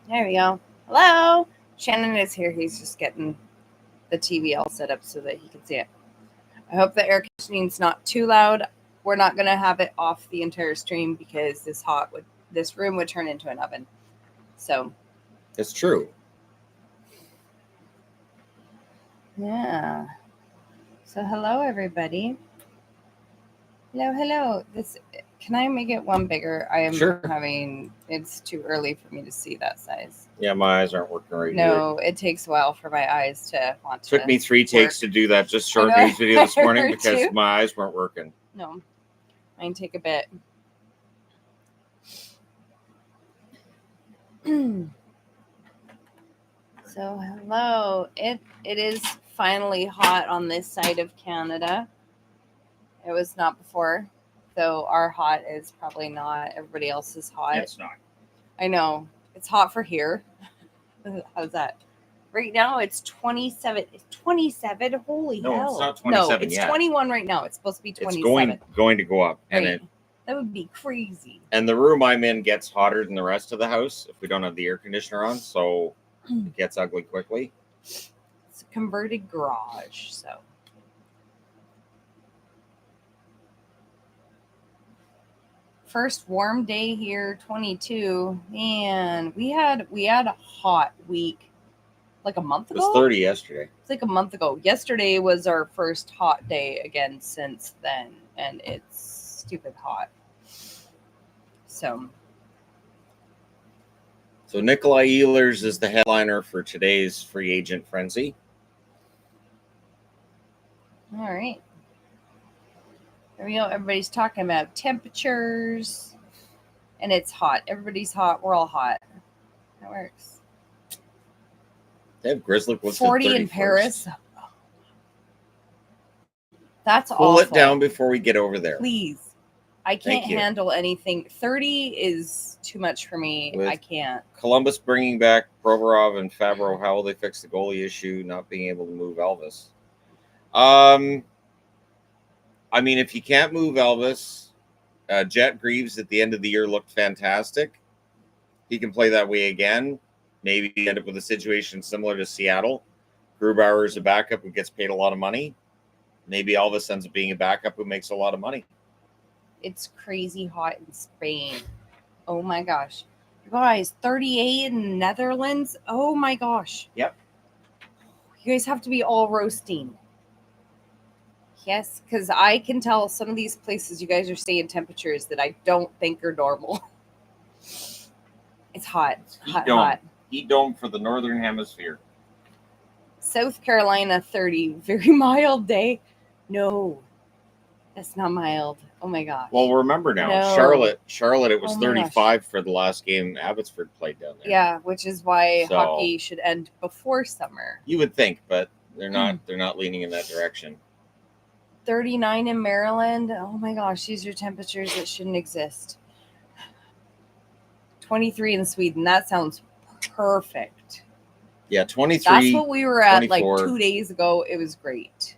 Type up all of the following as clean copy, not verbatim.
There we go. Hello. Shannon is here. He's just getting the TV all set up so that he can see it. I hope the air conditioning's not too loud. We're not gonna have it off the entire stream because this room would turn into an oven. So It's true. yeah. So hello everybody. Hello. Can I make it one bigger? I am Sure. It's too early for me to see that size. Yeah, my eyes aren't working right No, it takes a while for my eyes to want to. Took me 3 takes to do that just short news video this morning because my eyes weren't working. No, mine take a bit. So hello, it is finally hot on this side of Canada. It was not before, though our hot is probably not everybody else's hot. It's not. I know. It's hot for here. How's that? Right now it's 27. It's 27. Holy hell. No, it's not 27 No, it's yet. 21 right now. It's supposed to be 27. It's going to go up. Right. And that would be crazy. And the room I'm in gets hotter than the rest of the house if we don't have the air conditioner on, so it gets ugly quickly. It's a converted garage, so. First warm day here, 22. Man, we had a hot week like a month ago. It was 30 yesterday. It's like a month ago. Yesterday was our first hot day again since then, and it's stupid hot. So Nikolai Ehlers is the headliner for today's free agent frenzy. All right. There we go. Everybody's talking about temperatures, and it's hot. Everybody's hot. We're all hot. That works. They have Grizzly 40 in Paris. That's awful. Pull it down before we get over there. Please. I can't handle anything. 30 is too much for me. I can't. Columbus bringing back Provorov and Fabro. How will they fix the goalie issue, not being able to move Elvis? I mean, if you can't move Elvis, Jet Greaves at the end of the year looked fantastic. He can play that way again. Maybe end up with a situation similar to Seattle. Grubauer is a backup who gets paid a lot of money. Maybe Elvis ends up being a backup who makes a lot of money. It's crazy hot in Spain. Oh my gosh. You guys, 38 in the Netherlands. Oh my gosh. Yep. You guys have to be all roasting. Yes, because I can tell some of these places you guys are staying temperatures that I don't think are normal. It's hot. Hot. Heat dome for the Northern Hemisphere. South Carolina, 30. Very mild day. No, that's not mild. Oh my gosh. Well, remember now, No. Charlotte, it was 35 for the last game Abbotsford played down there. Yeah, which is why hockey should end before summer. You would think, but they're not. They're not leaning in that direction. 39 in Maryland. Oh my gosh, these are temperatures that shouldn't exist. 23 in Sweden. That sounds perfect. Yeah, 23. That's what we were at 24. like 2 days ago. It was great.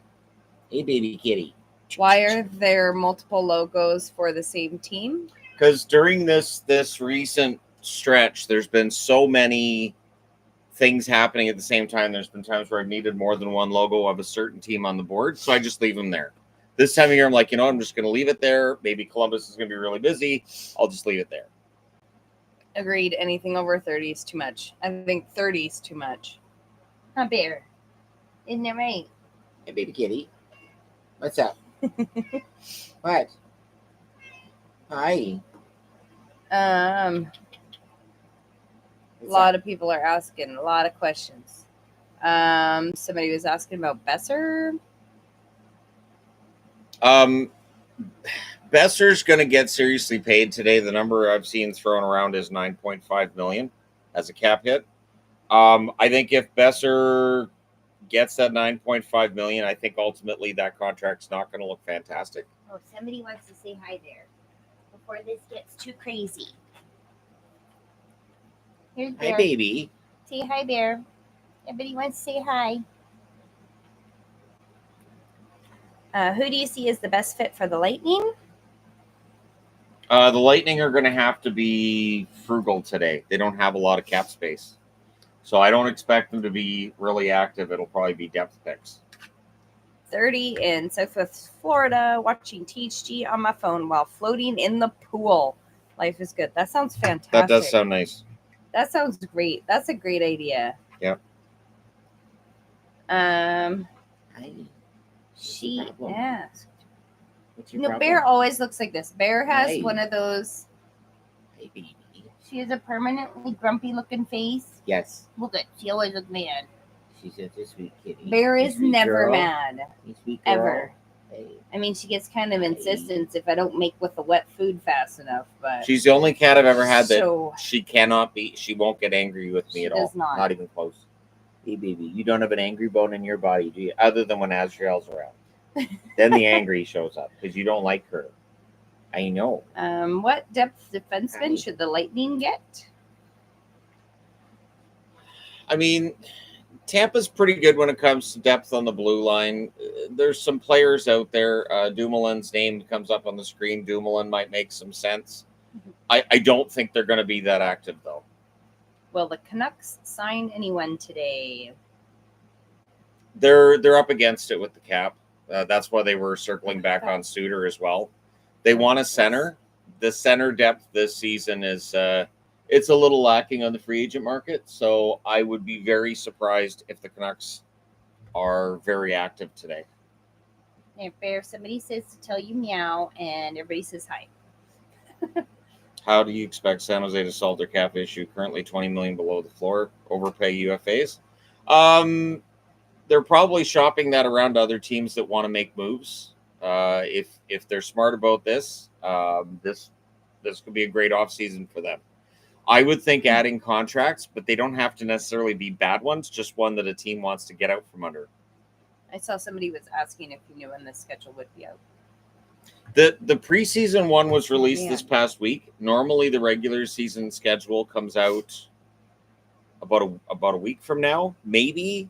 Hey, baby kitty. Why are there multiple logos for the same team? Because during this recent stretch, there's been so many things happening at the same time. There's been times where I've needed more than one logo of a certain team on the board, so I just leave them there. This time of year, I'm like, I'm just going to leave it there. Maybe Columbus is going to be really busy. I'll just leave it there. Agreed. Anything over 30 is too much. I think 30 is too much. Huh, bear? Isn't that right? Hey, baby kitty. What's up? What? Hi. A lot of people are asking a lot of questions. Somebody was asking about Besser. Besser's going to get seriously paid today. The number I've seen thrown around is $9.5 million as a cap hit. I think if Besser gets that $9.5 million, I think ultimately that contract's not going to look fantastic. Oh, somebody wants to say hi there before this gets too crazy. Here's Bear. Hi, baby. Say hi, Bear. Everybody wants to say hi. Who do you see as the best fit for the Lightning? The Lightning are going to have to be frugal today. They don't have a lot of cap space. So I don't expect them to be really active. It'll probably be depth picks. 30 in Southwest Florida, watching THG on my phone while floating in the pool. Life is good. That sounds fantastic. That does sound nice. That sounds great. That's a great idea. Yep. She asked. What's You your know, problem? Bear always looks like this. Bear has Hey. one of those. Hey, baby. She has a permanently grumpy looking face. Yes. Look at. She always looks mad. She's such a sweet kitty. Bear You is sweet never girl. mad. You sweet girl. Ever. Hey. I mean, she gets kind of Hey. insistent if I don't make with the wet food fast enough, but She's the only cat I've ever had that so she cannot be. She won't get angry with me She at all. does not. Even close. Hey, baby. You don't have an angry bone in your body, do you? Other than when Azrael's around. Then the angry shows up because you don't like her. I know. What depth defenseman Hi. should the Lightning get? I mean, Tampa's pretty good when it comes to depth on the blue line. There's some players out there. Dumoulin's name comes up on the screen. Dumoulin might make some sense. I don't think they're going to be that active, though. Will the Canucks sign anyone today? They're up against it with the cap. That's why they were circling back on Suter as well. They want a center. The center depth this season is it's a little lacking on the free agent market. So I would be very surprised if the Canucks are very active today. If Bear, somebody says to tell you meow, and everybody says hi. How do you expect San Jose to solve their cap issue? Currently $20 million below the floor, overpay UFAs. They're probably shopping that around to other teams that want to make moves. If they're smart about this, this could be a great offseason for them. I would think adding contracts, but they don't have to necessarily be bad ones, just one that a team wants to get out from under. I saw somebody was asking if you knew when the schedule would be out. The preseason one was released Yeah. this past week. Normally, the regular season schedule comes out about a week from now, maybe.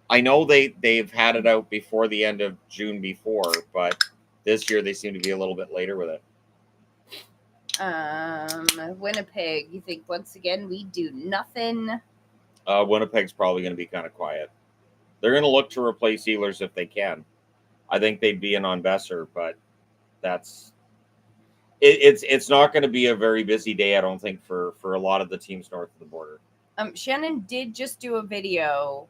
I know they've had it out before the end of June before, but this year they seem to be a little bit later with it. Winnipeg, you think once again we do nothing? Winnipeg's probably going to be kind of quiet. They're going to look to replace Ehlers if they can. I think they'd be in on Besser, but it's not going to be a very busy day, I don't think, for a lot of the teams north of the border. Shannon did just do a video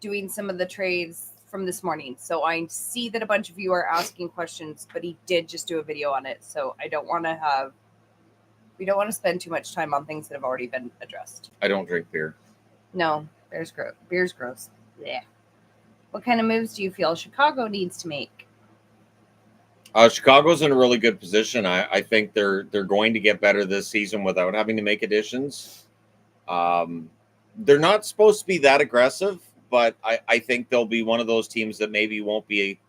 doing some of the trades from this morning. So I see that a bunch of you are asking questions, but he did just do a video on it. So we don't want to spend too much time on things that have already been addressed. I don't drink beer. No, beer's gross. Yeah. What kind of moves do you feel Chicago needs to make? Chicago's in a really good position. I think they're going to get better this season without having to make additions. They're not supposed to be that aggressive, but I think they'll be one of those teams that maybe won't be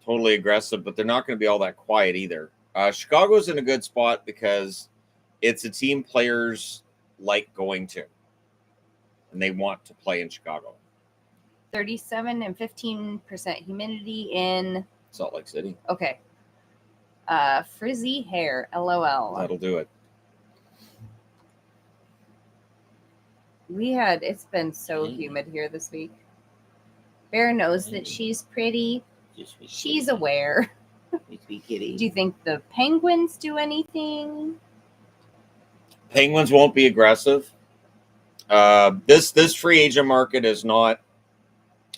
totally aggressive, but they're not going to be all that quiet either. Chicago's in a good spot because it's a team players like going to, and they want to play in Chicago. 37 and 15% humidity in Salt Lake City. Okay. Frizzy hair, LOL. That'll do it. It's been so humid here this week. Bear knows that she's pretty. She's aware. Sweet kitty. Do you think the Penguins do anything? Penguins won't be aggressive. This free agent market is not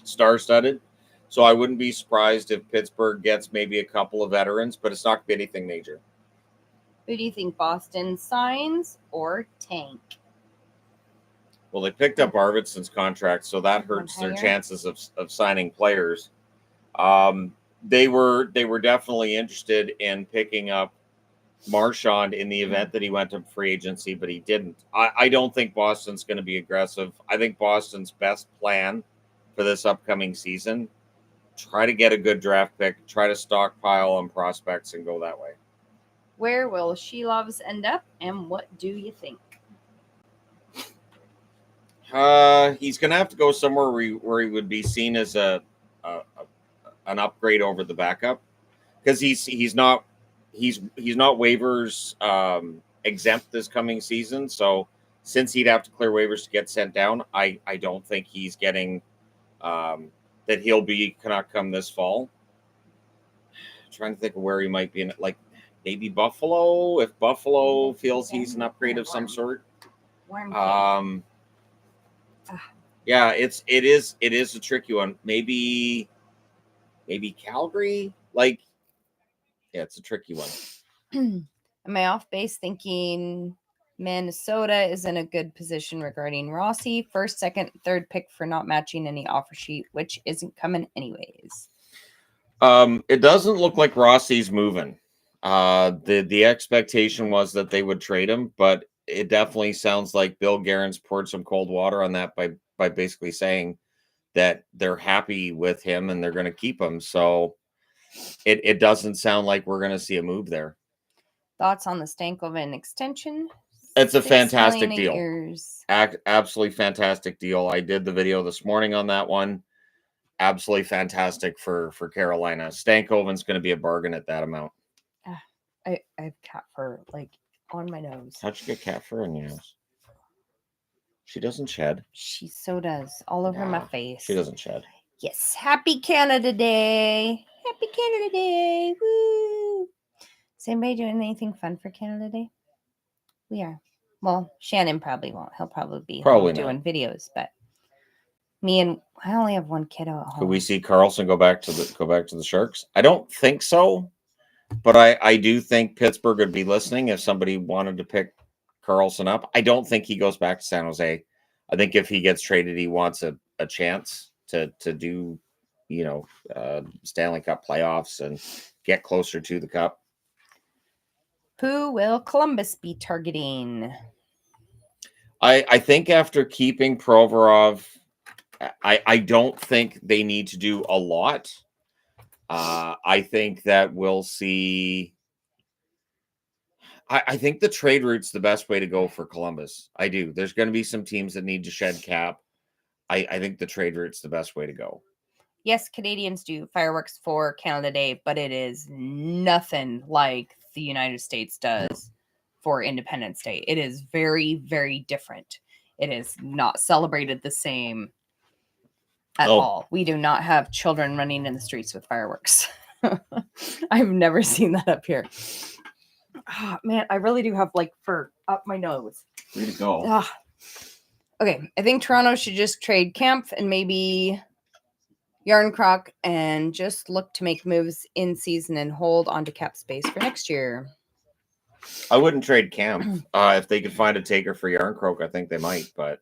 star-studded, so I wouldn't be surprised if Pittsburgh gets maybe a couple of veterans, but it's not going to be anything major. Who do you think Boston signs or tank? Well, they picked up Arvidsson's contract, so that hurts their chances of signing players. They were definitely interested in picking up Marchand in the event that he went to free agency, but he didn't. I don't think Boston's going to be aggressive. I think Boston's best plan for this upcoming season, try to get a good draft pick, try to stockpile on prospects and go that way. Where will Shelovs end up, and what do you think? He's going to have to go somewhere where he would be seen as an upgrade over the backup, because he's not he's not waivers exempt this coming season. So since he'd have to clear waivers to get sent down, I don't think he's getting that he'll be Canuck come this fall. Trying to think of where he might be in it, like maybe Buffalo, if Buffalo feels he's an upgrade of some sort. Yeah, it is a tricky one. Maybe Calgary. Like, yeah, it's a tricky one. Am I off base thinking Minnesota is in a good position regarding Rossi? First, second, third pick for not matching any offer sheet, which isn't coming anyways. It doesn't look like Rossi's moving. The expectation was that they would trade him, but it definitely sounds like Bill Guerin's poured some cold water on that by basically saying that they're happy with him and they're going to keep him. So it doesn't sound like we're going to see a move there. Thoughts on the Stankoven extension? It's a fantastic $6 deal. years. Absolutely fantastic deal. I did the video this morning on that one. Absolutely fantastic for Carolina. Stankoven's going to be a bargain at that amount. I have cat fur like on my nose. How'd you get cat fur on your nose? She doesn't shed. She so does. All over my face. She doesn't shed. Yes. Happy Canada Day. Happy Canada Day. Woo. Is anybody doing anything fun for Canada Day? We are. Well, Shannon probably won't. He'll probably be doing videos, but me and I only have one kiddo at home. Could we see Carlson go back to the Sharks? I don't think so, but I do think Pittsburgh would be listening if somebody wanted to pick Carlson up. I don't think he goes back to San Jose. I think if he gets traded, he wants a chance to do, Stanley Cup playoffs and get closer to the Cup. Who will Columbus be targeting? I think after keeping Provorov, I don't think they need to do a lot. I think that we'll see. I think the trade route's the best way to go for Columbus. I do. There's going to be some teams that need to shed cap. I think the trade route's the best way to go. Yes, Canadians do fireworks for Canada Day, but it is nothing like the United States does for Independence Day. It is very, very different. It is not celebrated the same at all. We do not have children running in the streets with fireworks. I've never seen that up here. Oh, man, I really do have fur up my nose. Way to go. Okay, I think Toronto should just trade Kampf and maybe Yarncroc and just look to make moves in season and hold onto cap space for next year. I wouldn't trade Kampf. If they could find a taker for Yarncroc, I think they might. But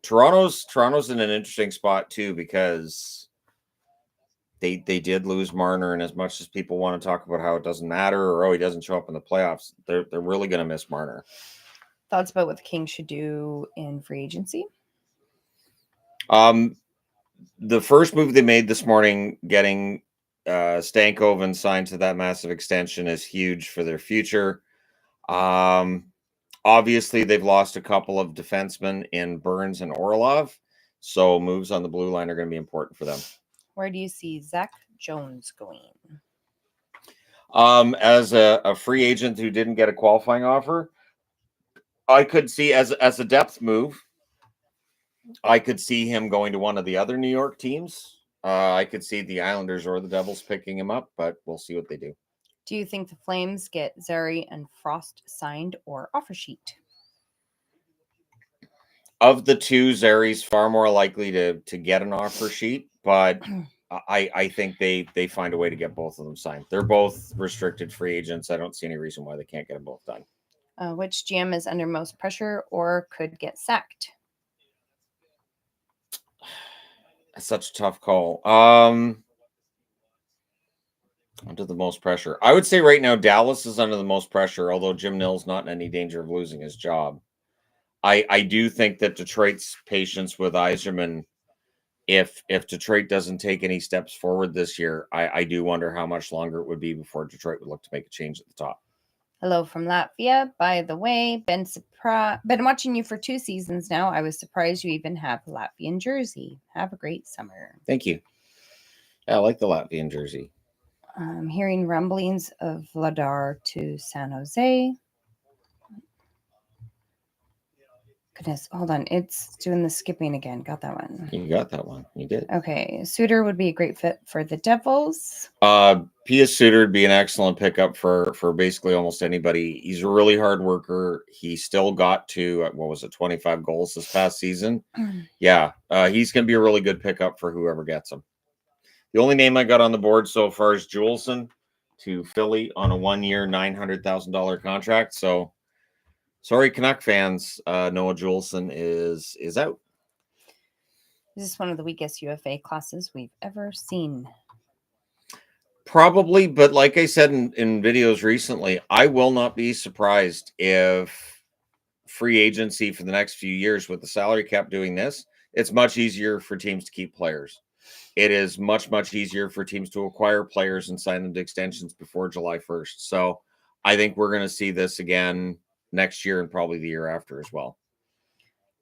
Toronto's in an interesting spot too because they did lose Marner, and as much as people want to talk about how it doesn't matter or he doesn't show up in the playoffs, they're really going to miss Marner. Thoughts about what the Kings should do in free agency? The first move they made this morning, getting Stankoven signed to that massive extension, is huge for their future. Obviously, they've lost a couple of defensemen in Burns and Orlov, so moves on the blue line are going to be important for them. Where do you see Zach Jones going? As a free agent who didn't get a qualifying offer, I could see as a depth move. I could see him going to one of the other New York teams. I could see the Islanders or the Devils picking him up, but we'll see what they do. Do you think the Flames get Zary and Frost signed or offer sheet? Of the two, Zary's far more likely to get an offer sheet, but I think they find a way to get both of them signed. They're both restricted free agents. I don't see any reason why they can't get them both done. Which GM is under most pressure or could get sacked? That's such a tough call. Under the most pressure, I would say right now Dallas is under the most pressure, although Jim Nill's not in any danger of losing his job. I do think that Detroit's patience with Yzerman, if Detroit doesn't take any steps forward this year, I do wonder how much longer it would be before Detroit would look to make a change at the top. Hello from Latvia. By the way, been watching you for 2 seasons now. I was surprised you even have a Latvian jersey. Have a great summer. Thank you. Yeah, I like the Latvian jersey. I'm hearing rumblings of Vladar to San Jose. Goodness, hold on. It's doing the skipping again. Got that one. You got that one. You did. Okay. Suter would be a great fit for the Devils. P.S. Suter would be an excellent pickup for basically almost anybody. He's a really hard worker. He still got to, 25 goals this past season. Yeah, he's going to be a really good pickup for whoever gets him. The only name I got on the board so far is Juleson to Philly on a 1-year, $900,000 contract. So, sorry, Canuck fans, Noah Juleson is out. This is one of the weakest UFA classes we've ever seen. Probably, but like I said in videos recently, I will not be surprised if free agency for the next few years with the salary cap doing this, it's much easier for teams to keep players. It is much, much easier for teams to acquire players and sign them to extensions before July 1st. So I think we're going to see this again next year and probably the year after as well.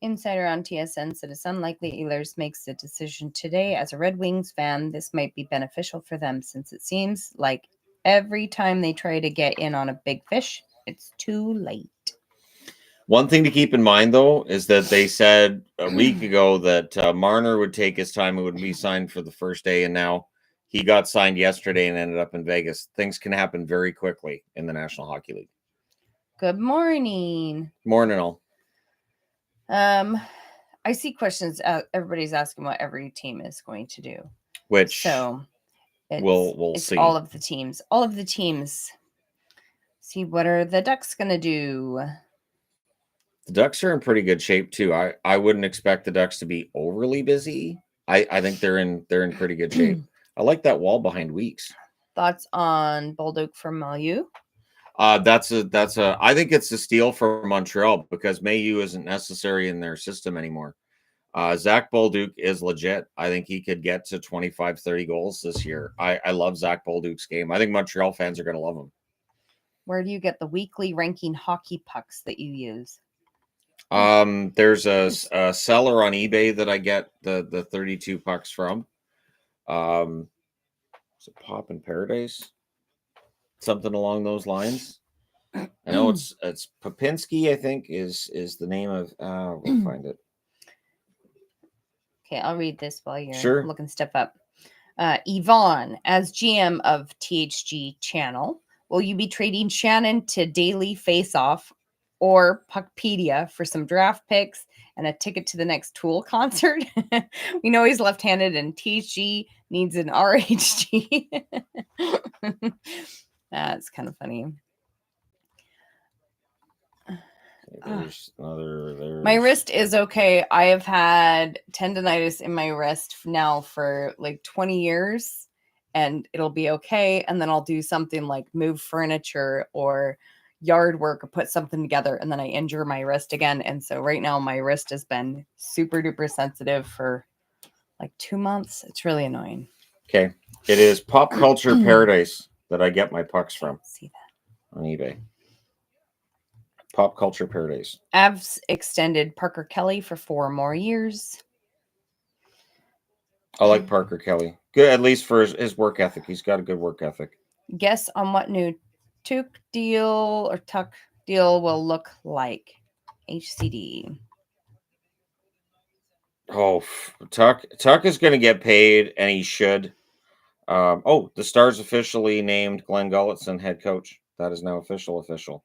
Insider on TSN said it's unlikely Ehlers makes the decision today. As a Red Wings fan, this might be beneficial for them since it seems like every time they try to get in on a big fish, it's too late. One thing to keep in mind, though, is that they said a week ago that Marner would take his time and would be signed for the first day, and now he got signed yesterday and ended up in Vegas. Things can happen very quickly in the National Hockey League. Good morning. Morning, all. I see questions. Everybody's asking what every team is going to do. Which so we'll see. All of the teams. All of the teams. See, what are the Ducks going to do? The Ducks are in pretty good shape too. I wouldn't expect the Ducks to be overly busy. I think they're in pretty good shape. I like that wall behind Weeks. Thoughts on Bolduc from Mailloux? That's a I think it's a steal for Montreal because Mailloux isn't necessary in their system anymore. Zach Bolduc is legit. I think he could get to 25, 30 goals this year. I love Zach Bolduc's game. I think Montreal fans are going to love him. Where do you get the weekly ranking hockey pucks that you use? There's a seller on eBay that I get the 32 pucks from. Is it Pop in Paradise? Something along those lines. I know it's Popinski, I think, is the name of we'll find it. Okay, I'll read this while you're Sure. looking stuff up. Yvonne, as GM of THG Channel, will you be trading Shannon to Daily Face Off or Puckpedia for some draft picks and a ticket to the next Tool concert? We know he's left-handed and THG needs an RHG. That's kind of funny. There's another. My wrist is okay. I have had tendonitis in my wrist now for like 20 years, and it'll be okay. And then I'll do something like move furniture or yard work or put something together, and then I injure my wrist again. And so right now my wrist has been super duper sensitive for like 2 months. It's really annoying. Okay. It is Pop Culture Paradise that I get my pucks from. See that On eBay. Pop Culture Paradise. Avs extended Parker Kelly for 4 more years. I like Parker Kelly. Good, at least for his work ethic. He's got a good work ethic. Guess on what new Tuck deal will look like. HCD. Oh, Tuck is going to get paid, and he should. The Stars officially named Glenn Gulletson head coach. That is now official.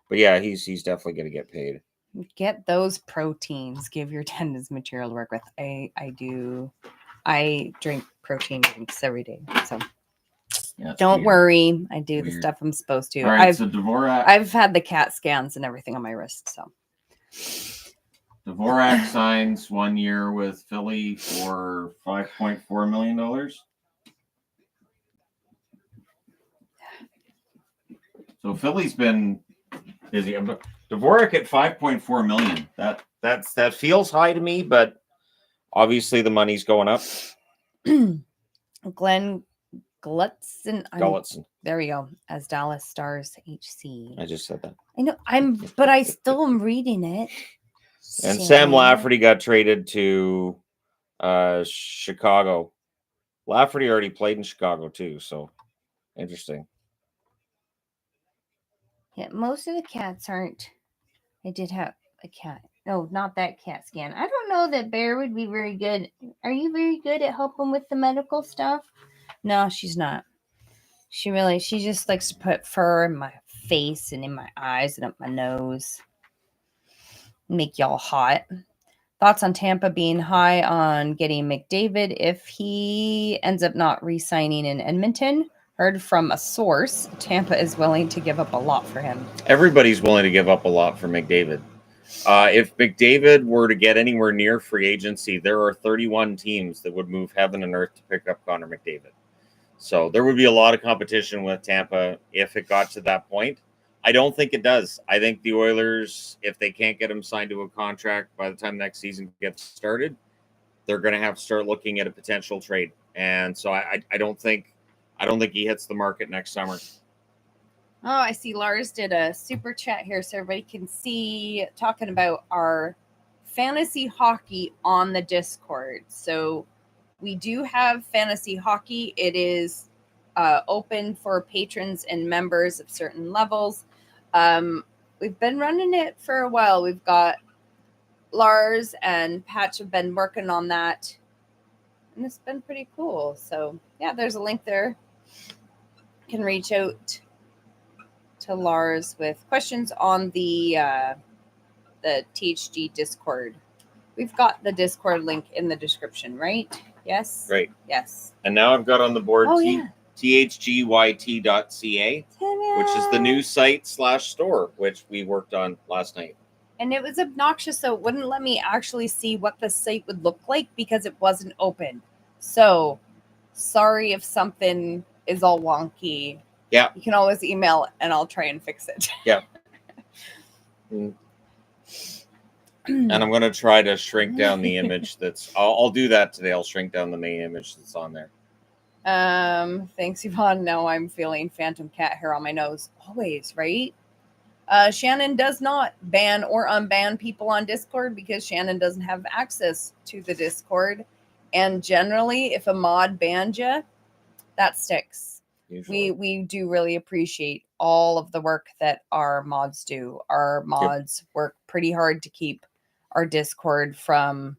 But yeah, he's definitely going to get paid. Get those proteins. Give your tendons material to work with. I do. I drink protein drinks every day. So Yeah, don't worry. I do the stuff I'm supposed to. All right, so Dvorak. I've had the CAT scans and everything on my wrist. So Dvorak signs 1 year with Philly for $5.4 million. So Philly's been busy. Dvorak at $5.4 million. That feels high to me, but obviously the money's going up. Glenn Gulletson. There we go. As Dallas Stars HC. I just said that. I know. But I still am reading it. And Sam Lafferty got traded to Chicago. Lafferty already played in Chicago too, so Interesting. Yeah, most of the cats aren't. I did have a cat. No, not that cat scan. I don't know that Bear would be very good. Are you very good at helping with the medical stuff? No, she's not. She just likes to put fur in my face and in my eyes and up my nose. Make y'all hot. Thoughts on Tampa being high on getting McDavid if he ends up not re-signing in Edmonton? Heard from a source, Tampa is willing to give up a lot for him. Everybody's willing to give up a lot for McDavid. If McDavid were to get anywhere near free agency, there are 31 teams that would move heaven and earth to pick up Connor McDavid. So there would be a lot of competition with Tampa if it got to that point. I don't think it does. I think the Oilers, if they can't get him signed to a contract by the time next season gets started, they're going to have to start looking at a potential trade. And so I don't think he hits the market next summer. Oh, I see Lars did a super chat here so everybody can see, talking about our fantasy hockey on the Discord. So we do have fantasy hockey. It is open for patrons and members of certain levels. We've been running it for a while. We've got Lars and Patch have been working on that, and it's been pretty cool. So yeah, there's a link there. You can reach out to Lars with questions on the THG Discord. We've got the Discord link in the description, right? Yes? Right. Yes. And now I've got on the board Ta-da. THG.yt.ca, which is the new site/store, which we worked on last night. And it was obnoxious, so it wouldn't let me actually see what the site would look like because it wasn't open. So, sorry if something is all wonky. Yeah. You can always email and I'll try and fix it. Yeah. And I'm going to try to shrink down the image that's... I'll do that today. I'll shrink down the main image that's on there. Thanks, Yvonne. Now I'm feeling phantom cat hair on my nose. Always, right? Shannon does not ban or unban people on Discord because Shannon doesn't have access to the Discord. And generally, if a mod bans you, that sticks. Usually. We do really appreciate all of the work that our mods do. Our mods work pretty hard to keep our Discord from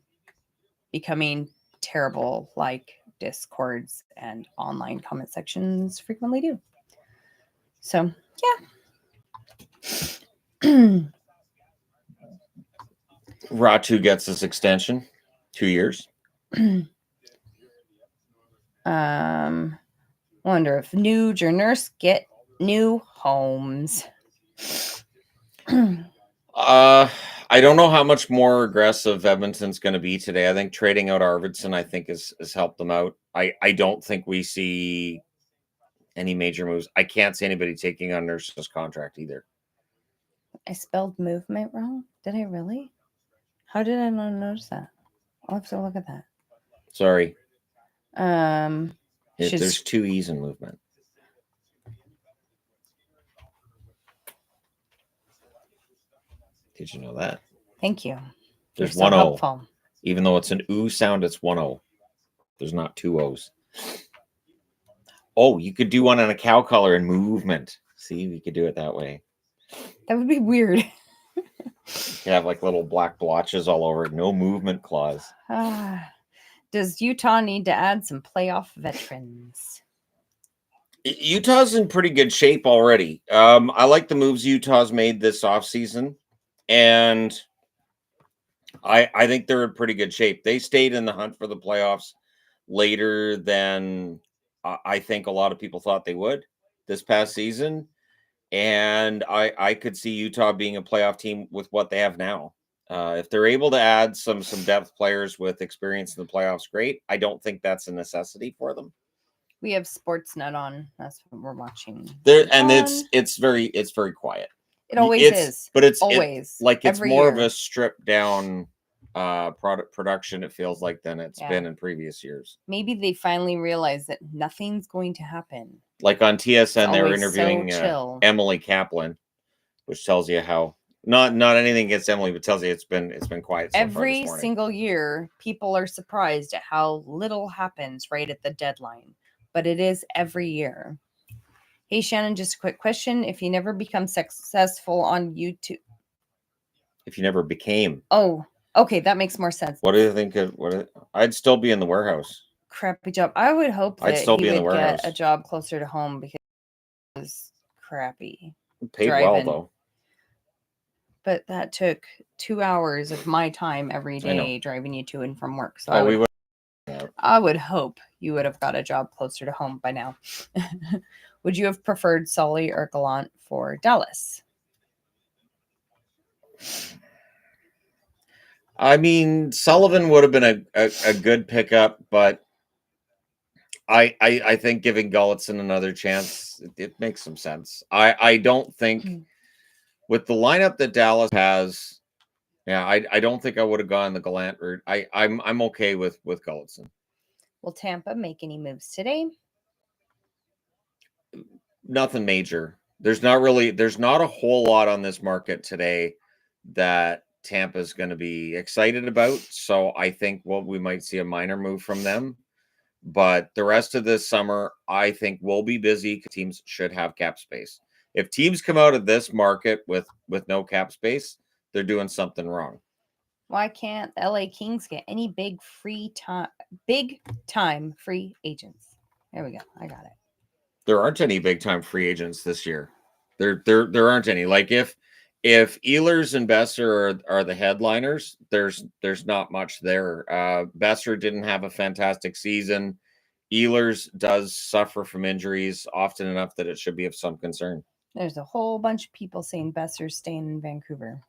becoming terrible like Discords and online comment sections frequently do. So, yeah. Ratu gets this extension, 2 years. Wonder if Nuge or Nurse get new homes. I don't know how much more aggressive Edmonton's going to be today. I think trading out Arvidsson, I think, has helped them out. I don't think we see any major moves. I can't see anybody taking on Nurse's contract either. I spelled movement wrong. Did I really? How did I not notice that? I'll have to look at that. Sorry. She's... There's 2 E's in movement. Did you know that? Thank you. There's You're one so O. helpful. Even though it's an oo sound, it's 1 O. There's not 2 O's. Oh, you could do one on a cow color and movement. See, we could do it that way. That would be weird. You have like little black blotches all over it. No movement clause. Does Utah need to add some playoff veterans? Utah's in pretty good shape already. I like the moves Utah's made this offseason, and I think they're in pretty good shape. They stayed in the hunt for the playoffs later than I think a lot of people thought they would this past season, and I could see Utah being a playoff team with what they have now. If they're able to add some depth players with experience in the playoffs, great. I don't think that's a necessity for them. We have Sportsnet on. That's what we're watching. There, and it's very quiet. It always is. But it's always it's more year. of a stripped down production. It feels like than it's been in previous years. Maybe they finally realized that nothing's going to happen. Like on TSN, they were interviewing Emily Kaplan, which tells you how not anything against Emily, but tells you it's been quiet. Every single year, people are surprised at how little happens right at the deadline. But it is every year. Hey, Shannon, just a quick question. If you never become successful on YouTube. If you never became. Oh, okay. That makes more sense. What do you think? I'd still be in the warehouse. Crappy job. I would hope I'd that still he be in the would get warehouse. a job closer to home because it was crappy. Paid driving. well, though. But that took 2 hours of my time every day driving you to and from work. So I would hope you would have got a job closer to home by now. Would you have preferred Sully or Gallant for Dallas? I mean, Sullivan would have been a good pickup, but I think giving Gulletson another chance, it makes some sense. I don't think with the lineup that Dallas has, I don't think I would have gone the Gallant route. I'm okay with Gulletson. Will Tampa make any moves today? Nothing major. There's not a whole lot on this market today that Tampa's going to be excited about. So I think we might see a minor move from them. But the rest of this summer, I think we'll be busy. Teams should have cap space. If teams come out of this market with no cap space, they're doing something wrong. Why can't the LA Kings get any big time free agents? There we go. I got it. There aren't any big time free agents this year. There aren't any. Like if Ehlers and Besser are the headliners, there's not much there. Besser didn't have a fantastic season. Ehlers does suffer from injuries often enough that it should be of some concern. There's a whole bunch of people saying Besser's staying in Vancouver.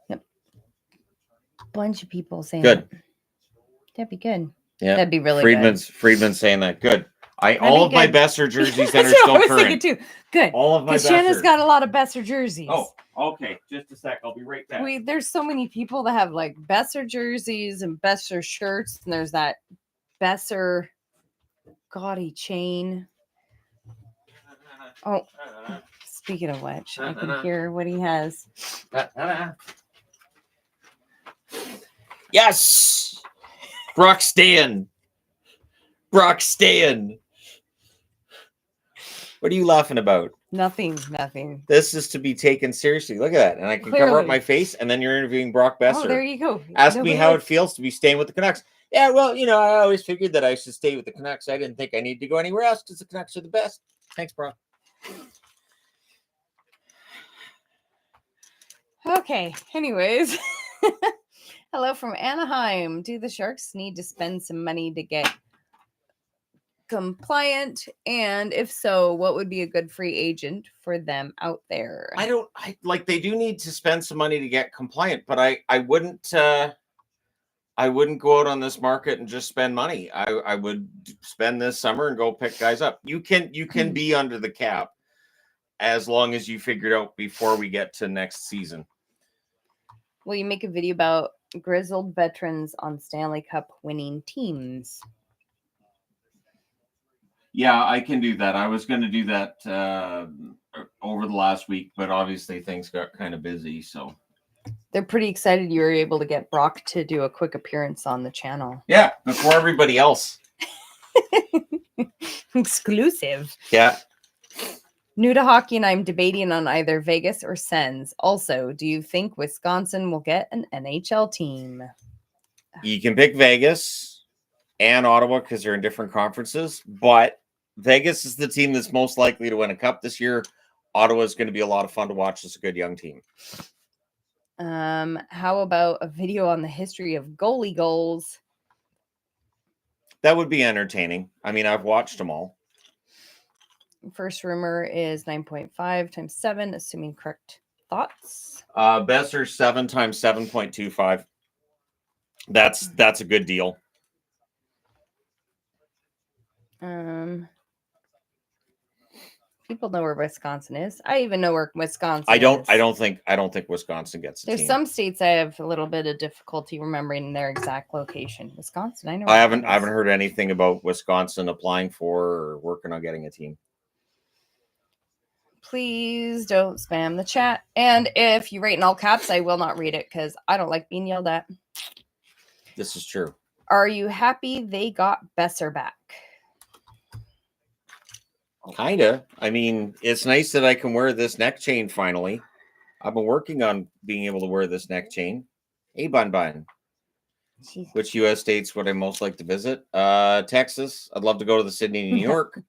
Yep. Bunch of people saying good. That'd be good. Yeah, that'd be really good. Friedman's saying that. Good. All of my Besser jerseys that are still current. Too. Good. All of my Besser. Shanna's got a lot of Besser jerseys. Oh, okay. Just a sec. I'll be right back. There's so many people that have like Besser jerseys and Besser shirts, and there's that Besser gaudy chain. Oh, speaking of which, I can hear what he has. Yes, Brock Stan. What are you laughing about? Nothing. This is to be taken seriously. Look at that. And I can cover up my face, and then you're interviewing Brock Besser. Oh, there you go. Ask me how it feels to be staying with the Canucks. Yeah, well, I always figured that I should stay with the Canucks. I didn't think I need to go anywhere else because the Canucks are the best. Thanks, Brock. Okay. Anyways. Hello from Anaheim. Do the Sharks need to spend some money to get compliant? And if so, what would be a good free agent for them out there? They do need to spend some money to get compliant, but I wouldn't go out on this market and just spend money. I would spend this summer and go pick guys up. You can be under the cap as long as you figure it out before we get to next season. Will you make a video about grizzled veterans on Stanley Cup winning teams? Yeah, I can do that. I was going to do that over the last week, but obviously things got kind of busy. So they're pretty excited you were able to get Brock to do a quick appearance on the channel. Yeah, before everybody else. Exclusive. Yeah. New to hockey, and I'm debating on either Vegas or Sens. Also, do you think Wisconsin will get an NHL team? You can pick Vegas and Ottawa because they're in different conferences, but Vegas is the team that's most likely to win a cup this year. Ottawa is going to be a lot of fun to watch. It's a good young team. How about a video on the history of goalie goals? That would be entertaining. I mean, I've watched them all. First rumor is 9.5 times 7, assuming correct thoughts. Besser 7 times 7.25. That's a good deal. People know where Wisconsin is. I even know where Wisconsin I don't is. I don't think Wisconsin gets a There's team. some states I have a little bit of difficulty remembering their exact location. Wisconsin, I know. I haven't heard anything about Wisconsin applying for or working on getting a team. Please don't spam the chat. And if you write in all caps, I will not read it because I don't like being yelled at. This is true. Are you happy they got Besser back? Kinda. I mean, it's nice that I can wear this neck chain finally. I've been working on being able to wear this neck chain. Hey, Bun Bun. Which U.S. states would I most like to visit? Texas. I'd love to go to the Sydney, New York.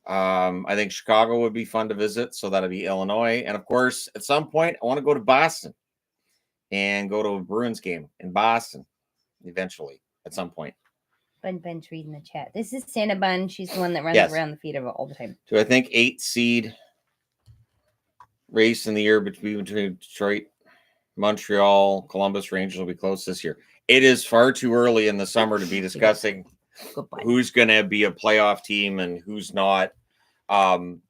I think Chicago would be fun to visit, so that'd be Illinois. And of course, at some point, I want to go to Boston and go to a Bruins game in Boston eventually at some point. Bun's reading the chat. This is Santa Bun. She's the one that runs Yes. around the feet of it all the time. Do I think 8 seed race in the year between Detroit, Montreal, Columbus, Rangers will be close this year? It is far too early in the summer to be discussing who's going to be a playoff team and who's not.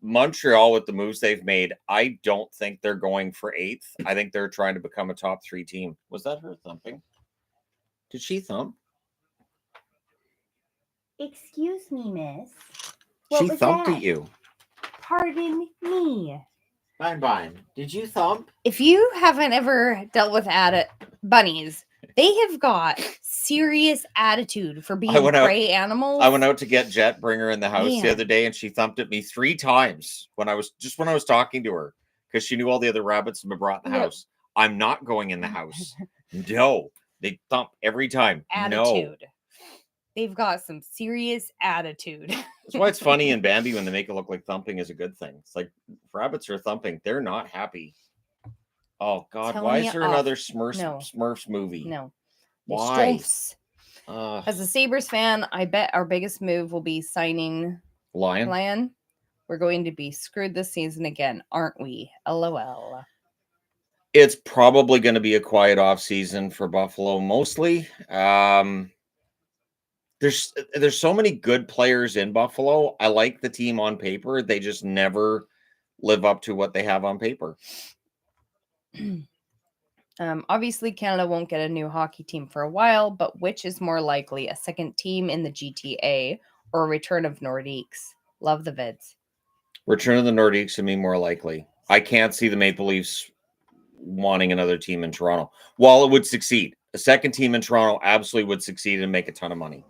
Montreal, with the moves they've made, I don't think they're going for 8th. I think they're trying to become a top 3 team. Was that her thumping? Did she thump? Excuse me, miss. She thumped at you. Pardon me. Fine. Did you thump? If you haven't ever dealt with bunnies, they have got serious attitude for being prey animals. I went out to get Jet, bring her in the house the other day, and she thumped at me 3 times when I was talking to her because she knew all the other rabbits had been brought in the house. I'm not going in the house. No, they thump every time. Attitude. No. They've got some serious attitude. That's why it's funny in Bambi when they make it look like thumping is a good thing. It's like if rabbits are thumping, they're not happy. Oh God, why is there another Smurfs movie? No. Why? As a Sabres fan, I bet our biggest move will be signing Lion. We're going to be screwed this season again, aren't we? LOL. It's probably going to be a quiet off season for Buffalo mostly. There's so many good players in Buffalo. I like the team on paper. They just never live up to what they have on paper. Obviously, Canada won't get a new hockey team for a while, but which is more likely, a second team in the GTA or a return of Nordiques? Love the vids. Return of the Nordiques to me more likely. I can't see the Maple Leafs wanting another team in Toronto. While it would succeed, a second team in Toronto absolutely would succeed and make a ton of money.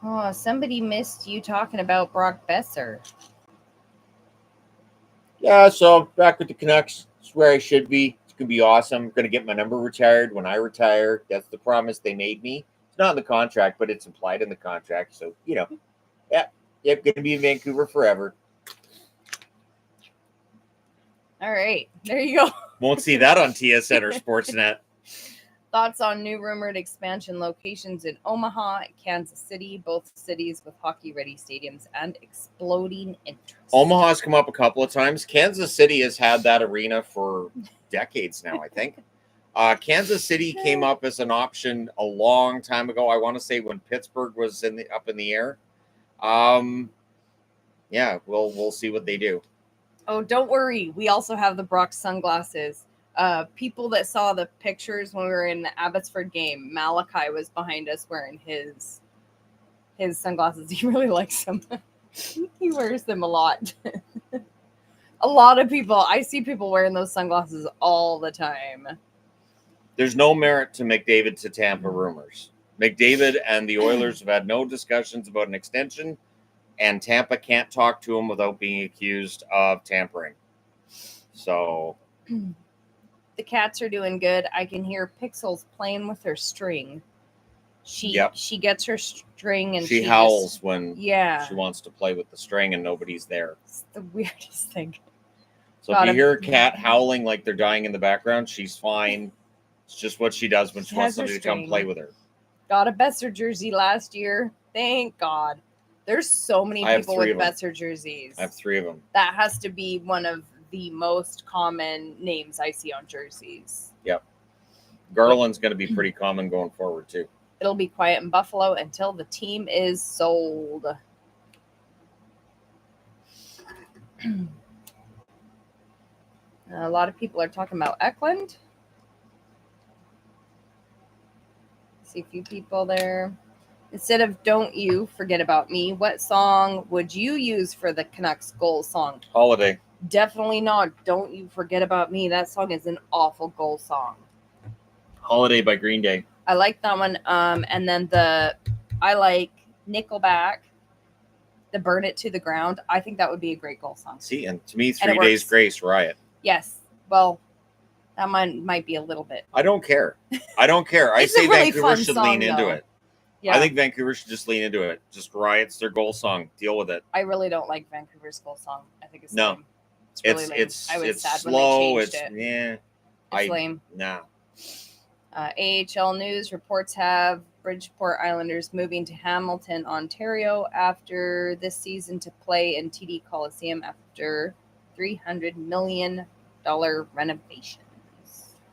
Oh, somebody missed you talking about Brock Besser. Yeah, so back with the Canucks. It's where I should be. It's going to be awesome. I'm going to get my number retired when I retire. That's the promise they made me. It's not in the contract, but it's implied in the contract. So, going to be in Vancouver forever. All right, there you go. Won't see that on TSN or Sportsnet. Thoughts on new rumored expansion locations in Omaha and Kansas City, both cities with hockey-ready stadiums and exploding interest. Omaha's come up a couple of times. Kansas City has had that arena for decades now, I think. Kansas City came up as an option a long time ago. I want to say when Pittsburgh was up in the air. We'll see what they do. Oh, don't worry. We also have the Brock sunglasses. People that saw the pictures when we were in the Abbotsford game, Malachi was behind us wearing his sunglasses. He really likes them. He wears them a lot. A lot of people. I see people wearing those sunglasses all the time. There's no merit to McDavid to Tampa rumors. McDavid and the Oilers have had no discussions about an extension, and Tampa can't talk to him without being accused of tampering. So... The cats are doing good. I can hear Pixels playing with her string. She gets her string and she howls when she wants to play with the string and nobody's there. It's the weirdest thing. So if you hear a cat howling like they're dying in the background, she's fine. It's just what she does when she wants somebody to come play with her. Got a Besser jersey last year. Thank God. There's so many people with Besser jerseys. I have 3 of them. That has to be one of the most common names I see on jerseys. Yep. Garland's going to be pretty common going forward, too. It'll be quiet in Buffalo until the team is sold. A lot of people are talking about Eklund. See a few people there. Instead of Don't You Forget About Me, what song would you use for the Canucks goal song? Holiday. Definitely not Don't You Forget About Me. That song is an awful goal song. Holiday by Green Day. I like that one. And then I like Nickelback, the Burn It to the Ground. I think that would be a great goal song. See, and to me, And it 3 Days works. Grace, Riot. Yes. Well, that might be a little bit. I don't care. I It's say a really Vancouver fun should song, lean into though. it. Yeah. I think Vancouver should just lean into it. Just Riot's their goal song. Deal with it. I really don't like Vancouver's goal song. I think it's No. lame. It's really lame. I was it's sad slow. when they changed it. Yeah. It's lame. Nah. AHL News reports have Bridgeport Islanders moving to Hamilton, Ontario after this season to play in TD Coliseum after $300 million renovations.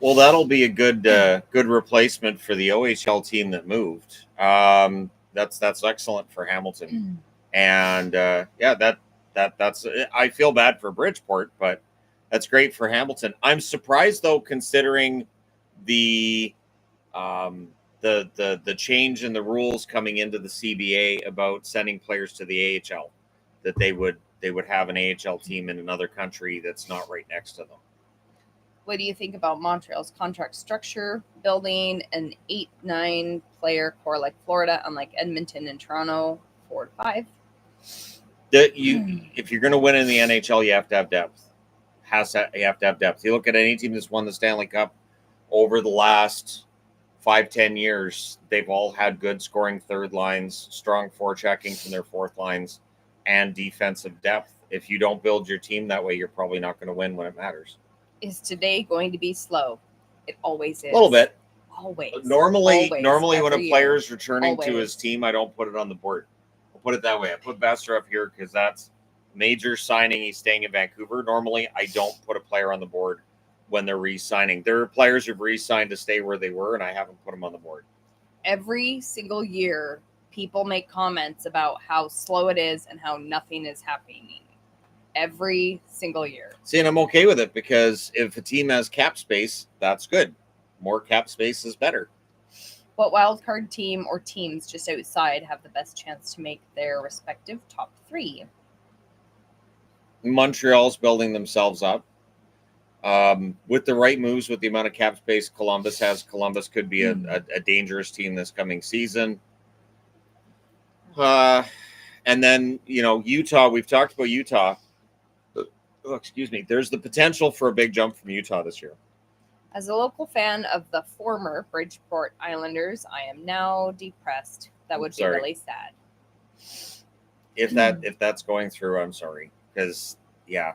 Well, that'll be a good replacement for the OHL team that moved. That's excellent for Hamilton, and that's. I feel bad for Bridgeport, but that's great for Hamilton. I'm surprised though, considering the change in the rules coming into the CBA about sending players to the AHL, that they would have an AHL team in another country that's not right next to them. What do you think about Montreal's contract structure, building an 8-9 player core like Florida, unlike Edmonton and Toronto, 4-5? If you're going to win in the NHL, you have to have depth. You have to have depth. You look at any team that's won the Stanley Cup over the last 5-10 years, they've all had good scoring third lines, strong forechecking from their fourth lines, and defensive depth. If you don't build your team that way, you're probably not going to win when it matters. Is today going to be slow? It always is. A little bit. Always. Normally when a every player is year. returning to his team, I don't put it on the board. I'll put it that way. I put Besser up here because that's major signing. He's staying in Vancouver. Normally, I don't put a player on the board when they're re-signing. There are players who've re-signed to stay where they were, and I haven't put them on the board. Every single year, people make comments about how slow it is and how nothing is happening. Every single year. See, and I'm okay with it because if a team has cap space, that's good. More cap space is better. What wildcard team or teams just outside have the best chance to make their respective top 3? Montreal's building themselves up. With the right moves, with the amount of cap space Columbus has, Columbus could be a dangerous team this coming season. And then, Utah, we've talked about Utah. Oh, excuse me. There's the potential for a big jump from Utah this year. As a local fan of the former Bridgeport Islanders, I am now depressed. That would be really sad. If that's going through, I'm sorry. Because, yeah,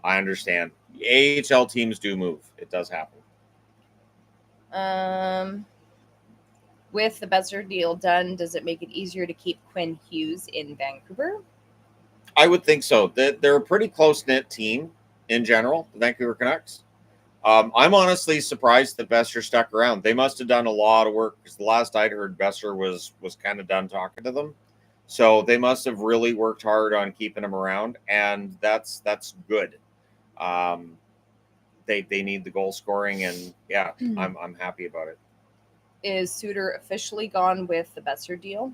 I understand. AHL teams do move. It does happen. With the Besser deal done, does it make it easier to keep Quinn Hughes in Vancouver? I would think so. They're a pretty close-knit team in general, the Vancouver Canucks. I'm honestly surprised that Besser stuck around. They must have done a lot of work because the last I'd heard, Besser was kind of done talking to them. So they must have really worked hard on keeping him around, and that's good. They need the goal scoring, and yeah, I'm happy about it. Is Suter officially gone with the Besser deal?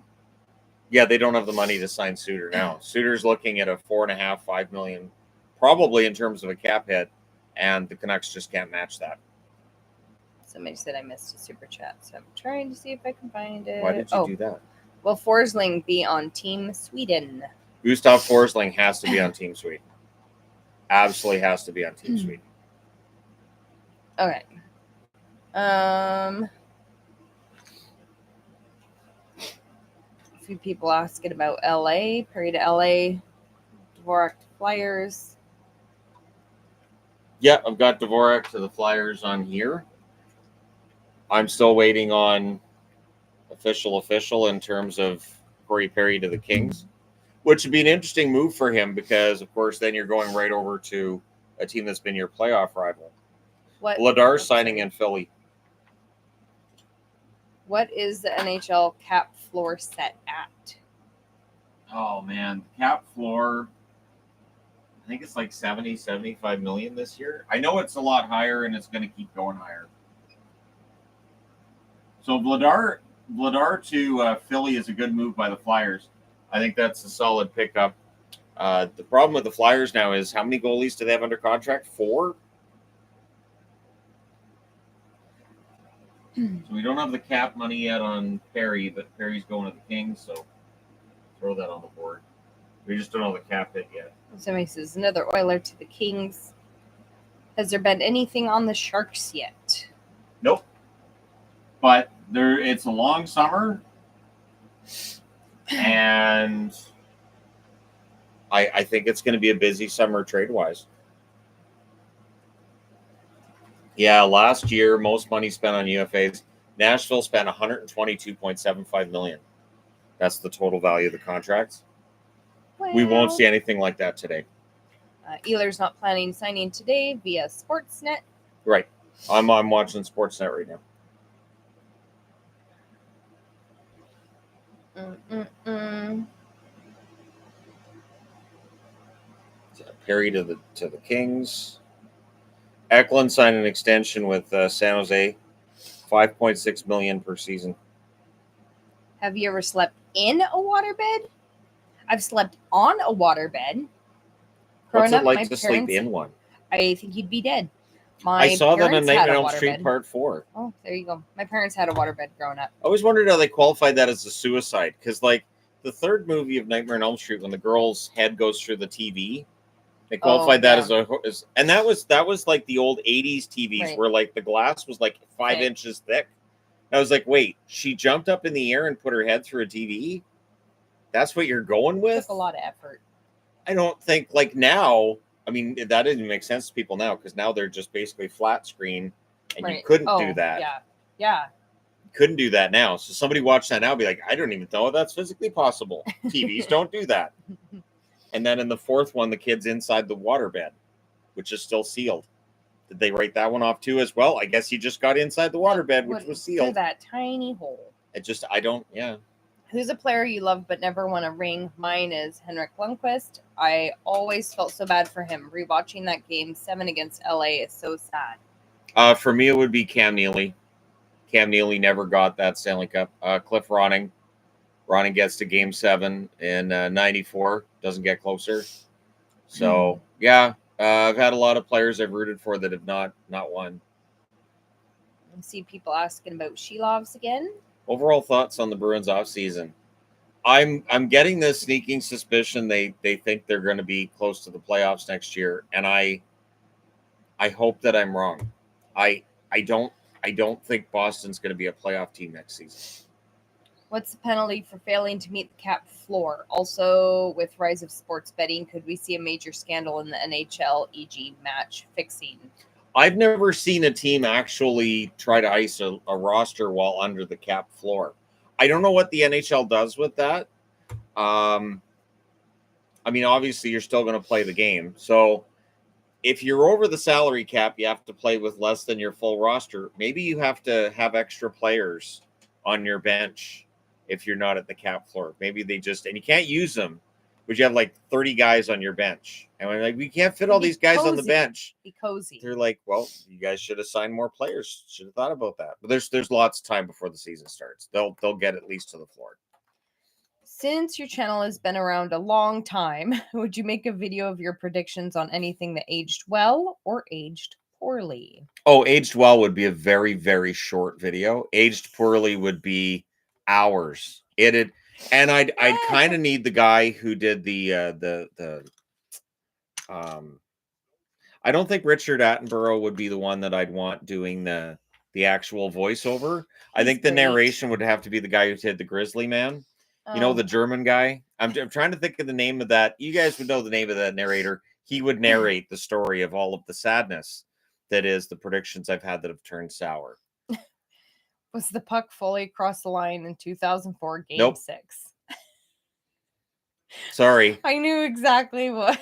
Yeah, they don't have the money to sign Suter now. Suter's looking at a $4.5-5 million, probably in terms of a cap hit, and the Canucks just can't match that. Somebody said I missed a super chat, so I'm trying to see if I can find it. Why did you do that? Will Forsling be on Team Sweden? Gustav Forsling has to be on Team Sweden. Absolutely has to be on Team Sweden. Okay. A few people asking about LA, Perry to LA, Dvorak to Flyers. Yeah, I've got Dvorak to the Flyers on here. I'm still waiting on official in terms of Corey Perry to the Kings, which would be an interesting move for him because, of course, then you're going right over to a team that's been your playoff rival. Vladar signing in Philly. What is the NHL cap floor set at? Oh, man. Cap floor, I think it's like 75 million this year. I know it's a lot higher, and it's going to keep going higher. So Vladar to Philly is a good move by the Flyers. I think that's a solid pickup. The problem with the Flyers now is how many goalies do they have under contract? 4? So we don't have the cap money yet on Perry, but Perry's going to the Kings, so throw that on the board. We just don't have the cap hit yet. Somebody says another Oiler to the Kings. Has there been anything on the Sharks yet? Nope. But it's a long summer, and I think it's going to be a busy summer trade-wise. Yeah, last year, most money spent on UFAs. Nashville spent $122.75 million. That's the total value of the contracts. We won't see anything like that today. Ehlers not planning signing today via Sportsnet. Right. I'm watching Sportsnet right now. Perry to the Kings. Eklund signed an extension with San Jose, $5.6 million per season. Have you ever slept in a waterbed? I've slept on a waterbed. What's it like to sleep in one? I think you'd be dead. I saw that on Nightmare on Elm Street Part 4. Oh, there you go. My parents had a waterbed growing up. I always wondered how they qualified that as a suicide, because like the third movie of Nightmare on Elm Street, when the girl's head goes through the TV, they qualified that as and that was like the old 80s TVs where like the glass was like 5 inches thick. I was like, wait, she jumped up in the air and put her head through a TV? That's what you're going with? It took a lot of effort. I don't think like now. I mean, that doesn't make sense to people now because now they're just basically flat screen, and you couldn't do that. Yeah. Couldn't do that now. So somebody watch that now and be like, I don't even know if that's physically possible. TVs don't do that. And then in the fourth one, the kid's inside the waterbed, which is still sealed. Did they write that one off too as well? I guess he just got inside the waterbed, which was sealed. Through that tiny hole. Who's a player you love but never won a ring? Mine is Henrik Lundqvist. I always felt so bad for him. Rewatching that game 7 against LA is so sad. For me, it would be Cam Neely. Cam Neely never got that Stanley Cup. Cliff Ronning. Ronning gets to Game 7 in 94. Doesn't get closer. So, yeah. I've had a lot of players I've rooted for that have not won. I see people asking about Shelovs again. Overall thoughts on the Bruins offseason. I'm getting this sneaking suspicion they think they're going to be close to the playoffs next year, and I hope that I'm wrong. I don't think Boston's going to be a playoff team next season. What's the penalty for failing to meet the cap floor? Also, with rise of sports betting, could we see a major scandal in the NHL, e.g. match fixing? I've never seen a team actually try to ice a roster while under the cap floor. I don't know what the NHL does with that. I mean, obviously, you're still going to play the game. So if you're over the salary cap, you have to play with less than your full roster. Maybe you have to have extra players on your bench if you're not at the cap floor. Maybe they just – and you can't use them. But you have like 30 guys on your bench. And we're like, we can't fit all these guys on the bench. Be cozy. They're like, well, you guys should have signed more players. Should have thought about that. But there's lots of time before the season starts. They'll get at least to the floor. Since your channel has been around a long time, would you make a video of your predictions on anything that aged well or aged poorly? Oh, aged well would be a very, very short video. Aged poorly would be hours. And I'd kind of need the guy who did I don't think Richard Attenborough would be the one that I'd want doing the actual voiceover. I think the narration would have to be the guy who did the Grizzly Man. You know, the German guy. I'm trying to think of the name of that. You guys would know the name of that narrator. He would narrate the story of all of the sadness that is the predictions I've had that have turned sour. Was the puck fully across the line in 2004 Game 6? Sorry. I knew exactly what.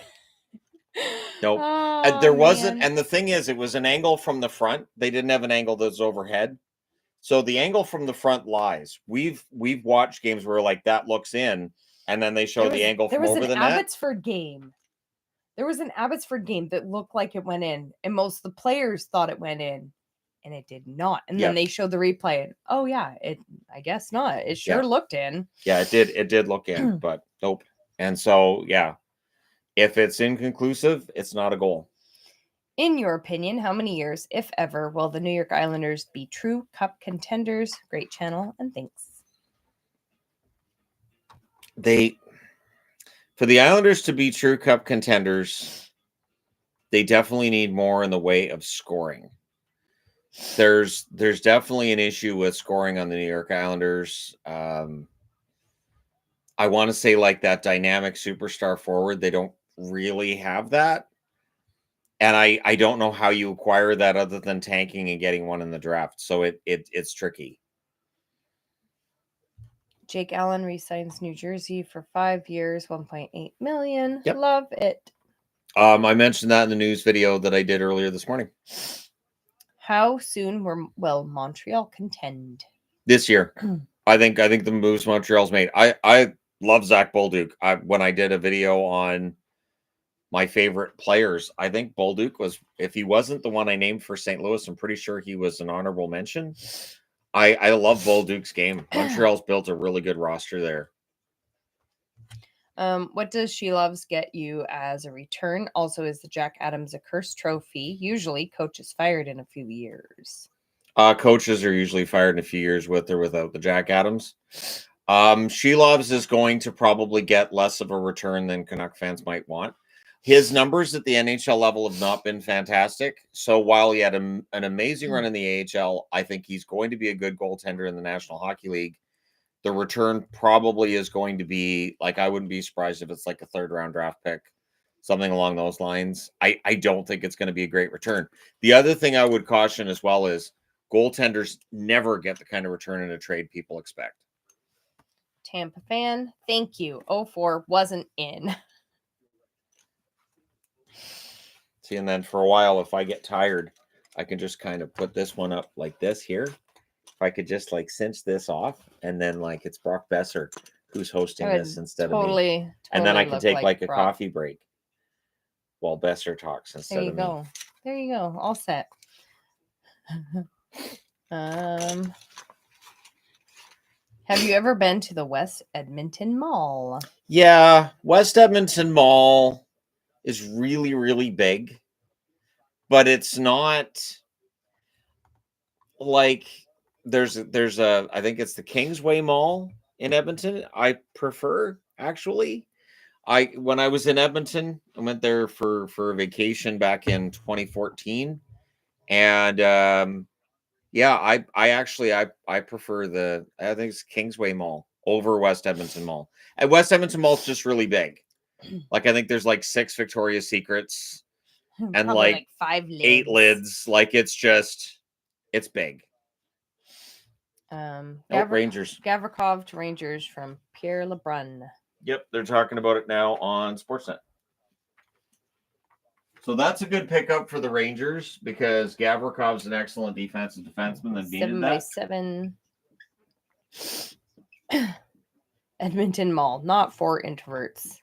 Nope. Oh, there wasn't. And the thing is, it was an angle from the front. They didn't have an angle that's overhead. So the angle from the front lies. We've watched games where like that looks in, and then they show the angle from over the net. There was an Abbotsford game. There was an Abbotsford game that looked like it went in, and most of the players thought it went in. And it did not. And then they showed the replay. And, oh, yeah, I guess not. It sure looked in. Yeah, it did. It did look in, but nope. And so, yeah, if it's inconclusive, it's not a goal. In your opinion, how many years, if ever, will the New York Islanders be true cup contenders? Great channel, and thanks. For the Islanders to be true cup contenders, they definitely need more in the way of scoring. There's definitely an issue with scoring on the New York Islanders. I want to say like that dynamic superstar forward, they don't really have that. And I don't know how you acquire that other than tanking and getting one in the draft. So it's tricky. Jake Allen resigns New Jersey for 5 years, $1.8 million. Yep. Love it. I mentioned that in the news video that I did earlier this morning. How soon will Montreal contend? This year. I think the moves Montreal's made. I love Zach Bolduc. When I did a video on my favorite players, I think Bolduc was, if he wasn't the one I named for St. Louis, I'm pretty sure he was an honorable mention. I love Bolduc's game. Montreal's built a really good roster there. What does She Loves get you as a return? Also, is the Jack Adams a cursed trophy? Usually, coach is fired in a few years. Coaches are usually fired in a few years with or without the Jack Adams. She Loves is going to probably get less of a return than Canuck fans might want. His numbers at the NHL level have not been fantastic. So while he had an amazing run in the AHL, I think he's going to be a good goaltender in the National Hockey League. The return probably is going to be, like, I wouldn't be surprised if it's like a 3rd-round draft pick, something along those lines. I don't think it's going to be a great return. The other thing I would caution as well is goaltenders never get the kind of return in a trade people expect. Tampa fan, thank you. 04 wasn't in. See, and then for a while, if I get tired, I can just kind of put this one up like this here. If I could just like cinch this off, and then like it's Brock Besser who's hosting this instead of me. And then I can take like a coffee break while Besser talks instead of me. There you go. All set. Have you ever been to the West Edmonton Mall? Yeah, West Edmonton Mall is really, really big, but it's not like there's a, I think it's the Kingsway Mall in Edmonton. I prefer, actually. When I was in Edmonton, I went there for a vacation back in 2014, and yeah, I prefer I think it's Kingsway Mall over West Edmonton Mall. And West Edmonton Mall is just really big. Like, I think there's like 6 Victoria's Secrets and like 5 lids. 8 lids. Like, it's big. Rangers. Gavrikov to Rangers from Pierre Lebrun. Yep, they're talking about it now on Sportsnet. So that's a good pickup for the Rangers because Gavrikov's an excellent defensive defenseman that needed that. 7x7. Edmonton Mall, not for introverts.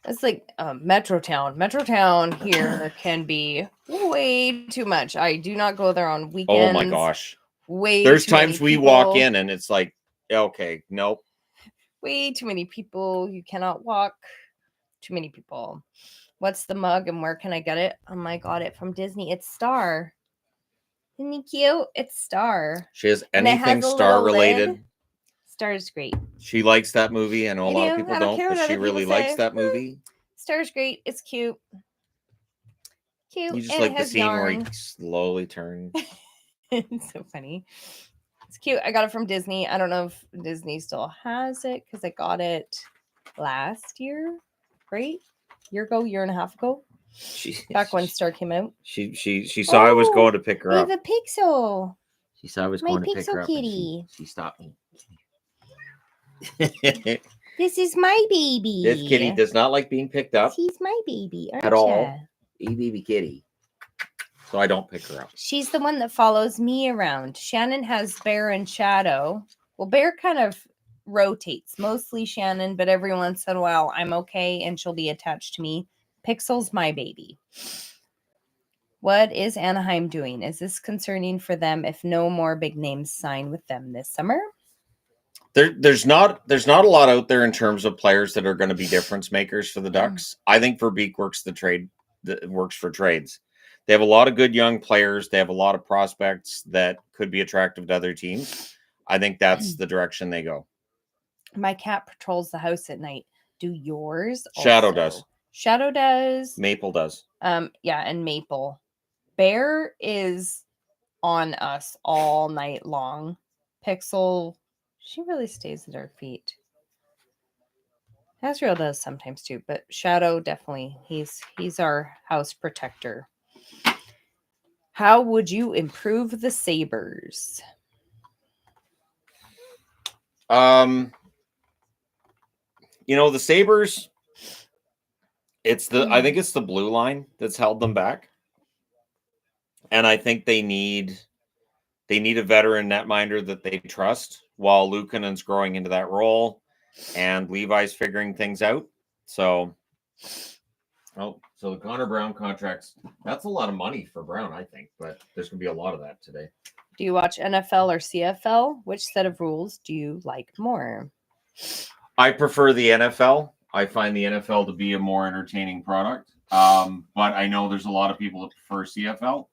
It's like Metrotown. Metrotown here can be way too much. I do not go there on weekends. Oh my gosh. There's times we walk in and it's like, okay, nope. Way too many people. You cannot walk. Too many people. What's the mug and where can I get it? I got it from Disney. It's Star. Isn't he cute? It's Star. She has anything Star related. Lid. Star's great. She likes that movie. I know a lot of people don't, but she really likes that movie. Star's great. It's cute. Cute. You just like the scene where he slowly turns. It's so funny. It's cute. I got it from Disney. I don't know if Disney still has it because I got it last year, right? Year and a half ago. Back when Star came out. She saw I was going to pick her up. I have a pixel. She saw I was going to pick her up. Kitty. She stopped me. This is my baby. This kitty does not like being picked up. She's my baby, at all. A baby kitty. So I don't pick her up. She's the one that follows me around. Shannon has Bear and Shadow. Well, Bear kind of rotates. Mostly Shannon, but every once in a while I'm okay and she'll be attached to me. Pixel's my baby. What is Anaheim doing? Is this concerning for them if no more big names sign with them this summer? There's not a lot out there in terms of players that are going to be difference makers for the Ducks. I think Verbeek works the trade that works for trades. They have a lot of good young players. They have a lot of prospects that could be attractive to other teams. I think that's the direction they go. My cat patrols the house at night. Do yours? Shadow also? does. Shadow does. Maple does. Yeah, and Maple. Bear is on us all night long. Pixel, she really stays at our feet. Azrael does sometimes too, but Shadow definitely. He's our house protector. How would you improve the Sabres? The Sabres, I think it's the blue line that's held them back. And I think they need a veteran netminder that they trust while Luukkonen's growing into that role and Levi's figuring things out. So the Connor Brown contracts, that's a lot of money for Brown, I think, but there's going to be a lot of that today. Do you watch NFL or CFL? Which set of rules do you like more? I prefer the NFL. I find the NFL to be a more entertaining product, but I know there's a lot of people that prefer CFL.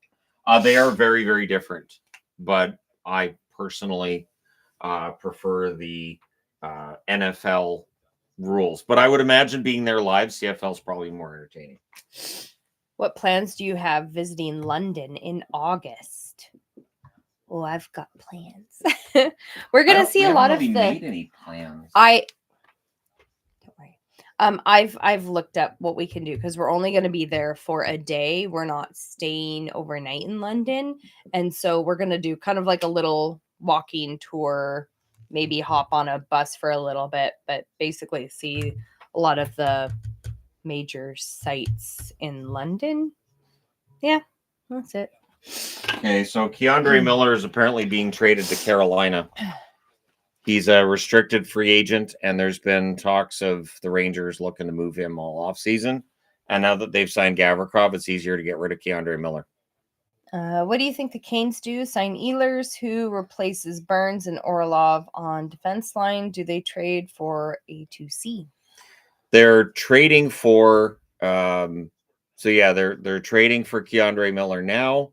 They are very, very different, but I personally prefer the NFL rules. But I would imagine being there live, CFL is probably more entertaining. What plans do you have visiting London in August? Oh, I've got plans. We're gonna see a lot of the. Made any plans? Don't worry. I've looked up what we can do because we're only going to be there for a day. We're not staying overnight in London, and so we're going to do kind of like a little walking tour. Maybe hop on a bus for a little bit, but basically see a lot of the major sites in London. Yeah, that's it. Okay, so Keandre Miller is apparently being traded to Carolina. He's a restricted free agent, and there's been talks of the Rangers looking to move him all off season. And now that they've signed Gavrikov, it's easier to get rid of Keandre Miller. What do you think the Canes do? Sign Ehlers, who replaces Burns and Orlov on defense line. Do they trade for A2C? They're trading for they're trading for Keandre Miller now.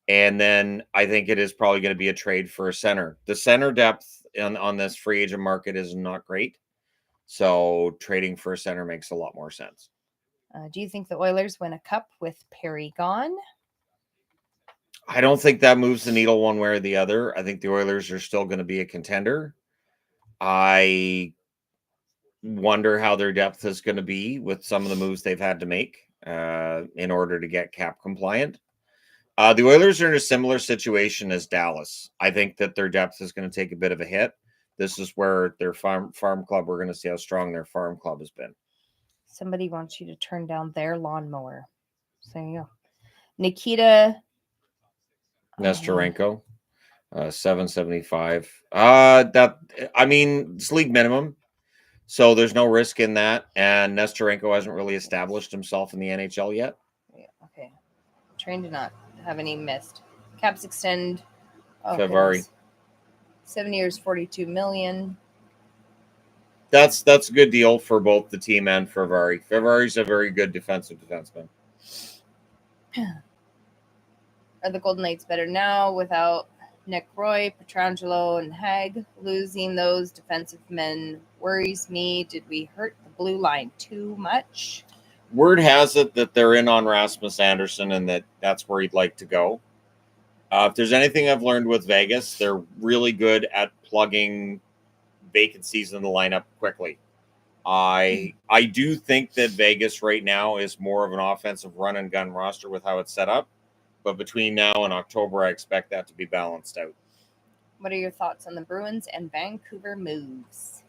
And then I think it is probably going to be a trade for a center. The center depth on this free agent market is not great. So trading for a center makes a lot more sense. Do you think the Oilers win a cup with Perry gone? I don't think that moves the needle one way or the other. I think the Oilers are still going to be a contender. I wonder how their depth is going to be with some of the moves they've had to make in order to get cap compliant. The Oilers are in a similar situation as Dallas. I think that their depth is going to take a bit of a hit. This is where their farm club, we're going to see how strong their farm club has been. Somebody wants you to turn down their lawnmower. So there you go. Nikita Nesterenko, 775. It's league minimum. So there's no risk in that. And Nesterenko hasn't really established himself in the NHL yet. Yeah, okay. Trying to not have any missed. Caps extend. February. 7 years, $42 million. That's a good deal for both the team and Ferrari. Ferrari's a very good defensive defenseman. Are the Golden Knights better now without Nick Roy, Pietrangelo, and Haig? Losing those defensive men worries me. Did we hurt the blue line too much? Word has it that they're in on Rasmus Anderson and that's where he'd like to go. If there's anything I've learned with Vegas, they're really good at plugging vacancies in the lineup quickly. I do think that Vegas right now is more of an offensive run and gun roster with how it's set up. But between now and October, I expect that to be balanced out. What are your thoughts on the Bruins and Vancouver moves?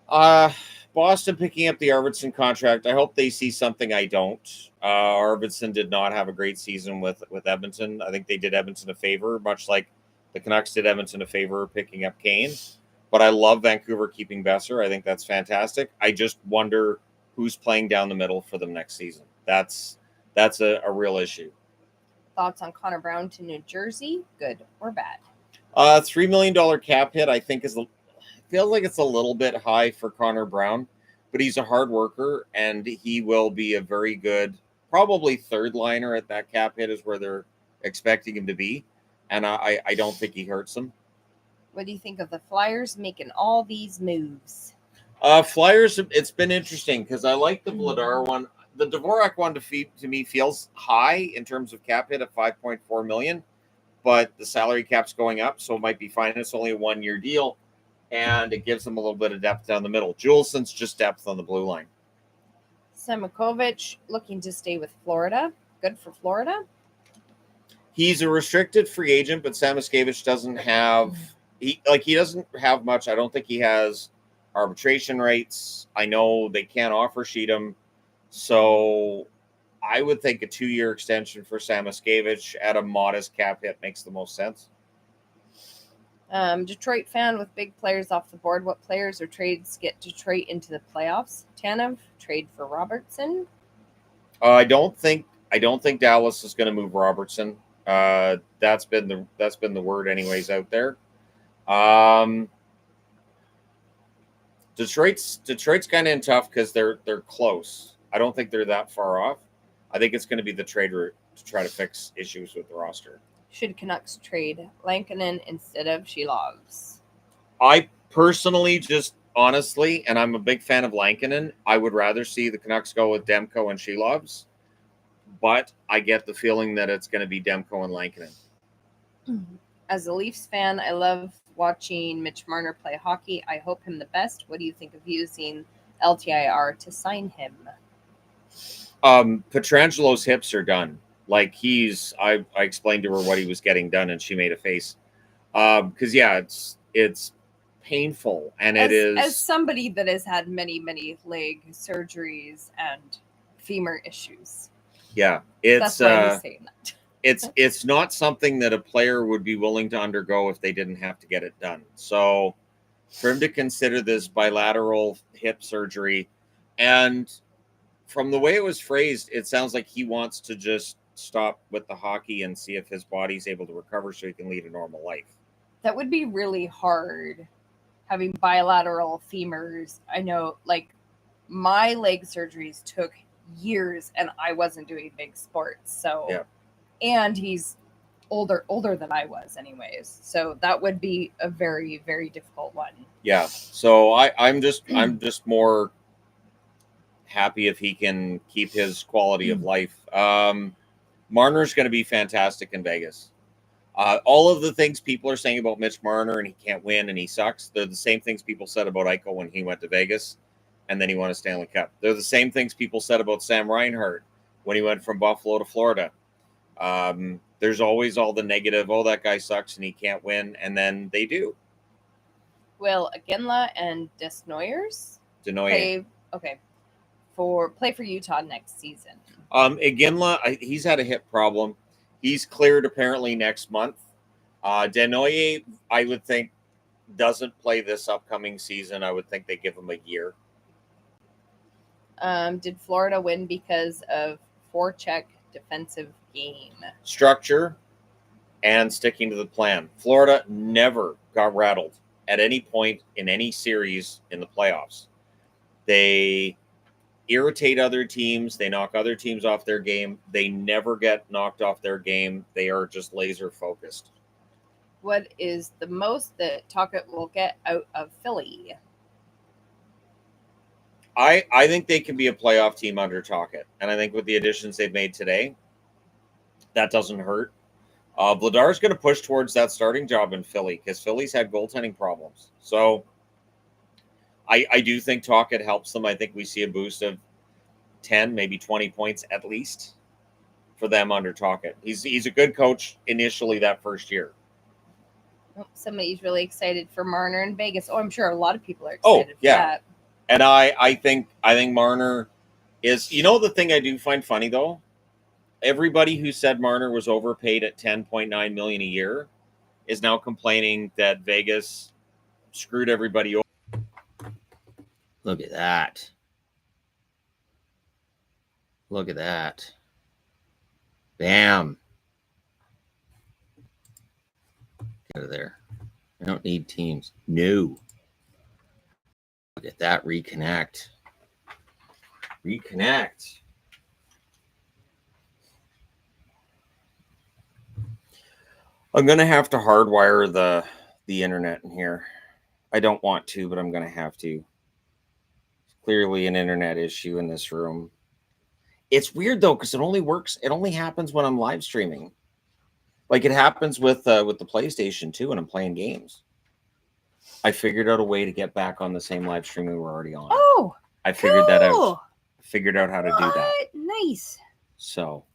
Boston picking up the Arvidsson contract. I hope they see something I don't. Arvidsson did not have a great season with Edmonton. I think they did Edmonton a favor, much like the Canucks did Edmonton a favor picking up Kane. But I love Vancouver keeping Besser. I think that's fantastic. I just wonder who's playing down the middle for them next season. That's a real issue. Thoughts on Connor Brown to New Jersey? Good or bad? $3 million cap hit, I think, feels like it's a little bit high for Connor Brown, but he's a hard worker and he will be a very good probably third liner at that cap hit is where they're expecting him to be. And I don't think he hurts them. What do you think of the Flyers making all these moves? Flyers, it's been interesting because I like the Vladar one. The Dvorak one to me feels high in terms of cap hit at 5.4 million, but the salary cap's going up, so it might be fine. It's only a 1-year deal, and it gives them a little bit of depth down the middle. Juleson's just depth on the blue line. Semakovic looking to stay with Florida. Good for Florida. He's a restricted free agent, but Samaskevich doesn't have he doesn't have much. I don't think he has arbitration rights. I know they can't offer sheet him, so I would think a 2-year extension for Samaskevich at a modest cap hit makes the most sense. Detroit fan with big players off the board. What players or trades get Detroit into the playoffs? Tanev, trade for Robertson. I don't think Dallas is going to move Robertson. That's been the word anyways out there. Detroit's kind of in tough because they're close. I don't think they're that far off. I think it's going to be the trade route to try to fix issues with the roster. Should Canucks trade Lankinen instead of Shilovs? I personally just honestly, and I'm a big fan of Lankinen, I would rather see the Canucks go with Demko and Shilovs, but I get the feeling that it's going to be Demko and Lankinen. As a Leafs fan, I love watching Mitch Marner play hockey. I hope him the best. What do you think of using LTIR to sign him? Petrangelo's hips are done. Like I explained to her what he was getting done, and she made a face. Because it's painful, and it is. As somebody that has had many leg surgeries and femur issues. Yeah, it's that's why I was saying that. It's not something that a player would be willing to undergo if they didn't have to get it done. So for him to consider this bilateral hip surgery, and from the way it was phrased, it sounds like he wants to just stop with the hockey and see if his body's able to recover so he can lead a normal life. That would be really hard, having bilateral femurs. I know, like, my leg surgeries took years and I wasn't doing big sports. So, yeah. And he's older than I was anyways. So that would be a very, very difficult one. Yeah. So I'm just more happy if he can keep his quality of life. Marner's going to be fantastic in Vegas. All of the things people are saying about Mitch Marner and he can't win and he sucks, they're the same things people said about Eichel when he went to Vegas and then he won a Stanley Cup. They're the same things people said about Sam Reinhart when he went from Buffalo to Florida. There's always all the negative, oh, that guy sucks and he can't win, and then they do. Will Iginla and Desnoyers play for Utah next season? Iginla, he's had a hip problem. He's cleared apparently next month. Desnoyers, I would think, doesn't play this upcoming season. I would think they give him a year. Did Florida win because of forecheck defensive game? Structure and sticking to the plan. Florida never got rattled at any point in any series in the playoffs. They irritate other teams. They knock other teams off their game. They never get knocked off their game. They are just laser focused. What is the most that Tocchet will get out of Philly? I think they can be a playoff team under Tocchet. And I think with the additions they've made today, that doesn't hurt. Vladar's going to push towards that starting job in Philly because Philly's had goaltending problems. So I do think Tocchet helps them. I think we see a boost of 10, maybe 20 points at least for them under Tocchet. He's a good coach initially that first year. Oh, somebody's really excited for Marner in Vegas. Oh, I'm sure a lot of people are excited for that. And I think Marner is, the thing I do find funny though, everybody who said Marner was overpaid at $10.9 million a year is now complaining that Vegas screwed everybody over. Look at that. Look at that. Bam. Get out of there. I don't need teams. No. Look at that. Reconnect. I'm gonna have to hardwire the internet in here. I don't want to, but I'm gonna have to. It's clearly an internet issue in this room. It's weird though, because it only works. It only happens when I'm live streaming. Like it happens with the PlayStation too, when I'm playing games. I figured out a way to get back on the same live stream we were already on. Oh, I figured that out. cool. Figured out how to do that. Nice. So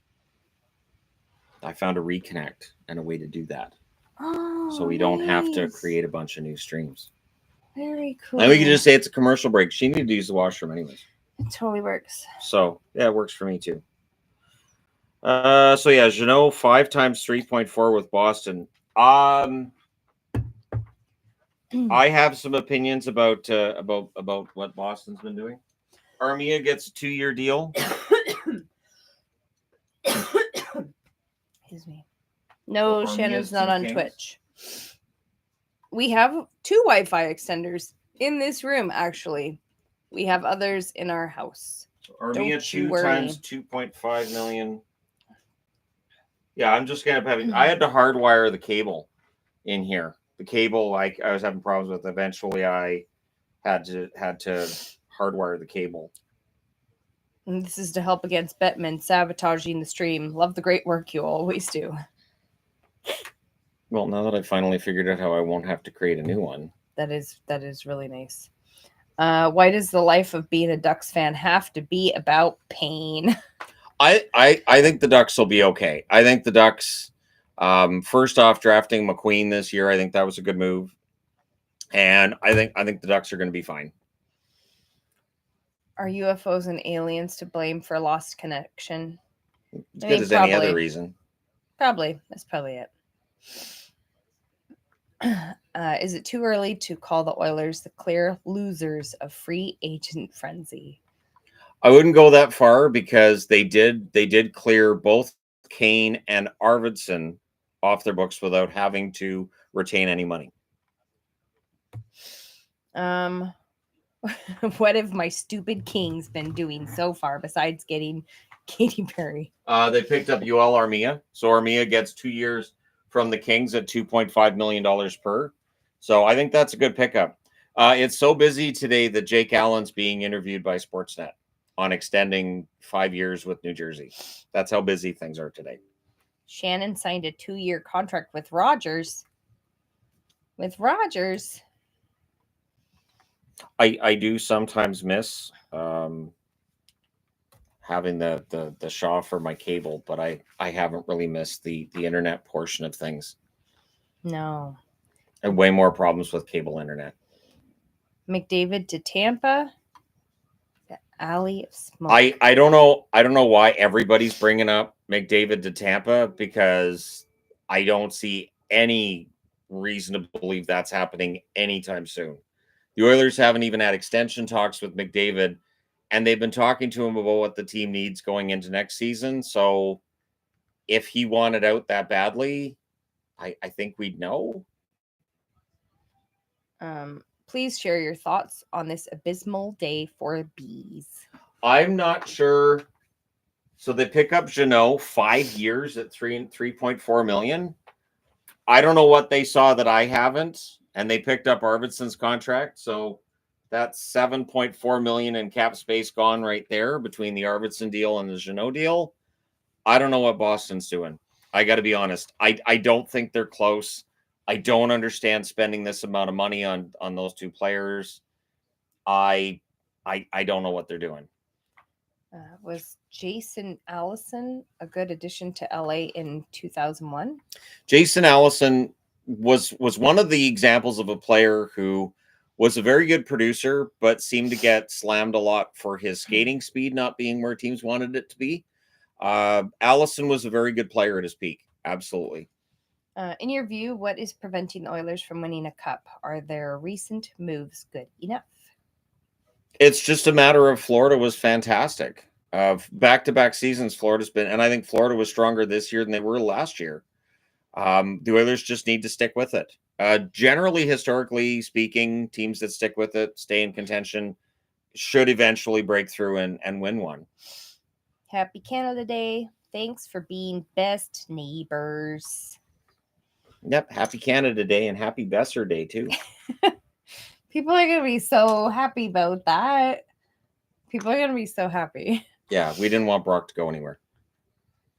I found a reconnect and a way to do that. Oh, So we don't have to nice. create a bunch of new streams. Very cool. And we can just say it's a commercial break. She needed to use the washroom anyways. It totally works. So yeah, it works for me too. So yeah, Jeannot 5 times 3.4 with Boston. I have some opinions about what Boston's been doing. Armia gets a 2-year deal. Excuse me. No, Armia's Shannon's not two on Kings. Twitch. We have 2 Wi-Fi extenders in this room, actually. We have others in our house. Armia Don't you 2 worry. times 2.5 million. Yeah, I'm just kind of having. I had to hardwire the cable in here. The cable, like I was having problems with. Eventually, I had to hardwire the cable. And this is to help against Bettman sabotaging the stream. Love the great work you always do. Well, now that I finally figured out how I won't have to create a new one. That is really nice. Why does the life of being a Ducks fan have to be about pain? I think the Ducks will be okay. I think the Ducks, first off, drafting McQueen this year, I think that was a good move, and I think the Ducks are going to be fine. Are UFOs and aliens to blame for lost connection? As I good mean, as any other probably. reason. Probably. That's probably it. Is it too early to call the Oilers the clear losers of free agent frenzy? I wouldn't go that far because they did clear both Kane and Arvidsson off their books without having to retain any money. What have my stupid Kings been doing so far besides getting Katy Perry? They picked up UL Armia, so Armia gets 2 years from the Kings at $2.5 million per. So I think that's a good pickup. It's so busy today that Jake Allen's being interviewed by Sportsnet on extending 5 years with New Jersey. That's how busy things are today. Shannon signed a 2-year contract with Rogers. I do sometimes miss having the Shaw for my cable, but I haven't really missed the internet portion of things. No. I have way more problems with cable internet. McDavid to Tampa. The alley of smoke. I don't know why everybody's bringing up McDavid to Tampa, because I don't see any reason to believe that's happening anytime soon. The Oilers haven't even had extension talks with McDavid, and they've been talking to him about what the team needs going into next season. So if he wanted out that badly, I think we'd know. Please share your thoughts on this abysmal day for bees. I'm not sure. So they pick up Jeannot 5 years at 3.4 million. I don't know what they saw that I haven't, and they picked up Arvidsson's contract. So that's 7.4 million in cap space gone right there between the Arvidsson deal and the Jeannot deal. I don't know what Boston's doing. I got to be honest. I don't think they're close. I don't understand spending this amount of money on those 2 players. I don't know what they're doing. Was Jason Allison a good addition to LA in 2001? Jason Allison was one of the examples of a player who was a very good producer, but seemed to get slammed a lot for his skating speed not being where teams wanted it to be. Allison was a very good player at his peak. Absolutely. In your view, what is preventing the Oilers from winning a cup? Are their recent moves good enough? It's just a matter of Florida was fantastic. Back-to-back seasons, Florida's been, and I think Florida was stronger this year than they were last year. The Oilers just need to stick with it. Generally, historically speaking, teams that stick with it, stay in contention, should eventually break through and win one. Happy Canada Day. Thanks for being best neighbors. Yep. Happy Canada Day and happy Besser Day too. People are gonna be so happy about that. People are gonna be so happy. Yeah, we didn't want Brock to go anywhere.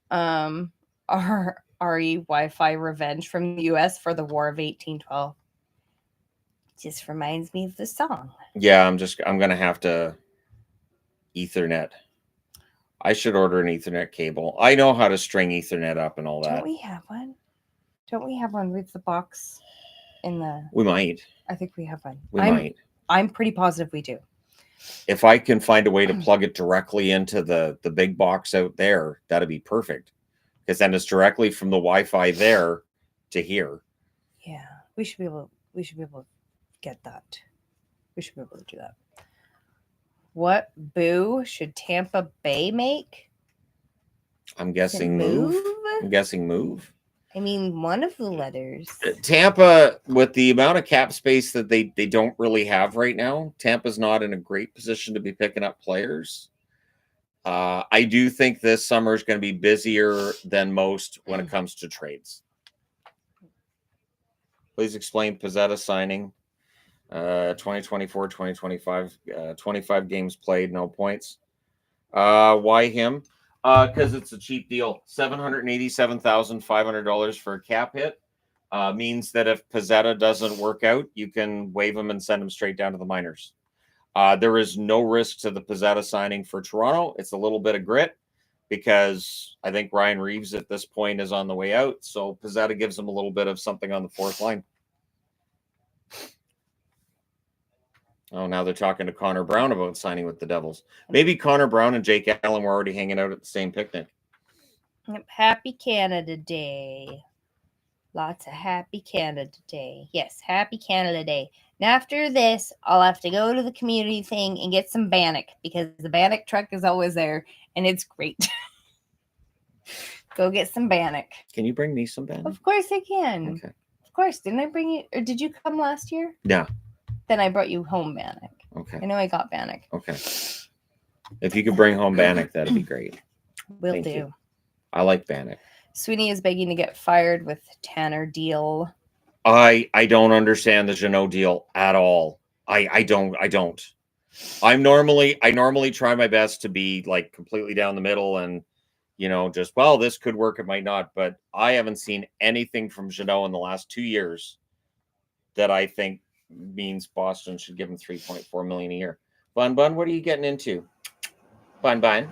Our RE Wi-Fi revenge from the US for the War of 1812. Just reminds me of the song. Yeah, I'm gonna have to Ethernet. I should order an Ethernet cable. I know how to string Ethernet up and all that. Don't we have one? Don't we have one with the box in the? We might. I think we have one. We might. I'm pretty positive we do. If I can find a way to plug it directly into the big box out there, that'd be perfect. Because then it's directly from the Wi-Fi there to here. Yeah, we should be able to get that. We should be able to do that. What boo should Tampa Bay make? I'm guessing move. I'm guessing move. I mean, one of the letters. Tampa, with the amount of cap space that they don't really have right now, Tampa's not in a great position to be picking up players. I do think this summer is going to be busier than most when it comes to trades. Please explain Pizzetta signing. 2024, 2025, 25 games played, no points. Why him? Because it's a cheap deal. $787,500 for a cap hit means that if Pizzetta doesn't work out, you can waive him and send him straight down to the minors. There is no risk to the Pizzetta signing for Toronto. It's a little bit of grit because I think Ryan Reeves at this point is on the way out. So Pizzetta gives him a little bit of something on the fourth line. Oh, now they're talking to Connor Brown about signing with the Devils. Maybe Connor Brown and Jake Allen were already hanging out at the same picnic. Happy Canada Day. Lots of happy Canada Day. Yes, happy Canada Day. And after this, I'll have to go to the community thing and get some Bannock because the Bannock truck is always there and it's great. Go get some Bannock. Can you bring me some Bannock? Of course I can. Okay. Of course. Didn't I bring you? Or did you come last year? Yeah. Then I brought you home Bannock. Okay. I know I got Bannock. Okay. If you could bring home Bannock, that'd be great. Will Thank do. you. I like Bannock. Sweeney is begging to get fired with Tanner deal. I don't understand the Jeannot deal at all. I don't. I normally try my best to be like completely down the middle and just, well, this could work, it might not, but I haven't seen anything from Jeannot in the last 2 years that I think means Boston should give him $3.4 million a year. Bun, what are you getting into? Bun.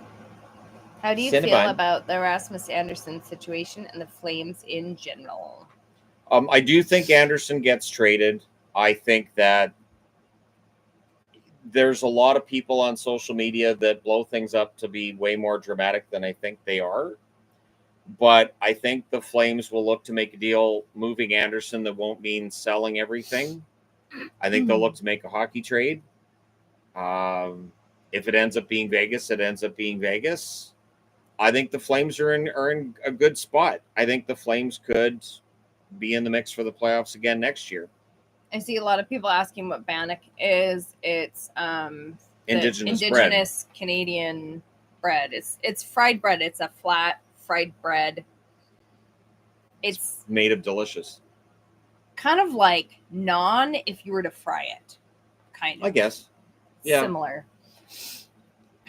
How do you feel about the Rasmus Anderson situation and the Flames in general? I do think Anderson gets traded. I think that there's a lot of people on social media that blow things up to be way more dramatic than I think they are. But I think the Flames will look to make a deal moving Anderson that won't mean selling everything. I think they'll look to make a hockey trade. If it ends up being Vegas, it ends up being Vegas. I think the Flames are in a good spot. I think the Flames could be in the mix for the playoffs again next year. I see a lot of people asking what Bannock is. It's indigenous Canadian bread. It's fried bread. It's a flat fried bread. It's made of delicious. Kind of like naan if you were to fry it. Kind of. I guess. Yeah. Similar.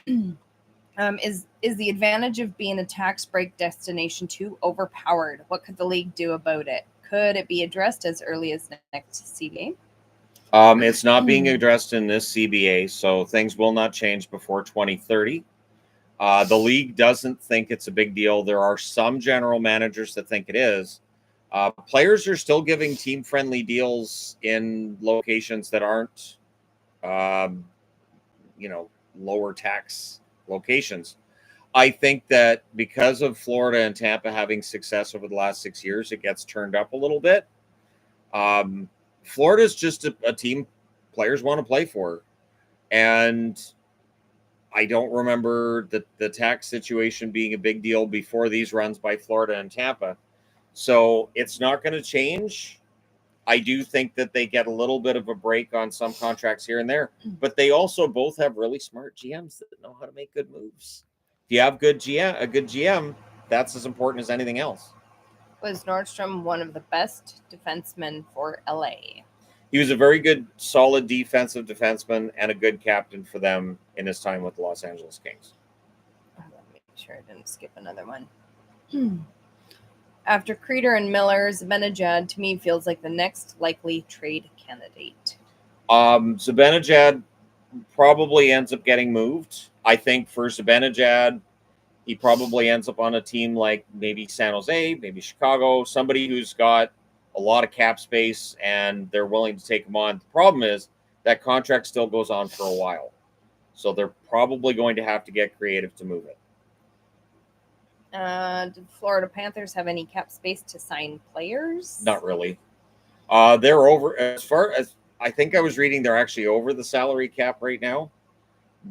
Is the advantage of being a tax break destination too overpowered? What could the league do about it? Could it be addressed as early as next CBA? It's not being addressed in this CBA, so things will not change before 2030. The league doesn't think it's a big deal. There are some general managers that think it is. Players are still giving team-friendly deals in locations that aren't, lower tax locations. I think that because of Florida and Tampa having success over the last 6 years, it gets turned up a little bit. Florida's just a team players want to play for. And I don't remember the tax situation being a big deal before these runs by Florida and Tampa. So it's not going to change. I do think that they get a little bit of a break on some contracts here and there, but they also both have really smart GMs that know how to make good moves. If you have a good GM, that's as important as anything else. Was Nordstrom one of the best defensemen for LA? He was a very good, solid defensive defenseman and a good captain for them in his time with the Los Angeles Kings. Oh, let me make sure I didn't skip another one. After Creeder and Miller, Zibanejad to me feels like the next likely trade candidate. Zibanejad probably ends up getting moved. I think for Zibanejad, he probably ends up on a team like maybe San Jose, maybe Chicago, somebody who's got a lot of cap space and they're willing to take him on. The problem is that contract still goes on for a while. So they're probably going to have to get creative to move it. Did the Florida Panthers have any cap space to sign players? Not really. They're over, as far as I think I was reading, they're actually over the salary cap right now,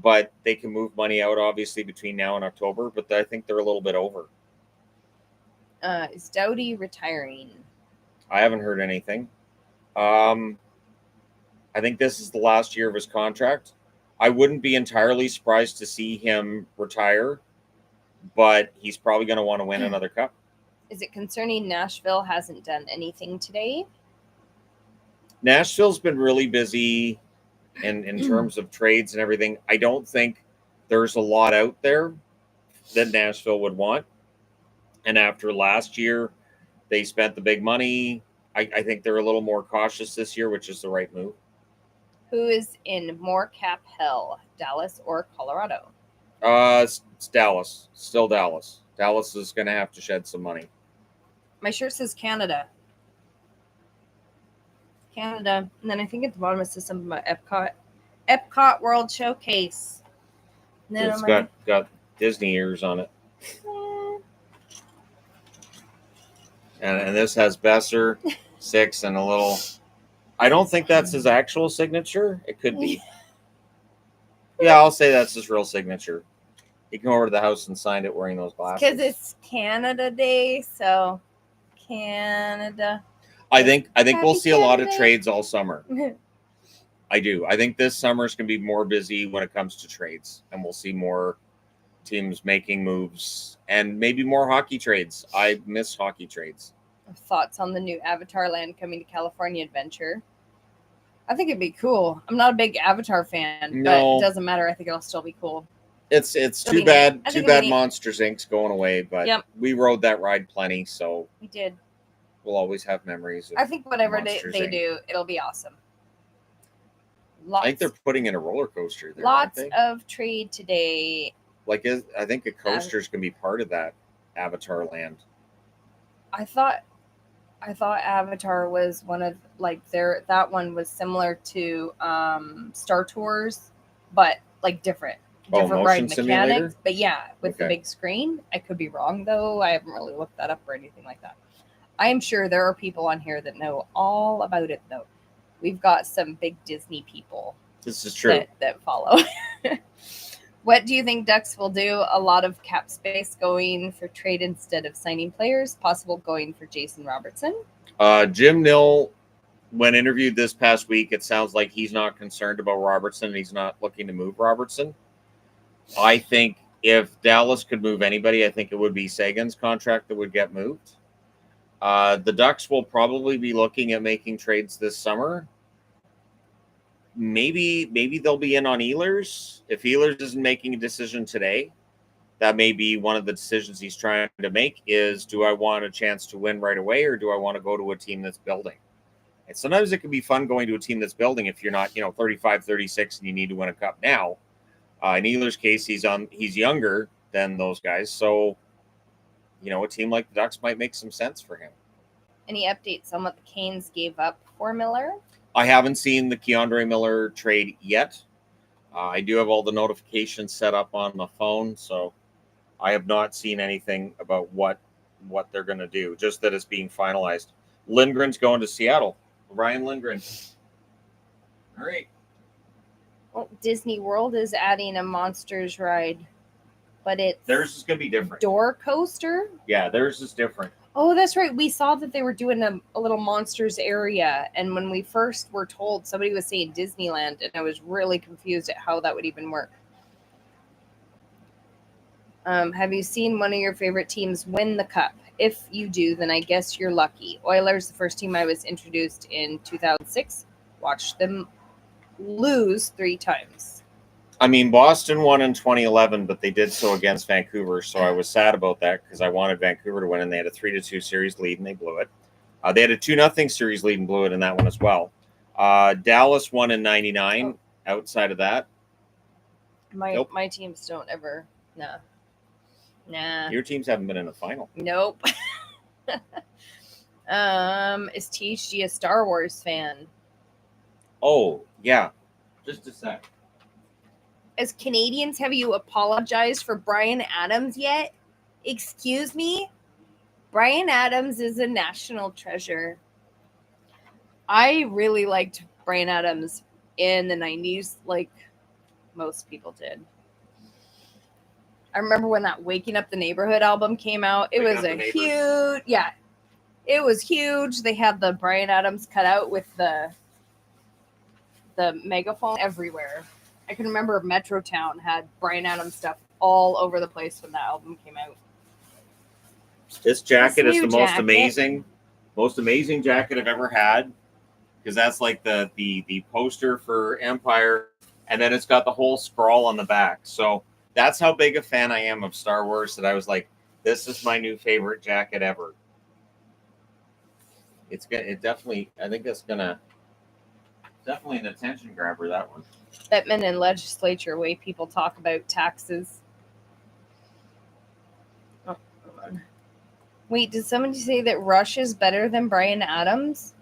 but they can move money out obviously between now and October, but I think they're a little bit over. Is Doughty retiring? I haven't heard anything. I think this is the last year of his contract. I wouldn't be entirely surprised to see him retire, but he's probably going to want to win another cup. Is it concerning Nashville hasn't done anything today? Nashville's been really busy in terms of trades and everything. I don't think there's a lot out there that Nashville would want. And after last year, they spent the big money. I think they're a little more cautious this year, which is the right move. Who is in more cap hell, Dallas or Colorado? It's Dallas. Still Dallas. Dallas is going to have to shed some money. My shirt says Canada. Canada. And then I think at the bottom it says something about Epcot. Epcot World Showcase. And then It's I'm got Disney ears on it. And this has Besser 6 and a little. I don't think that's his actual signature. It could be. Yeah, I'll say that's his real signature. He came over to the house and signed it wearing those glasses. because it's Canada Day, so Canada. I think we'll see a lot of Canada. trades all summer. I do. I think this summer is going to be more busy when it comes to trades, and we'll see more teams making moves and maybe more hockey trades. I miss hockey trades. Thoughts on the new Avatar Land coming to California adventure? I think it'd be cool. I'm not a big Avatar fan, but No. it doesn't matter. I think it'll still be cool. It's It'll too be bad. neat. I Too think it'll bad be neat. Monsters Inc.'s going away, but Yep. we rode that ride plenty, so We did. we'll always have memories. Of I think whatever they Monsters, Inc. do, it'll be awesome. I think they're putting in a roller coaster there. Lots aren't they? of trade today. I think a coaster's going to be part of that Avatar Land. I thought Avatar was one of that one was similar to Star Tours, but like different Motion ride simulator? mechanics. But yeah, with the Okay. big screen. I could be wrong though. I haven't really looked that up or anything like that. I am sure there are people on here that know all about it though. We've got some big Disney people This is true. that follow. What do you think Ducks will do? A lot of cap space going for trade instead of signing players. Possible going for Jason Robertson. Jim Nill, when interviewed this past week, it sounds like he's not concerned about Robertson. He's not looking to move Robertson. I think if Dallas could move anybody, I think it would be Sagan's contract that would get moved. The Ducks will probably be looking at making trades this summer. Maybe they'll be in on Ehlers. If Ehlers isn't making a decision today, that may be one of the decisions he's trying to make is, do I want a chance to win right away or do I want to go to a team that's building? And sometimes it can be fun going to a team that's building if you're not, 35, 36 and you need to win a cup now. In Ehlers' case, he's younger than those guys. So, a team like the Ducks might make some sense for him. Any updates on what the Canes gave up for Miller? I haven't seen the Keandre Miller trade yet. I do have all the notifications set up on my phone, so I have not seen anything about what they're going to do, just that it's being finalized. Lindgren's going to Seattle. Ryan Lindgren. All right. Well, Disney World is adding a Monsters ride, but it's Theirs is going to be different. door coaster. Yeah, theirs is different. Oh, that's right. We saw that they were doing a little Monsters area, and when we first were told, somebody was saying Disneyland, and I was really confused at how that would even work. Have you seen one of your favorite teams win the cup? If you do, then I guess you're lucky. Oilers, the first team I was introduced in 2006. Watched them lose 3 times. I mean, Boston won in 2011, but they did so against Vancouver, so I was sad about that because I wanted Vancouver to win, and they had a 3-2 series lead, and they blew it. They had a 2-0 series lead and blew it in that one as well. Dallas won in 99. Outside of that, nope. My teams don't ever. Nah. Your teams haven't been in a final. Nope. Is THG a Star Wars fan? Oh, yeah. Just a sec. As Canadians, have you apologized for Bryan Adams yet? Excuse me? Bryan Adams is a national treasure. I really liked Bryan Adams in the 90s, like most people did. I remember when that Waking Up the Neighborhood album came out. It was a huge, it was huge. They had the Bryan Adams cut out with the megaphone everywhere. I can remember Metrotown had Bryan Adams stuff all over the place when that album came out. This jacket This is new the jacket. most amazing jacket I've ever had, because that's like the poster for Empire, and then it's got the whole scroll on the back. So that's how big a fan I am of Star Wars that I was like, this is my new favorite jacket ever. I think it's gonna definitely an attention grabber, that one. Bettman and legislature, way people talk about taxes. Oh, hold on. Wait, did somebody say that Rush is better than Bryan Adams?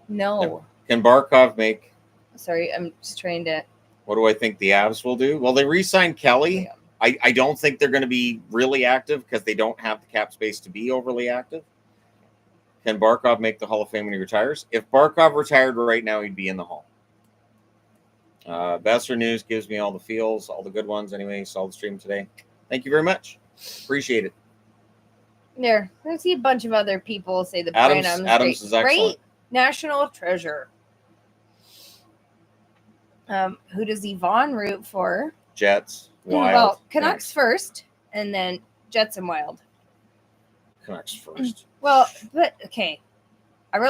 No. Can Barkov make? Sorry, I'm just trying to. What do I think the Avs will do? Well, they re-signed Kelly. I don't think they're going to be really active because they don't have the cap space to be overly active. Can Barkov make the Hall of Fame when he retires? If Barkov retired right now, he'd be in the Hall. Besser News gives me all the feels, all the good ones. Anyway, saw the stream today. Thank you very much. Appreciate it. There, I see a bunch of other people say that Bryan Adams Adams is excellent. Great national treasure. Who does Yvonne root for? Jets, Wild. Well, Canucks first, and then Jets and Wild. Canucks first. Well, but okay.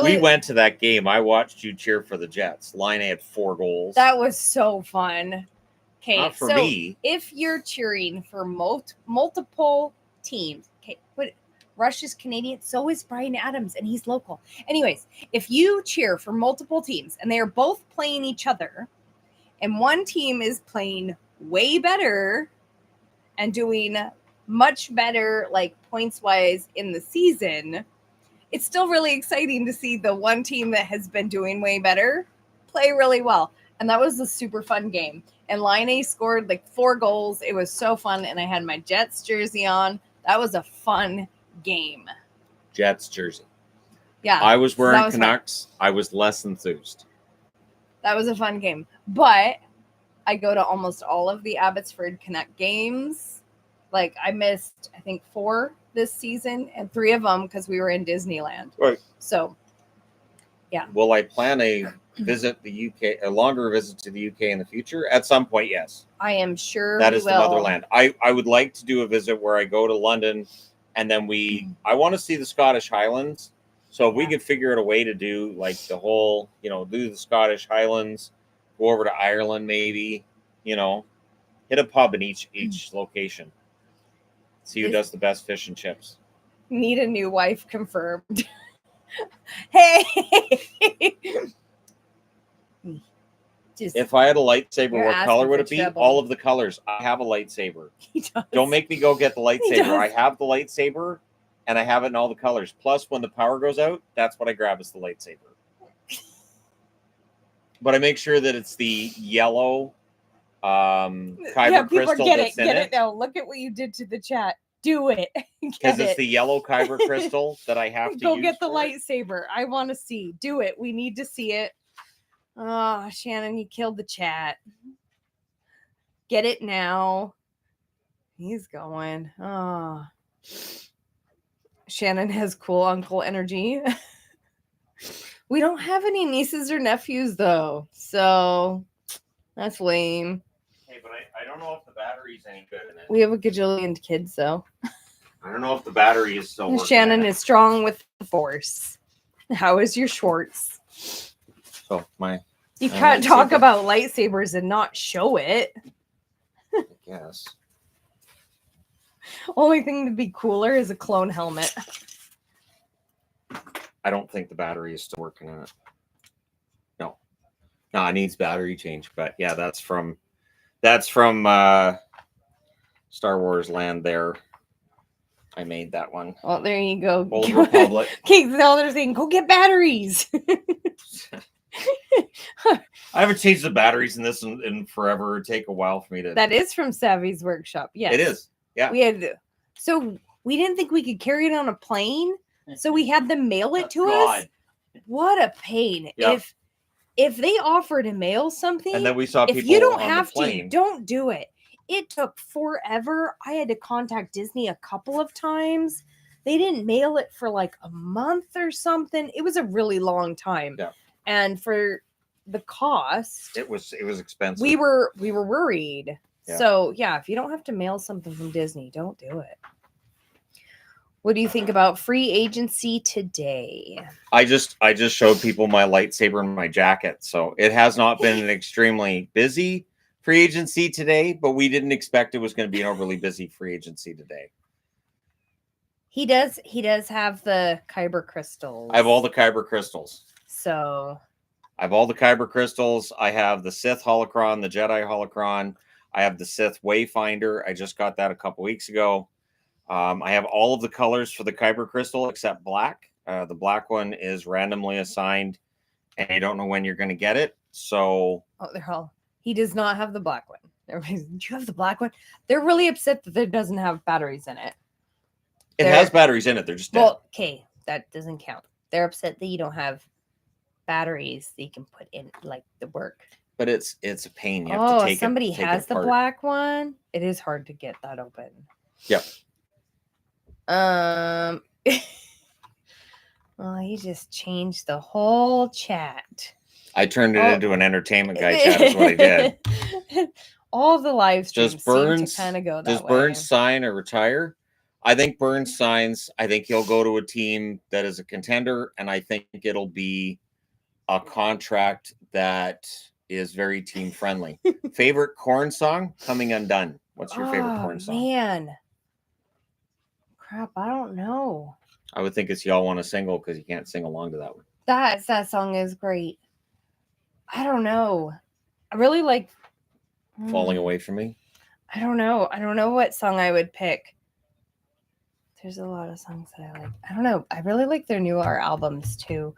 We went to that game. I watched you cheer for the Jets. Line had 4 goals. That was so fun. Okay, not for so me. If you're cheering for multiple teams, okay, but Rush is Canadian, so is Bryan Adams, and he's local. Anyways, if you cheer for multiple teams and they are both playing each other, and one team is playing way better and doing much better, like points-wise in the season, it's still really exciting to see the one team that has been doing way better play really well. And that was a super fun game. And Line A scored like 4 goals. It was so fun. And I had my Jets jersey on. That was a fun game. Jets jersey. Yeah. I was wearing Canucks. Fun. I was less enthused. That was a fun game. But I go to almost all of the Abbotsford Canuck games. Like I missed, I think, 4 this season, and 3 of them because we were in Disneyland. Right. So, yeah. Will I plan a longer visit to the UK in the future? At some point, yes. I am sure that is will. the motherland. I would like to do a visit where I go to London, and then I want to see the Scottish Highlands. So if we could figure out a way to do like the whole, do the Scottish Highlands, go over to Ireland, maybe, hit a pub in each location. See who does the best fish and chips. Need a new wife confirmed. Hey. If I had a lightsaber, what color would it be? Trouble. All of the colors. I have a lightsaber. He does. Don't make me go get the lightsaber. I have the lightsaber, and I have it in all the colors. Plus, when the power goes out, that's what I grab is the lightsaber. But I make sure that it's the yellow kyber crystal get that's it. in Get it now. Look at what you did to the chat. Do it. Because it's the yellow kyber crystal that I have to go use get the for it. lightsaber. I want to see. Do it. We need to see it. Oh, Shannon, you killed the chat. Get it now. He's going. Oh. Shannon has cool uncle energy. We don't have any nieces or nephews, though. So that's lame. Hey, but I don't know if the battery's any good in it. We have a gajillion kids, though. I don't know if the battery is still working. Shannon is strong with the force. How is your shorts? So my You can't talk about lightsabers and not show it. I guess. Only thing to be cooler is a clone helmet. I don't think the battery is still working on it. No, it needs battery change. But yeah, that's from Star Wars Land. There, I made that one. Well, there you go. Old Republic. Okay, now they're saying, go get batteries. I haven't changed the batteries in this in forever. It'd take a while for me to. That is from Savvy's workshop. Yes, It is. Yeah. So we didn't think we could carry it on a plane, so we had them mail it to us. What a pain! Yep. If they offer to mail something, And then we saw people if you don't on have the plane. to, don't do it. It took forever. I had to contact Disney a couple of times. They didn't mail it for like a month or something. It was a really long time. Yeah. And for the cost, It was expensive. we were worried. Yeah. So yeah, if you don't have to mail something from Disney, don't do it. What do you think about free agency today? I just showed people my lightsaber and my jacket. So it has not been an extremely busy free agency today, but we didn't expect it was going to be an overly busy free agency today. He does have the Kyber crystals. I have all the Kyber crystals. So I have all the Kyber crystals. I have the Sith holocron, the Jedi holocron. I have the Sith Wayfinder. I just got that a couple weeks ago. I have all of the colors for the Kyber crystal except black. The black one is randomly assigned, and you don't know when you're going to get it. So they're all. He does not have the black one. Everybody's, do you have the black one? They're really upset that it doesn't have batteries in it. it has batteries in it. They're just dead. Well, okay, that doesn't count. They're upset that you don't have batteries that you can put in like the work. But it's a pain. You have to take somebody take has it the apart. black one. It is hard to get that open. Yep. Well, he just changed the whole chat. I turned it into an entertainment guy chat. Is what I did. All the live streams Does Burns seem to kind of go that Does way. Burns sign or retire? I think Burns signs. I think he'll go to a team that is a contender, and I think it'll be a contract that is very team friendly. Favorite Korn song? Coming Undone. What's your favorite Korn song? Man. Crap, I don't know. I would think it's Y'all Want to Single because you can't sing along to that one. That song is great. I don't know. I really like Falling Away From Me. I don't know. I don't know what song I would pick. There's a lot of songs that I like. I don't know. I really like their newer albums too.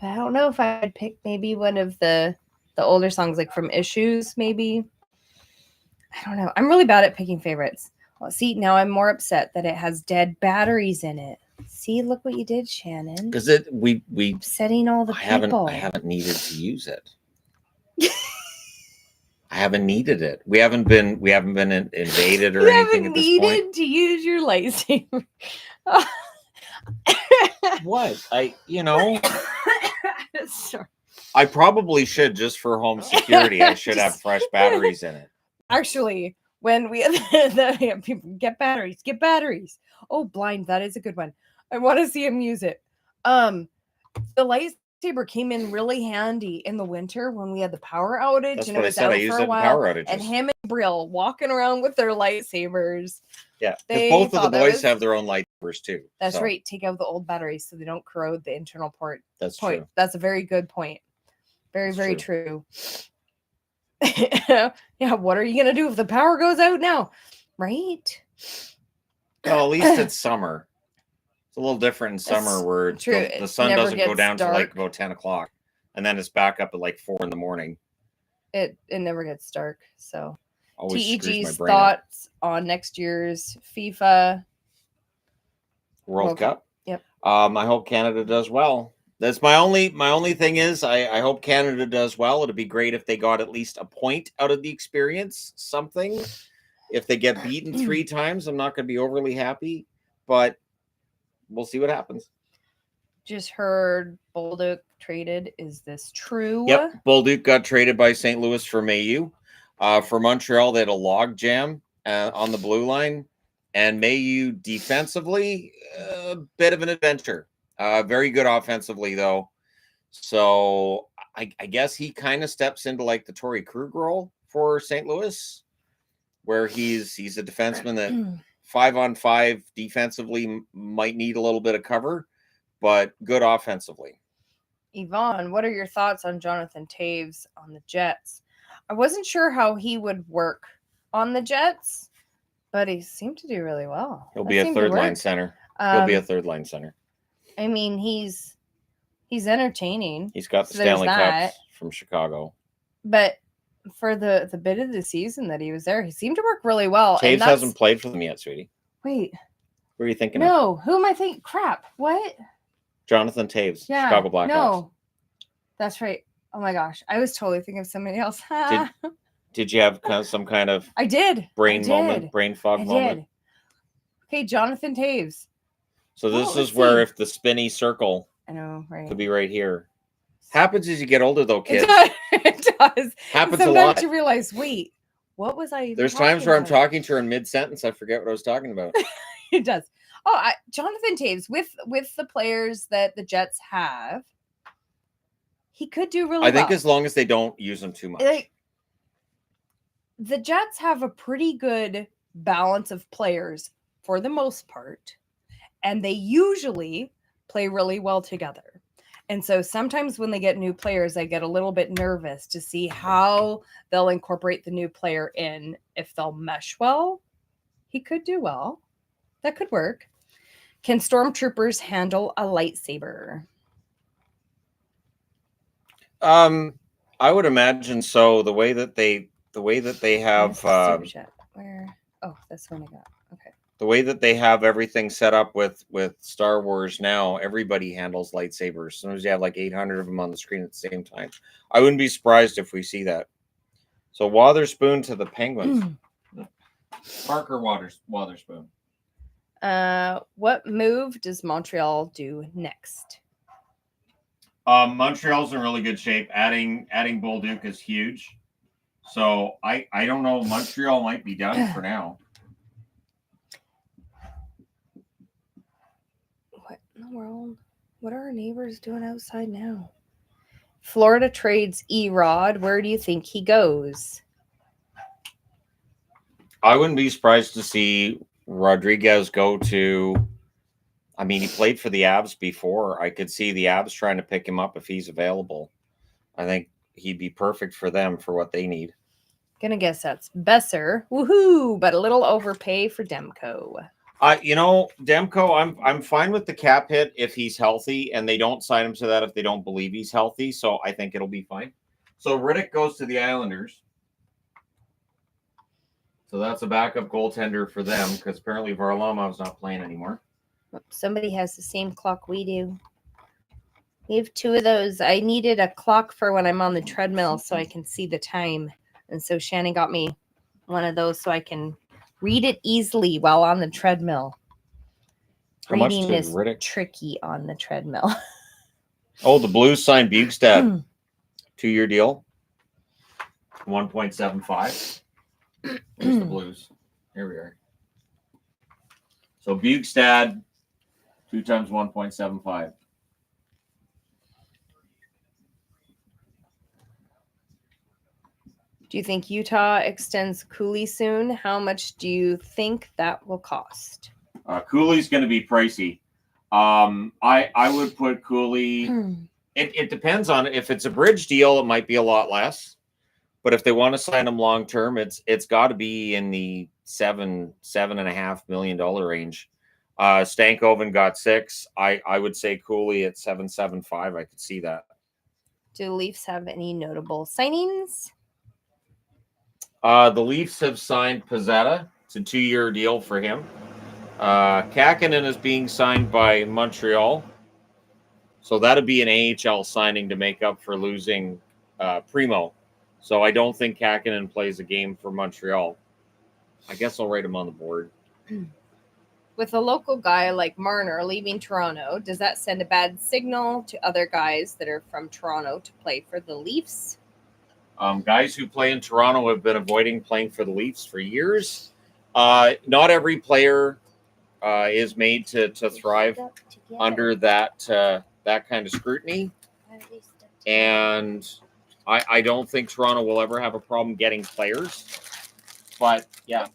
But I don't know if I'd pick maybe one of the older songs, like from Issues, maybe. I don't know. I'm really bad at picking favorites. Well, see, now I'm more upset that it has dead batteries in it. See, look what you did, Shannon. Because we Upsetting all the people. I haven't needed to use it. I haven't needed it. We haven't been invaded or You anything haven't at this needed point. to use your lightsaber. What? Sorry. I probably should, just for home security. I should have fresh batteries in it. Actually, when we the people get batteries. Oh, blind, that is a good one. I want to see him use it. The lightsaber came in really handy in the winter when we had the power outage. That's and what it I was said. out I for used a it in while. power outages. And him and Brill walking around with their lightsabers. Yeah, They because both of thought the that boys was- have their own lightsabers too. That's so right. Take out the old batteries so they don't corrode the internal port. That's Point. true. That's a very good point. Very, That's very true. Yeah, what are you gonna do if the power goes out now? Right? Well, at least it's summer. It's a little different in summer That's where true. the It sun never doesn't go gets down to like dark. about 10 o'clock. And then it's back up at like 4 in the morning. It never gets dark. So Always screws my TEG's brain up. thoughts on next year's FIFA. World Cup. Yep. I hope Canada does well. That's my only thing is I hope Canada does well. It'd be great if they got at least a point out of the experience, something. If they get beaten 3 times, I'm not going to be overly happy, but we'll see what happens. Just heard Bolduc traded. Is this true? Yep, Bolduc got traded by St. Louis for Mayu. For Montreal, they had a log jam on the blue line. And Mayu defensively, a bit of an adventure. Very good offensively, though. So I guess he kind of steps into like the Torrey Krug role for St. Louis, where he's a defenseman that 5-on-5 defensively might need a little bit of cover, but good offensively. Yvonne, what are your thoughts on Jonathan Taves on the Jets? I wasn't sure how he would work on the Jets, but he seemed to do really well. He'll be a third-line center. He'll be a third-line center. I mean, he's entertaining. He's got the Stanley Cups from Chicago. But for the bit of the season that he was there, he seemed to work really well. Taves hasn't played for them yet, sweetie. Wait. Who are you thinking of? No, who am I thinking? Crap. What? Jonathan Taves, Yeah, Chicago Blackhawks. No, that's right. Oh my gosh, I was totally thinking of somebody else. Did you have some kind of I did brain fog moment? Okay, Jonathan Taves. So this is where if the spinny circle I know, right? could be right here. Happens as you get older, though, kids. It does. Happens Sometimes a lot. you realize, wait, what was I? There's times where I'm talking to her in mid-sentence, I forget what I was talking about. It does. Oh, Jonathan Taves with the players that the Jets have, he could do really well. I think as long as they don't use him too much. Like, the Jets have a pretty good balance of players for the most part, and they usually play really well together. And so sometimes when they get new players, I get a little bit nervous to see how they'll incorporate the new player in. If they'll mesh well, he could do well. That could work. Can stormtroopers handle a lightsaber? I would imagine so. The way that they have Where? Oh, that's one I got. Okay. The way that they have everything set up with Star Wars now, everybody handles lightsabers. Sometimes you have like 800 of them on the screen at the same time. I wouldn't be surprised if we see that. So Wotherspoon to the Penguins. Parker Wotherspoon. What move does Montreal do next? Montreal's in really good shape. Adding Bolduc is huge. So I don't know. Montreal might be done for now. What in the world? What are our neighbors doing outside now? Florida trades Erod. Where do you think he goes? I wouldn't be surprised to see Rodriguez go to. I mean, he played for the Avs before. I could see the Avs trying to pick him up if he's available. I think he'd be perfect for them for what they need. Gonna guess that's Besser. Woohoo! But a little overpay for Demko. Demko, I'm fine with the cap hit if he's healthy, and they don't sign him to that if they don't believe he's healthy. So I think it'll be fine. So Riddick goes to the Islanders. So that's a backup goaltender for them because apparently Varlamov's not playing anymore. Somebody has the same clock we do. We have two of those. I needed a clock for when I'm on the treadmill so I can see the time. And so Shannon got me one of those so I can read it easily while on the treadmill. How much Reading did is Riddick? tricky on the treadmill. Oh, the Blues signed Bukestad. 2-year deal. 1.75. Where's the Blues? Here we are. So Bukestad, 2 times 1.75. Do you think Utah extends Cooley soon? How much do you think that will cost? Cooley's going to be pricey. I would put Cooley. It depends on if it's a bridge deal, it might be a lot less. But if they want to sign him long term, it's got to be in the $7.5 million range. Stankoven got 6. I would say Cooley at 7.75. I could see that. Do the Leafs have any notable signings? The Leafs have signed Pizzetta. It's a 2-year deal for him. Kakinen is being signed by Montreal. So that'd be an AHL signing to make up for losing Primo. So I don't think Kakinen plays a game for Montreal. I guess I'll write him on the board. With a local guy like Marner leaving Toronto, does that send a bad signal to other guys that are from Toronto to play for the Leafs? Guys who play in Toronto have been avoiding playing for the Leafs for years. Not every player is made to thrive under that kind of scrutiny, and I don't think Toronto will ever have a problem getting players. But yeah,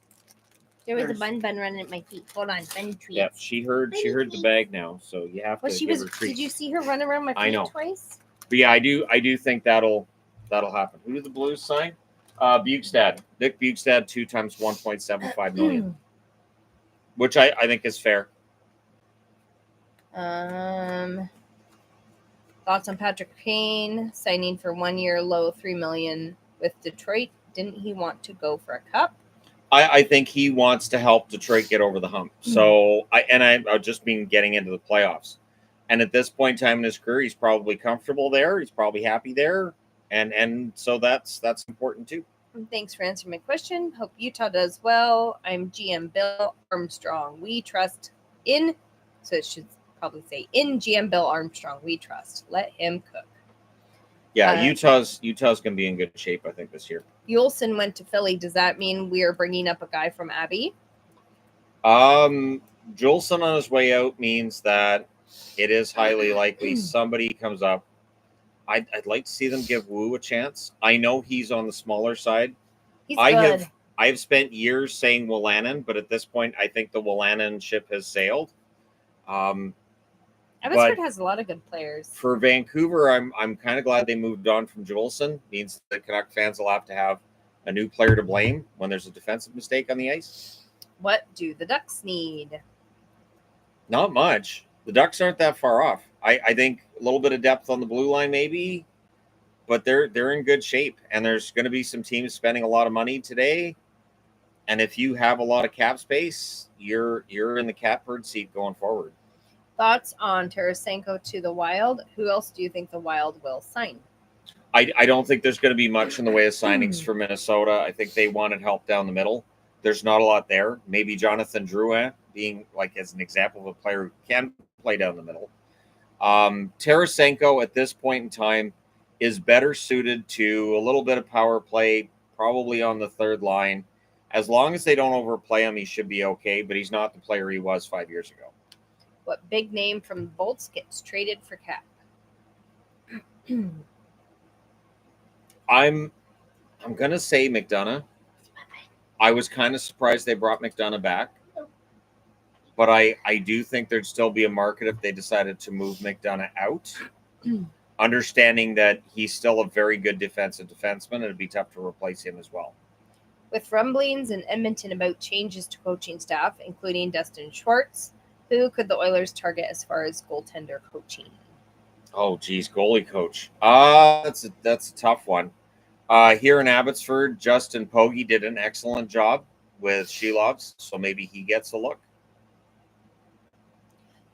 There was a bun running at my feet. Hold on, bun treats. yeah, she heard the bag now, so you have Well, to she give was. her treats. Did you see her run around my feet I know. twice? But yeah, I do think that'll happen. Who did the Blues sign? Bukestad. Nick Bukestad, 2 times $1.75 million, which I think is fair. Thoughts on Patrick Kane signing for 1 year, low $3 million with Detroit? Didn't he want to go for a cup? I think he wants to help Detroit get over the hump. So I've just been getting into the playoffs, and at this point in time in his career, he's probably comfortable there. He's probably happy there, and so that's important too. Thanks for answering my question. Hope Utah does well. I'm GM Bill Armstrong. We trust in, so it should probably say in GM Bill Armstrong. We trust. Let him cook. Yeah, Utah's going to be in good shape, I think, this year. Yulson went to Philly. Does that mean we are bringing up a guy from Abbey? Jolson on his way out means that it is highly likely somebody comes up. I'd like to see them give Wu a chance. I know he's on the smaller side. He's good. I have spent years saying Willanen, but at this point, I think the Willanen ship has sailed. Abbotsford has a lot of good players. For Vancouver, I'm kind of glad they moved on from Jolson. Means the Canuck fans will have to have a new player to blame when there's a defensive mistake on the ice. What do the Ducks need? Not much. The Ducks aren't that far off. I think a little bit of depth on the blue line maybe, but they're in good shape. And there's going to be some teams spending a lot of money today. And if you have a lot of cap space, you're in the catbird seat going forward. Thoughts on Tarasenko to the Wild? Who else do you think the Wild will sign? I don't think there's going to be much in the way of signings for Minnesota. I think they wanted help down the middle. There's not a lot there. Maybe Jonathan Drouin being like as an example of a player who can play down the middle. Tarasenko at this point in time is better suited to a little bit of power play, probably on the third line. As long as they don't overplay him, he should be okay, but he's not the player he was 5 years ago. What big name from the Bolts gets traded for cap? I'm going to say McDonough. I was kind of surprised they brought McDonough back. But I do think there'd still be a market if they decided to move McDonough out. Understanding that he's still a very good defensive defenseman, it'd be tough to replace him as well. With rumblings in Edmonton about changes to coaching staff, including Dustin Schwartz, who could the Oilers target as far as goaltender coaching? Oh, geez, goalie coach. That's a tough one. Here in Abbotsford, Justin Pogge did an excellent job with Shelovs, so maybe he gets a look.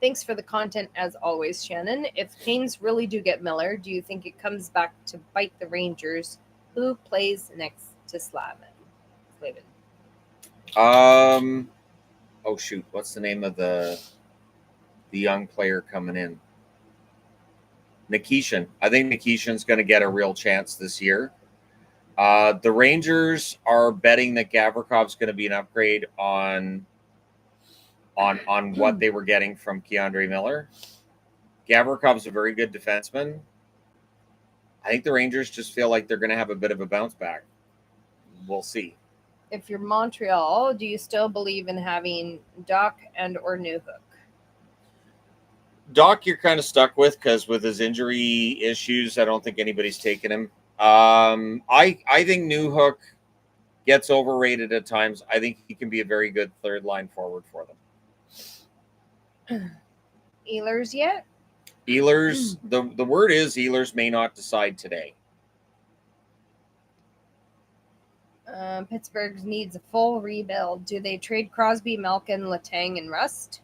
Thanks for the content as always, Shannon. If Canes really do get Miller, do you think it comes back to bite the Rangers? Who plays next to Slavin? Oh shoot, what's the name of the young player coming in? Nikishin. I think Nikishin's going to get a real chance this year. The Rangers are betting that Gavrikov's going to be an upgrade on what they were getting from Keandre Miller. Gavrikov's a very good defenseman. I think the Rangers just feel like they're going to have a bit of a bounce back. We'll see. If you're Montreal, do you still believe in having Doc and or Newhook? Doc, you're kind of stuck with because with his injury issues, I don't think anybody's taken him. I think Newhook gets overrated at times. I think he can be a very good third line forward for them. Ehlers yet? Ehlers, the word is Ehlers may not decide today. Pittsburgh needs a full rebuild. Do they trade Crosby, Malkin, Letang, and Rust?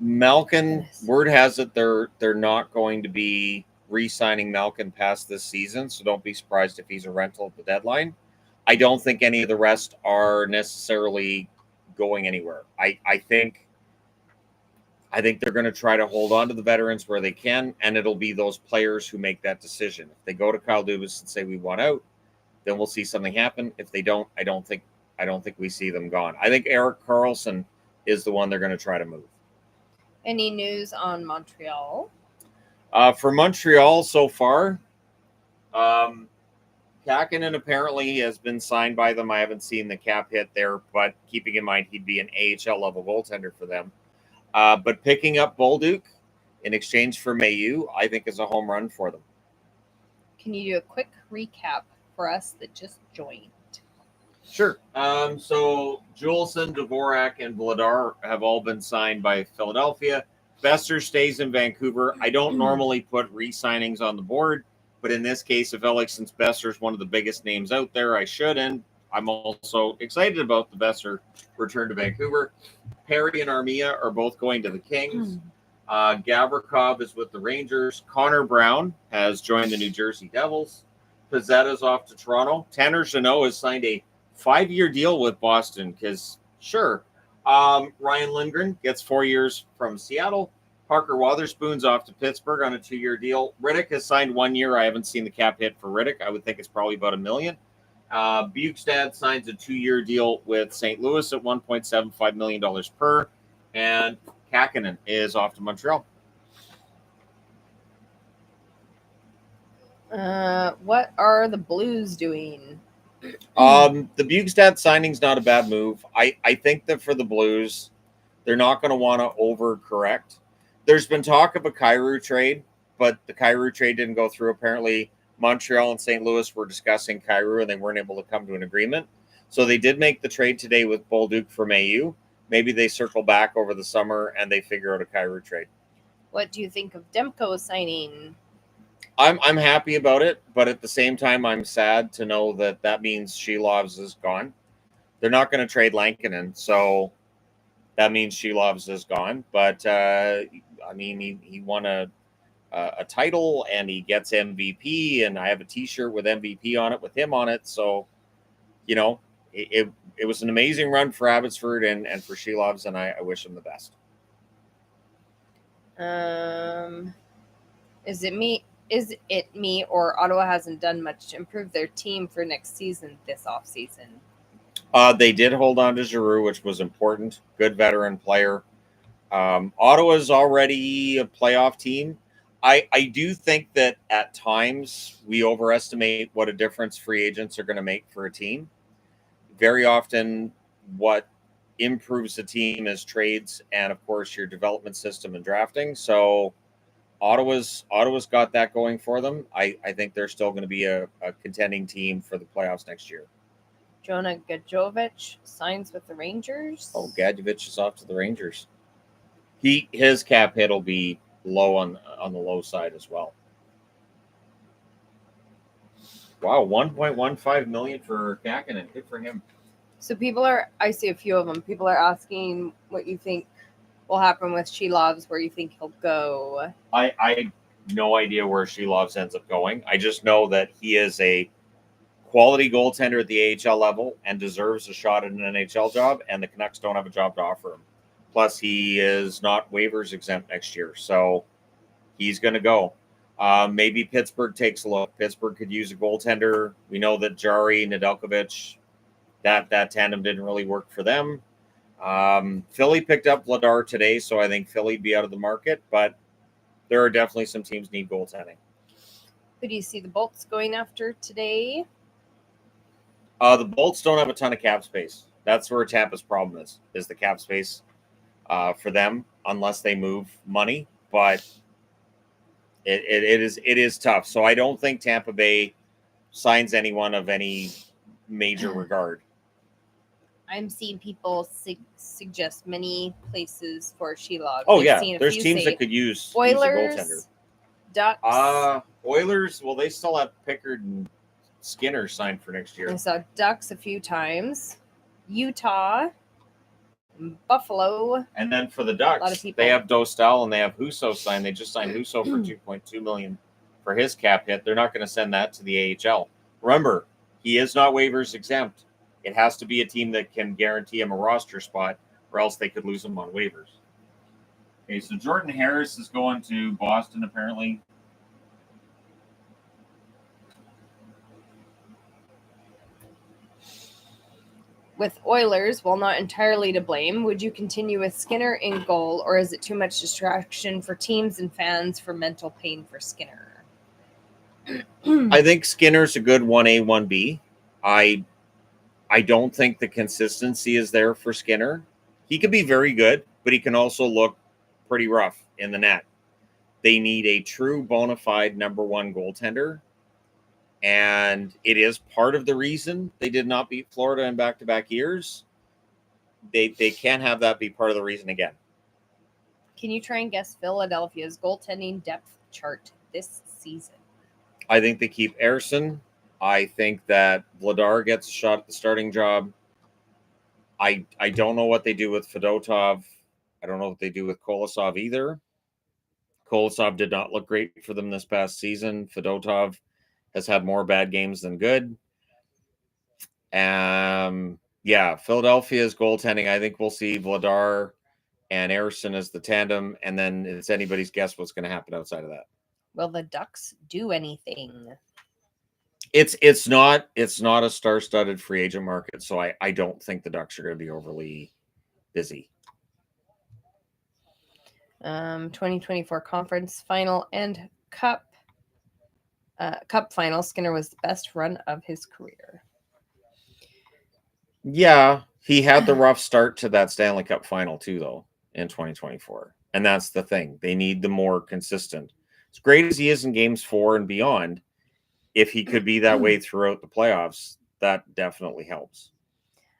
Malkin, word has it they're not going to be re-signing Malkin past this season, so don't be surprised if he's a rental at the deadline. I don't think any of the rest are necessarily going anywhere. I think they're going to try to hold on to the veterans where they can, and it'll be those players who make that decision. If they go to Kyle Dubas and say we want out, then we'll see something happen. If they don't, I don't think I don't think we see them gone. I think Eric Carlson is the one they're going to try to move. Any news on Montreal? For Montreal so far, Kakinen apparently has been signed by them. I haven't seen the cap hit there, but keeping in mind he'd be an AHL level goaltender for them. But picking up Bolduc in exchange for Mailloux, I think is a home run for them. Can you do a quick recap for us that just joined? Sure. So Juleson, Dvorak, and Vladar have all been signed by Philadelphia. Besser stays in Vancouver. I don't normally put re-signings on the board, but in this case, I felt like since Besser is one of the biggest names out there, I should. And I'm also excited about the Besser return to Vancouver. Perry and Armia are both going to the Kings. Gavrikov is with the Rangers. Connor Brown has joined the New Jersey Devils. Pizzetta's off to Toronto. Tanner Jeannot has signed a 5-year deal with Boston because, sure. Ryan Lindgren gets 4 years from Seattle. Parker Wotherspoon's off to Pittsburgh on a 2-year deal. Riddick has signed 1 year. I haven't seen the cap hit for Riddick. I would think it's probably about $1 million. Bukestad signs a 2-year deal with St. Louis at $1.75 million per. And Kakinen is off to Montreal. What are the Blues doing? The Bukestad signing's not a bad move. I think that for the Blues, they're not going to want to overcorrect. There's been talk of a Kyrou trade, but the Kyrou trade didn't go through. Apparently, Montreal and St. Louis were discussing Kyrou, and they weren't able to come to an agreement. So they did make the trade today with Bolduc for Mailloux. Maybe they circle back over the summer and they figure out a Kyrou trade. What do you think of Demko signing? I'm happy about it, but at the same time, I'm sad to know that means Shelovs is gone. They're not going to trade Lankinen, so that means Shelovs is gone. But I mean, he won a title and he gets MVP, and I have a T-shirt with MVP on it with him on it. So, you know, it was an amazing run for Abbotsford and for Shelovs, and I wish him the best. Is it me or Ottawa hasn't done much to improve their team for next season this offseason? They did hold on to Giroux, which was important. Good veteran player. Ottawa's already a playoff team. I do think that at times we overestimate what a difference free agents are going to make for a team. Very often what improves the team is trades and, of course, your development system and drafting. So Ottawa's got that going for them. I think they're still going to be a contending team for the playoffs next year. Jonah Gadjovich signs with the Rangers. Oh, Gadjovich is off to the Rangers. His cap hit will be low on the low side as well. Wow, $1.15 million for Kakinen. Good for him. So I see a few of them. People are asking what you think will happen with Shelovs, where you think he'll go. I have no idea where Shelovs ends up going. I just know that he is a quality goaltender at the AHL level and deserves a shot at an NHL job, and the Canucks don't have a job to offer him. Plus, he is not waivers exempt next year, so he's going to go. Maybe Pittsburgh takes a look. Pittsburgh could use a goaltender. We know that Jari, Nedeljkovic, that tandem didn't really work for them. Philly picked up Vladar today, so I think Philly'd be out of the market, but there are definitely some teams need goaltending. Who do you see the Bolts going after today? The Bolts don't have a ton of cap space. That's where Tampa's problem is the cap space for them, unless they move money. But it is tough. So I don't think Tampa Bay signs anyone of any major regard. I'm seeing people suggest many places for Shelovs. Oh, yeah. There's teams that could use Oilers, use a goaltender. Ducks. Oilers, well, they still have Pickard and Skinner signed for next year. I saw Ducks a few times. Utah. Buffalo. And then for the Ducks, they have Dostal and they have Husso signed. They just signed Husso for $2.2 million for his cap hit. They're not going to send that to the AHL. Remember, he is not waivers exempt. It has to be a team that can guarantee him a roster spot, or else they could lose him on waivers. Okay, so Jordan Harris is going to Boston, apparently. With Oilers, while not entirely to blame, would you continue with Skinner in goal, or is it too much distraction for teams and fans for mental pain for Skinner? I think Skinner's a good 1A, 1B. I don't think the consistency is there for Skinner. He could be very good, but he can also look pretty rough in the net. They need a true bona fide number one goaltender. And it is part of the reason they did not beat Florida in back-to-back years. They can't have that be part of the reason again. Can you try and guess Philadelphia's goaltending depth chart this season? I think they keep Ersson. I think that Vladar gets a shot at the starting job. I don't know what they do with Fedotov. I don't know what they do with Kolosov either. Kolosov did not look great for them this past season. Fedotov has had more bad games than good. Philadelphia's goaltending, I think we'll see Vladar and Ersson as the tandem, and then it's anybody's guess what's going to happen outside of that. Will the Ducks do anything? It's not a star-studded free agent market, so I don't think the Ducks are going to be overly busy. 2024 conference final and cup final. Skinner was the best run of his career. Yeah, he had the rough start to that Stanley Cup final too, though, in 2024. And that's the thing. They need the more consistent. As great as he is in games 4 and beyond, if he could be that way throughout the playoffs, that definitely helps.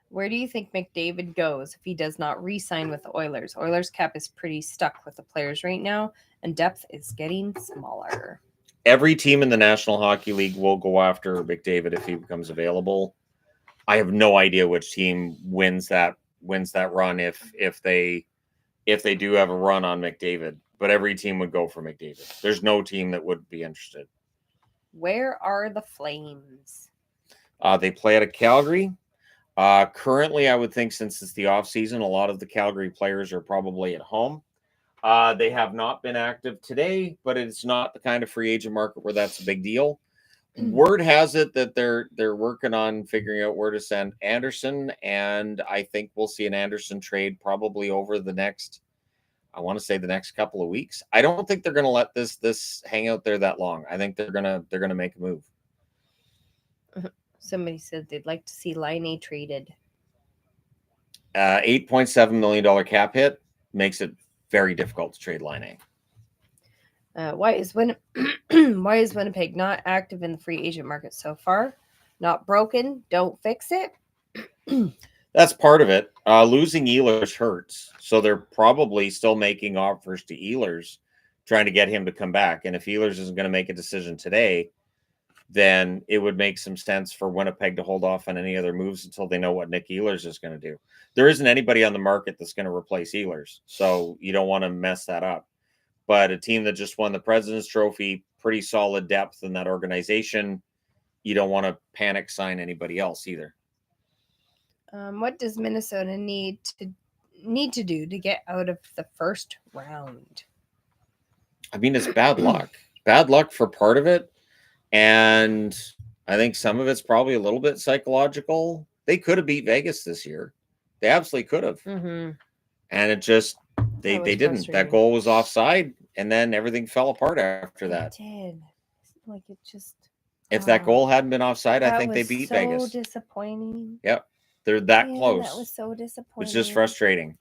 Where do you think McDavid goes if he does not re-sign with the Oilers? Oilers cap is pretty stuck with the players right now, and depth is getting smaller. Every team in the National Hockey League will go after McDavid if he becomes available. I have no idea which team wins that run if they do have a run on McDavid. But every team would go for McDavid. There's no team that would be interested. Where are the Flames? They play out of Calgary. Currently, I would think since it's the off season, a lot of the Calgary players are probably at home. They have not been active today, but it's not the kind of free agent market where that's a big deal. Word has it that they're working on figuring out where to send Anderson, and I think we'll see an Anderson trade probably over the next, I want to say the next couple of weeks. I don't think they're going to let this hang out there that long. I think they're gonna make a move. Somebody said they'd like to see Laine traded. $8.7 million cap hit makes it very difficult to trade Laine. Why is Winnipeg not active in the free agent market so far? Not broken, don't fix it. That's part of it. Losing Ehlers hurts, so they're probably still making offers to Ehlers, trying to get him to come back. And if Ehlers isn't going to make a decision today, then it would make some sense for Winnipeg to hold off on any other moves until they know what Nick Ehlers is going to do. There isn't anybody on the market that's going to replace Ehlers, so you don't want to mess that up. But a team that just won the President's Trophy, pretty solid depth in that organization, you don't want to panic sign anybody else either. What does Minnesota need to do to get out of the first round? I mean, it's bad luck. Bad luck for part of it. And I think some of it's probably a little bit psychological. They could have beat Vegas this year. They absolutely could have. Mm-hmm. And it just, they didn't. That goal was offside, and then everything fell apart after that. It did. Like it just. If that goal hadn't been offside, I think they beat so Vegas. Disappointing. Yep. They're that close. That was so disappointing. It's just frustrating.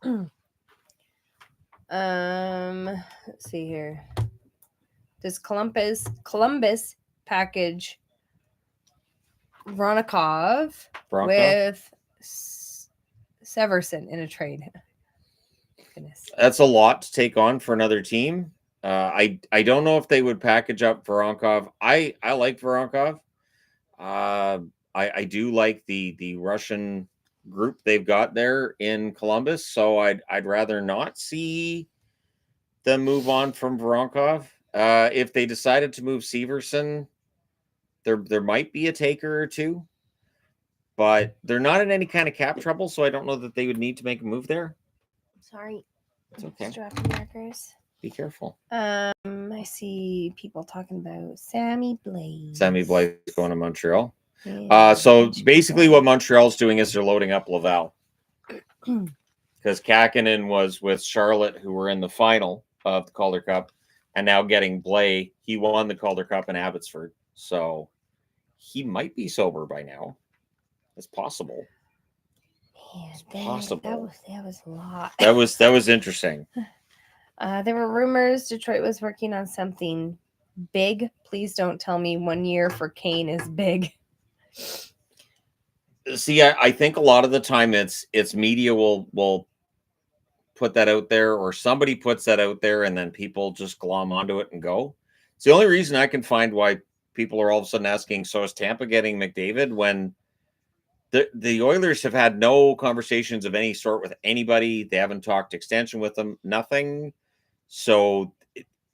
Let's see here. Does Columbus package Voronkov with Severson in a trade? Goodness. That's a lot to take on for another team. I don't know if they would package up Voronkov. I like Voronkov. I do like the Russian group they've got there in Columbus, so I'd rather not see them move on from Voronkov. If they decided to move Severson, there might be a taker or two, but they're not in any kind of cap trouble, so I don't know that they would need to make a move there. Sorry. It's okay. Dropping markers. Be careful. I see people talking about Sammy Blaze. Sammy Blaze going to Montreal. So basically what Montreal's doing is they're loading up Laval. Because Kakinen was with Charlotte, who were in the final of the Calder Cup, and now getting Blaine. He won the Calder Cup in Abbotsford. So he might be sober by now. It's possible. Man, possible. That was a lot. That was interesting. There were rumors Detroit was working on something big. Please don't tell me 1 year for Kane is big. See, I think a lot of the time it's media will put that out there, or somebody puts that out there, and then people just glom onto it and go. It's the only reason I can find why people are all of a sudden asking, so is Tampa getting McDavid, when the Oilers have had no conversations of any sort with anybody. They haven't talked extension with them, nothing. So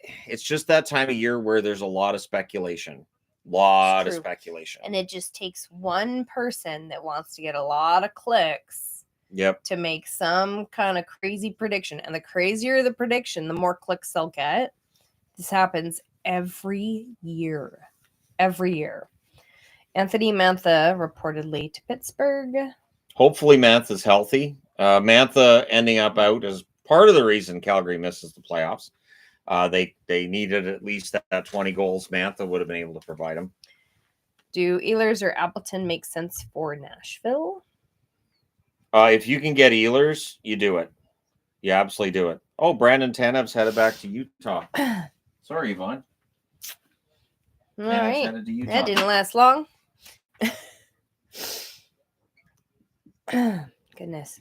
it's just that time of year where there's a lot of speculation. Lot of speculation. And it just takes one person that wants to get a lot of clicks. Yep. To make some kind of crazy prediction. And the crazier the prediction, the more clicks they'll get. This happens every year. Every year. Anthony Mantha reportedly to Pittsburgh. Hopefully Mantha's healthy. Mantha ending up out is part of the reason Calgary misses the playoffs. They needed at least that 20 goals Mantha would have been able to provide them. Do Ehlers or Appleton make sense for Nashville? If you can get Ehlers, you do it. You absolutely do it. Oh, Brandon Tanev's headed back to Utah. Sorry, Yvonne. All right. That didn't last long. Goodness.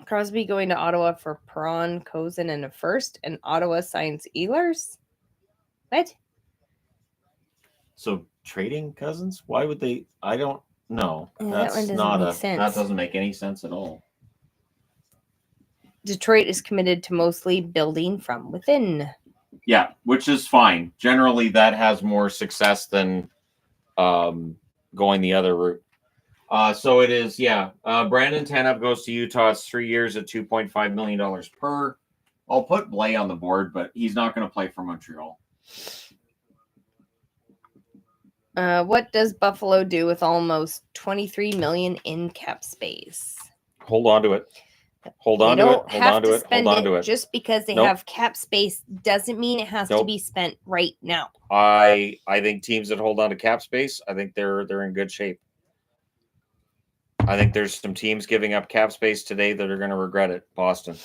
Crosby going to Ottawa for Perron, Cozen, and a first, and Ottawa signs Ehlers? What? So trading Cousins? Why would they? I don't know. Yeah, that one doesn't make sense. That doesn't make any sense at all. Detroit is committed to mostly building from within. Yeah, which is fine. Generally, that has more success than going the other route. So it is, yeah. Brandon Tanev goes to Utah. It's 3 years at $2.5 million per. I'll put Blaine on the board, but he's not going to play for Montreal. What does Buffalo do with almost $23 million in cap space? Hold on to it. Hold on to it. Just because they have cap space doesn't mean it has to be spent right now. I think teams that hold on to cap space, I think they're in good shape. I think there's some teams giving up cap space today that are going to regret it. Boston.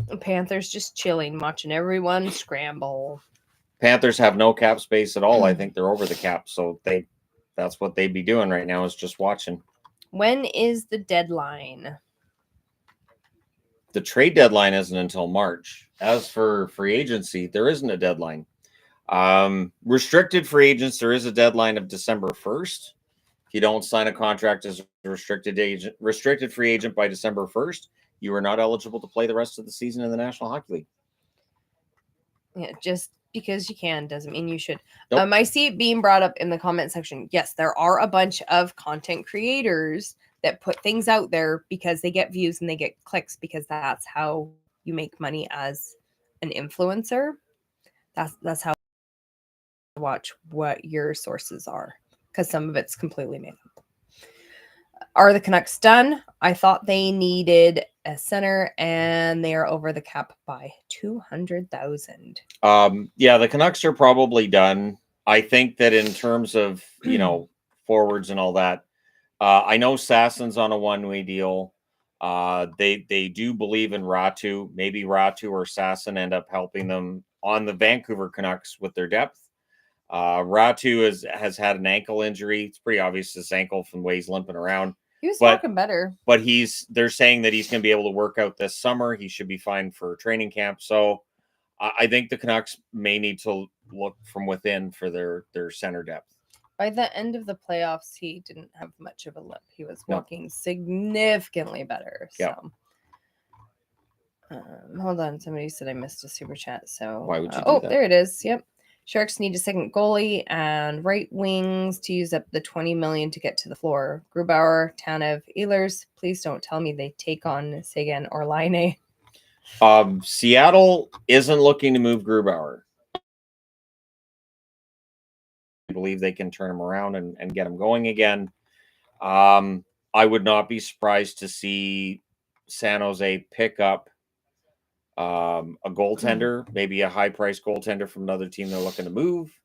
The Panthers just chilling, watching everyone scramble. Panthers have no cap space at all. I think they're over the cap, so that's what they'd be doing right now, is just watching. When is the deadline? The trade deadline isn't until March. As for free agency, there isn't a deadline. Restricted free agents, there is a deadline of December 1st. If you don't sign a contract as a restricted free agent by December 1st, you are not eligible to play the rest of the season in the National Hockey League. Yeah, just because you can doesn't mean you should. Nope. I see it being brought up in the comment section. Yes, there are a bunch of content creators that put things out there because they get views and they get clicks, because that's how you make money as an influencer. That's how you watch what your sources are, because some of it's completely made up. Are the Canucks done? I thought they needed a center, and they are over the cap by $200,000. Yeah, the Canucks are probably done. I think that in terms of forwards and all that, I know Sassen's on a one-way deal. They do believe in Ratu. Maybe Ratu or Sassen end up helping them on the Vancouver Canucks with their depth. Ratu has had an ankle injury. It's pretty obvious his ankle from the way he's limping around. He was walking better. But they're saying that he's going to be able to work out this summer. He should be fine for training camp. So I think the Canucks may need to look from within for their center depth. By the end of the playoffs, he didn't have much of a limp. He was walking significantly better. So, hold on. Somebody said I missed a super chat. So why would you do that? There it is. Yep. Sharks need a second goalie and right wings to use up the $20 million to get to the floor. Grubauer, Tanev, Ehlers. Please don't tell me they take on Sagan or Laine. Seattle isn't looking to move Grubauer. believe they can turn them around and get them going again. I would not be surprised to see San Jose pick up a goaltender, maybe a high-priced goaltender from another team they're looking to move.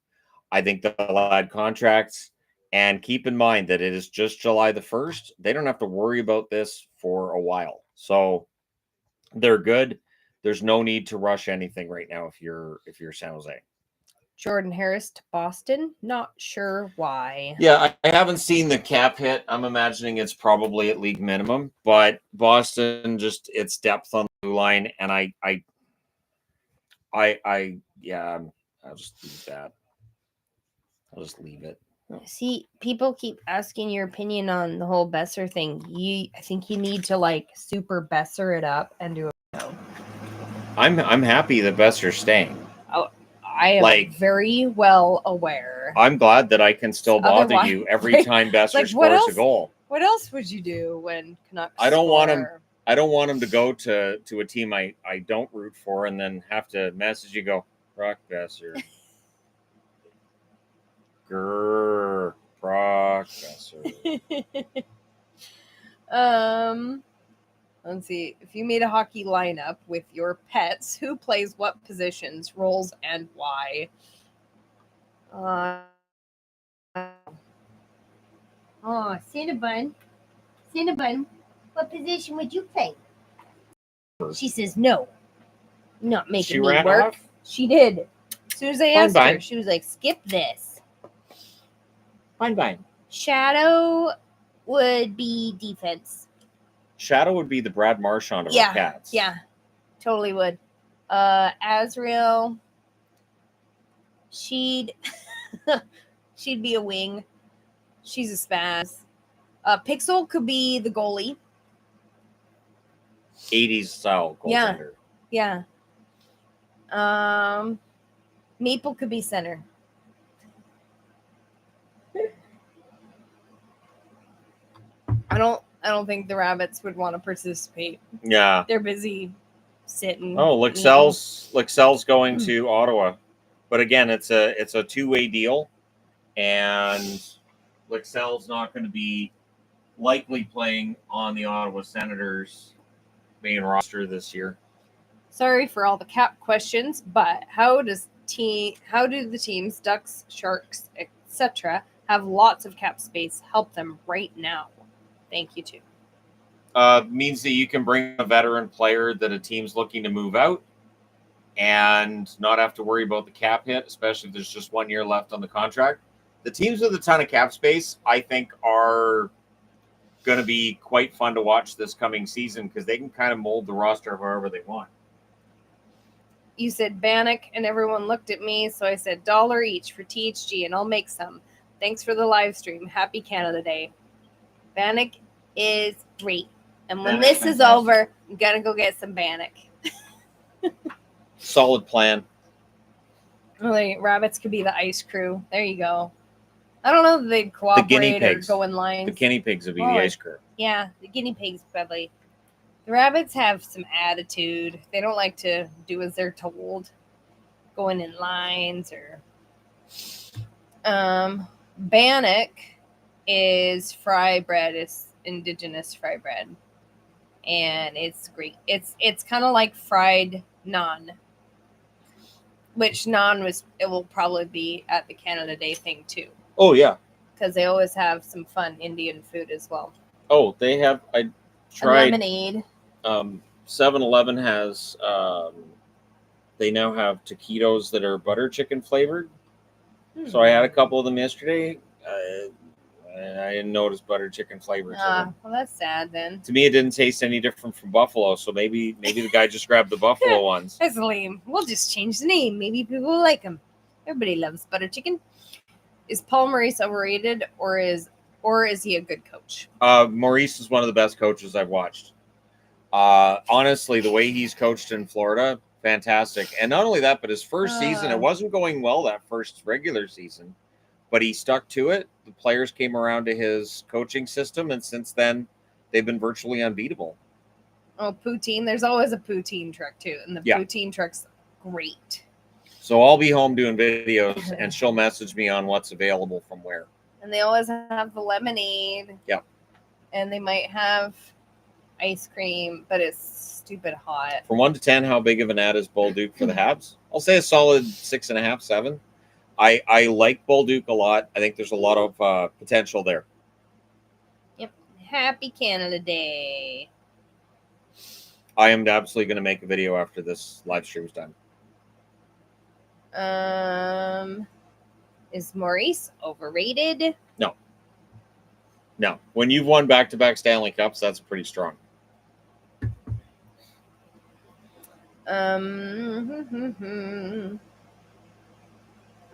I think they'll add contracts. And keep in mind that it is just July the 1st. They don't have to worry about this for a while. So they're good. There's no need to rush anything right now if you're San Jose. Jordan Harris to Boston. Not sure why. Yeah, I haven't seen the cap hit. I'm imagining it's probably at league minimum, but Boston just its depth on the blue line, and yeah, I'll just leave that. I'll just leave it. See, people keep asking your opinion on the whole Besser thing. I think you need to like super Besser it up and do a show. I'm happy that Besser's staying. Oh, I am very well aware. I'm glad that I can still bother you every time Besser scores a goal. What else would you do when Canucks? I don't want him to go to a team I don't root for and then have to message you go, Brock Besser. Grrr, Brock Besser. Let's see. If you made a hockey lineup with your pets, who plays what positions, roles, and why? Cinnabon, what position would you play? She says no. Not making She me ran work. off? She did. As soon as I asked her, she was like, skip this. Fine. Shadow would be defense. Shadow would be the Brad Marchand of our Cats. Yeah, totally would. Azrael, she'd be a wing. She's a spaz. Pixel could be the goalie. 80s style goaltender. Yeah. Maple could be center. I don't think the Rabbits would want to participate. Yeah. They're busy sitting. Oh, Lexell's going to Ottawa. But again, it's a two-way deal. And Lexell's not going to be likely playing on the Ottawa Senators main roster this year. Sorry for all the cap questions, but how do the teams, Ducks, Sharks, etc., have lots of cap space help them right now? Thank you, too. Means that you can bring a veteran player that a team's looking to move out and not have to worry about the cap hit, especially if there's just 1 year left on the contract. The teams with a ton of cap space, I think, are going to be quite fun to watch this coming season because they can kind of mold the roster however they want. You said Bannock, and everyone looked at me, so I said $1 each for THG, and I'll make some. Thanks for the live stream. Happy Canada Day. Bannock is great. And when this is over, I'm going to go get some Bannock. Solid plan. Like, Rabbits could be the ice crew. There you go. I don't know if they'd cooperate or go in lines. The guinea pigs would be the ice crew. Yeah, the guinea pigs, probably. The Rabbits have some attitude. They don't like to do as they're told. Going in lines or... Bannock is fry bread. It's indigenous fry bread. And it's great. It's kind of like fried naan. Which naan it will probably be at the Canada Day thing too. Oh, yeah. Because they always have some fun Indian food as well. Oh, they have... I tried... A lemonade. 7-Eleven has... they now have taquitos that are butter chicken flavored. So I had a couple of them yesterday. I didn't notice butter chicken flavor. Well, that's sad then. To me, it didn't taste any different from buffalo. So maybe the guy just grabbed the buffalo ones. That's lame. We'll just change the name. Maybe people will like them. Everybody loves butter chicken. Is Paul Maurice overrated, or is he a good coach? Maurice is one of the best coaches I've watched. Honestly, the way he's coached in Florida, fantastic. And not only that, but his first season, it wasn't going well that first regular season, but he stuck to it. The players came around to his coaching system, and since then, they've been virtually unbeatable. Oh, poutine. There's always a poutine truck, too, and the poutine truck's great. So I'll be home doing videos, and she'll message me on what's available from where. And they always have the lemonade. Yep. And they might have ice cream, but it's stupid hot. From 1 to 10, how big of an ad is Bolduc for the Habs? I'll say a solid 6.5, 7. I like Bolduc a lot. I think there's a lot of potential there. Yep. Happy Canada Day. I am absolutely going to make a video after this live stream's done. Is Maurice overrated? No. When you've won back-to-back Stanley Cups, that's pretty strong. I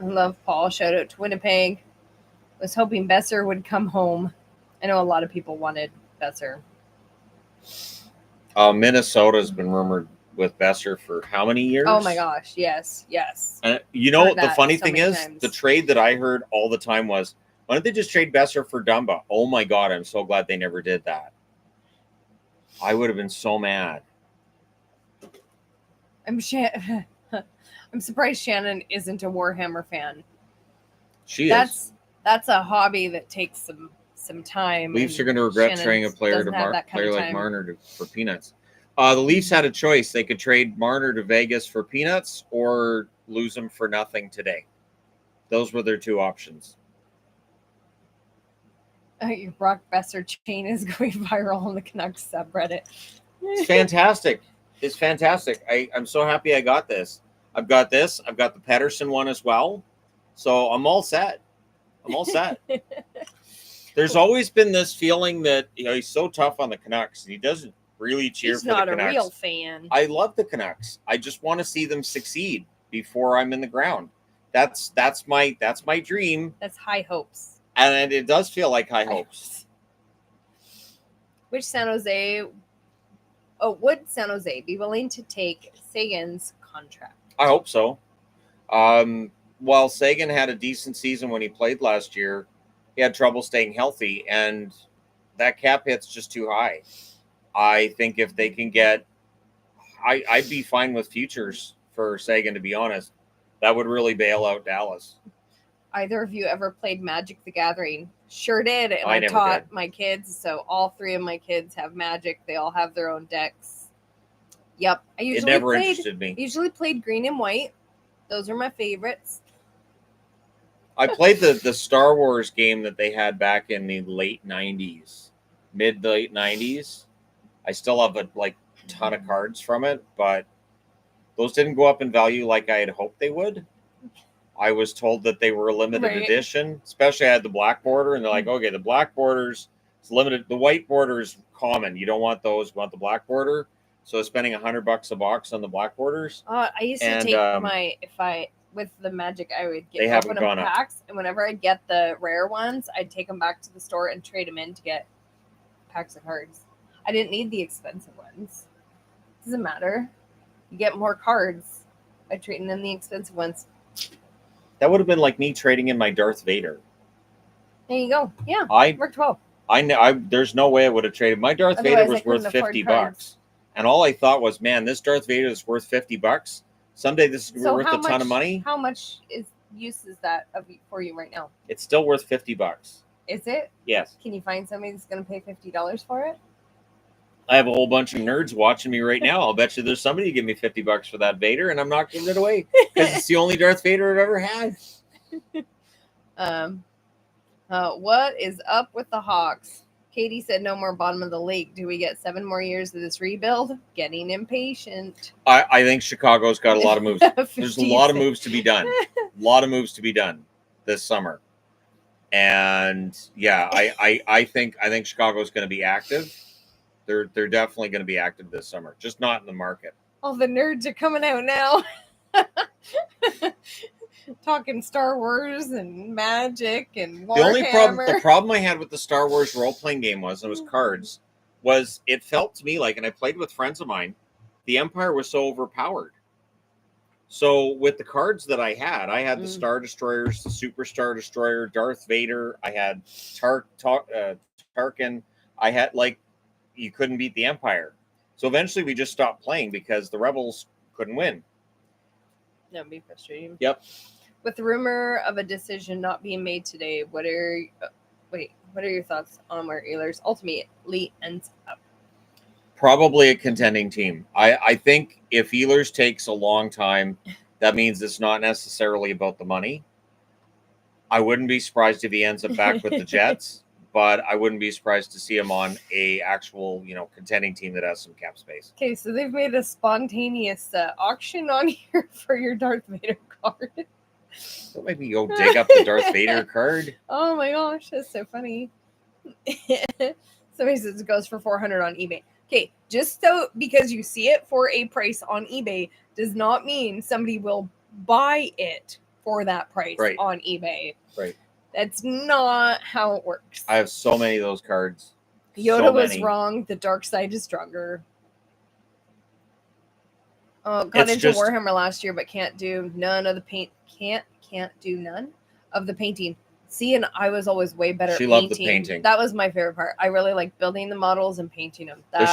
love Paul. Shout out to Winnipeg. Was hoping Besser would come home. I know a lot of people wanted Besser. Minnesota's been rumored with Besser for how many years? Oh my gosh, yes. And you know, Heard the that funny so thing many is, times. the trade that I heard all the time was, why don't they just trade Besser for Dumba? Oh my God, I'm so glad they never did that. I would have been so mad. I'm surprised Shannon isn't a Warhammer fan. She is. That's a hobby that takes some time. Leafs are going to regret Shannon trading a player doesn't have that kind of like time. Marner for peanuts. The Leafs had a choice. They could trade Marner to Vegas for peanuts or lose him for nothing today. Those were their two options. Your Brock Besser chain is going viral on the Canucks subreddit. It's fantastic. It's fantastic. I'm so happy I got this. I've got this. I've got the Pedersen one as well. So I'm all set. There's always been this feeling that he's so tough on the Canucks and he doesn't really cheer for the Canucks. He's not a real fan. I love the Canucks. I just want to see them succeed before I'm in the ground. That's my dream. That's high hopes. And it does feel like high hopes. Would San Jose be willing to take Sagan's contract? I hope so. While Sagan had a decent season when he played last year, he had trouble staying healthy, and that cap hit's just too high. I think if they can get, I'd be fine with futures for Sagan, to be honest. That would really bail out Dallas. Either of you ever played Magic the Gathering? Sure did. And I I never taught did. my kids. So all 3 of my kids have Magic. They all have their own decks. Yep. It never interested me. Usually played green and white. Those are my favorites. I played the Star Wars game that they had back in the late 90s, mid-late 90s. I still have a ton of cards from it, but those didn't go up in value like I had hoped they would. I was told that they were a limited edition, especially I had the black border, and they're like, okay, the black border's limited. The white border is common. You don't want those. You want the black border. So spending $100 a box on the black borders. I used to take with the Magic, I would They haven't open gone up up. packs, and whenever I'd get the rare ones, I'd take them back to the store and trade them in to get packs of cards. I didn't need the expensive ones. Doesn't matter. You get more cards by trading in the expensive ones. That would have been like me trading in my Darth Vader. There you go. Yeah, worked well. I know. There's no way I would have traded. My Darth Vader Otherwise, I was couldn't worth afford $50, cards. and all I thought was, man, this Darth Vader is worth $50. Someday this is worth a ton of money. How much use is that for you right now? It's still worth $50. Is it? Yes. Can you find somebody that's going to pay $50 for it? I have a whole bunch of nerds watching me right now. I'll bet you there's somebody who give me $50 for that Vader, and I'm not giving it away because it's the only Darth Vader I've ever had. What is up with the Hawks? Katie said no more bottom of the league. Do we get 7 more years of this rebuild? Getting impatient. I think Chicago's got a lot of moves. There's a lot of moves to be done. This summer. And yeah, I think Chicago's going to be active. They're definitely going to be active this summer, just not in the market. All the nerds are coming out now. Talking Star Wars and Magic and Warhammer. The problem I had with the Star Wars role-playing game was cards, was it felt to me like, and I played with friends of mine, the Empire was so overpowered. So with the cards that I had the Star Destroyers, the Super Star Destroyer, Darth Vader, I had Tarkin, I had you couldn't beat the Empire. So eventually we just stopped playing because the Rebels couldn't win. That'd be frustrating. Yep. With the rumor of a decision not being made today, what are your thoughts on where Ehlers ultimately ends up? Probably a contending team. I think if Ehlers takes a long time, that means it's not necessarily about the money. I wouldn't be surprised if he ends up back with the Jets, but I wouldn't be surprised to see him on a actual, contending team that has some cap space. Okay, so they've made a spontaneous auction on here for your Darth Vader card. So maybe go dig up the Darth Vader card. Oh my gosh, that's so funny. Somebody says it goes for $400 on eBay. Okay, just so because you see it for a price on eBay does not mean somebody will buy it for that price on eBay. Right. That's not how it works. I have so many of those cards. Yoda was wrong. The dark side is stronger. Oh, got into Warhammer last year, but can't do none of the paint. Can't do none of the painting. See, and I was always way better at painting. She loved the painting. That was my favorite part. I really like building the models and painting them. They're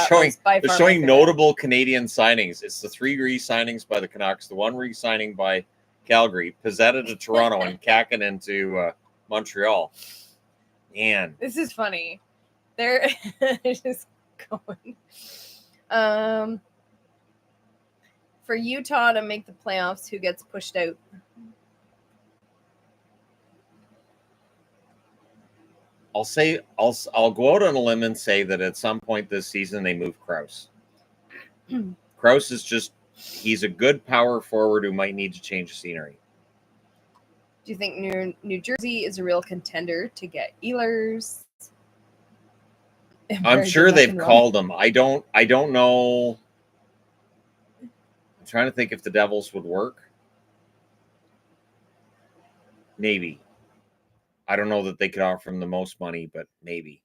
showing notable Canadian signings. It's the 3 re-signings by the Canucks, the 1 re-signing by Calgary, Pizzetta to Toronto, and Kakinen to Montreal. Man. This is funny. They're just going. For Utah to make the playoffs, who gets pushed out? I'll go out on a limb and say that at some point this season they move Krause. Krause is he's a good power forward who might need to change the scenery. Do you think New Jersey is a real contender to get Ehlers? I'm sure they've called him. I don't know. I'm trying to think if the Devils would work. Maybe. I don't know that they could offer him the most money, but maybe.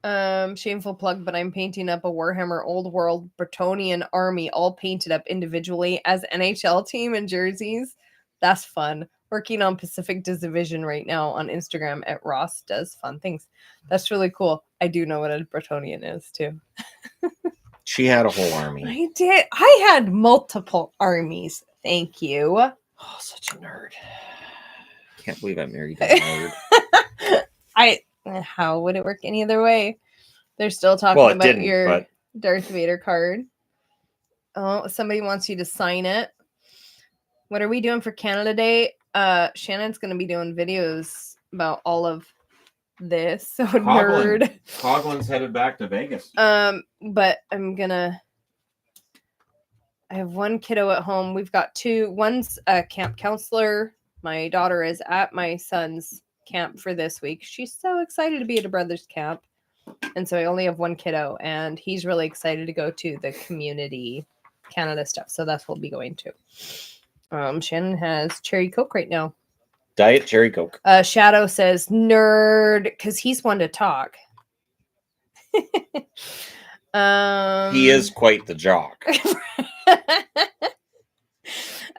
Shameful plug, but I'm painting up a Warhammer Old World Bretonian army, all painted up individually as NHL team and jerseys. That's fun. Working on Pacific Division right now on Instagram at Ross Does Fun Things. That's really cool. I do know what a Bretonian is too. She had a whole army. I did. I had multiple armies. Thank you. Oh, such a nerd. Can't believe I married that nerd. How would it work any other way? They're still talking about your Darth Vader card. Oh, somebody wants you to sign it. What are we doing for Canada Day? Shannon's going to be doing videos about all of this. So nerd. Coughlin's headed back to Vegas. But I have one kiddo at home. We've got two. One's a camp counselor. My daughter is at my son's camp for this week. She's so excited to be at a brother's camp. And so I only have one kiddo, and he's really excited to go to the community Canada stuff. So that's what we'll be going to. Shannon has cherry Coke right now. Diet cherry Coke. Shadow says nerd because he's one to talk. He is quite the jock.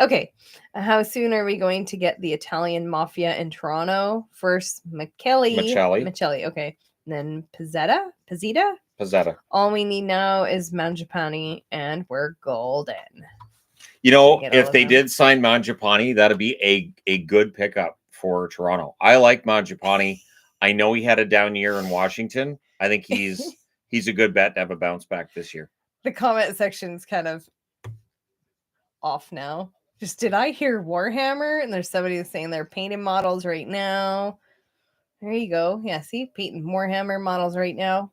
Okay. How soon are we going to get the Italian Mafia in Toronto? First, Michelli. Okay. And then Pizzetta. All we need now is Mangiapane, and we're golden. If they did sign Mangiapane, that'd be a good pickup for Toronto. I like Mangiapane. I know he had a down year in Washington. I think he's a good bet to have a bounce back this year. The comment section's kind of off now. Just did I hear Warhammer? And there's somebody saying they're painting models right now. There you go. Yeah, see, painting Warhammer models right now.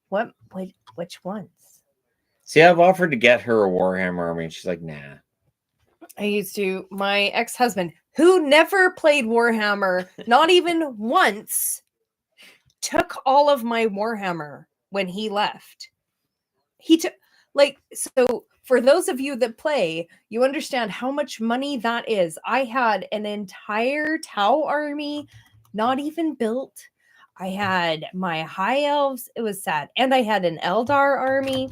Which ones? See, I've offered to get her a Warhammer army, and she's like, nah. My ex-husband, who never played Warhammer, not even once, took all of my Warhammer when he left. He took, so for those of you that play, you understand how much money that is. I had an entire Tau army, not even built. I had my high elves. It was sad. And I had an Eldar army.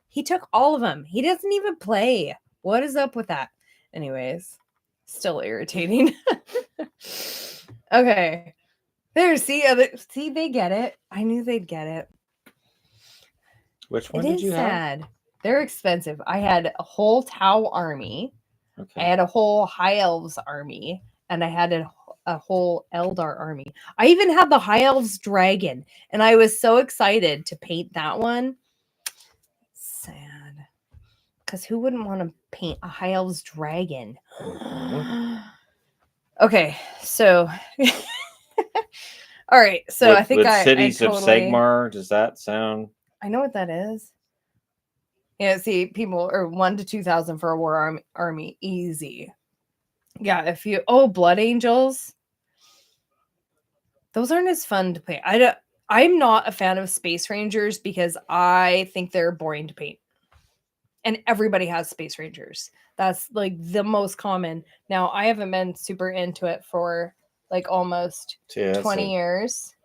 He took all of them. He doesn't even play. What is up with that? Anyways, still irritating. Okay. See, they get it. I knew they'd get it. Which one did you have? Sad. They're expensive. I had a whole Tau army. I had a whole High Elves army, and I had a whole Eldar army. I even had the High Elves dragon, and I was so excited to paint that one. Sad. Because who wouldn't want to paint a High Elves dragon? Okay, so... All right, so I think Cities I of Sagmar, does that sound... I know what that is. Yeah, see, people are 1,000 to 2,000 for a war army. Easy. Yeah, if you... Oh, Blood Angels. Those aren't as fun to paint. I'm not a fan of Space Rangers because I think they're boring to paint. And everybody has Space Rangers. That's like the most common. Now, I haven't been super into it for like almost 20 years.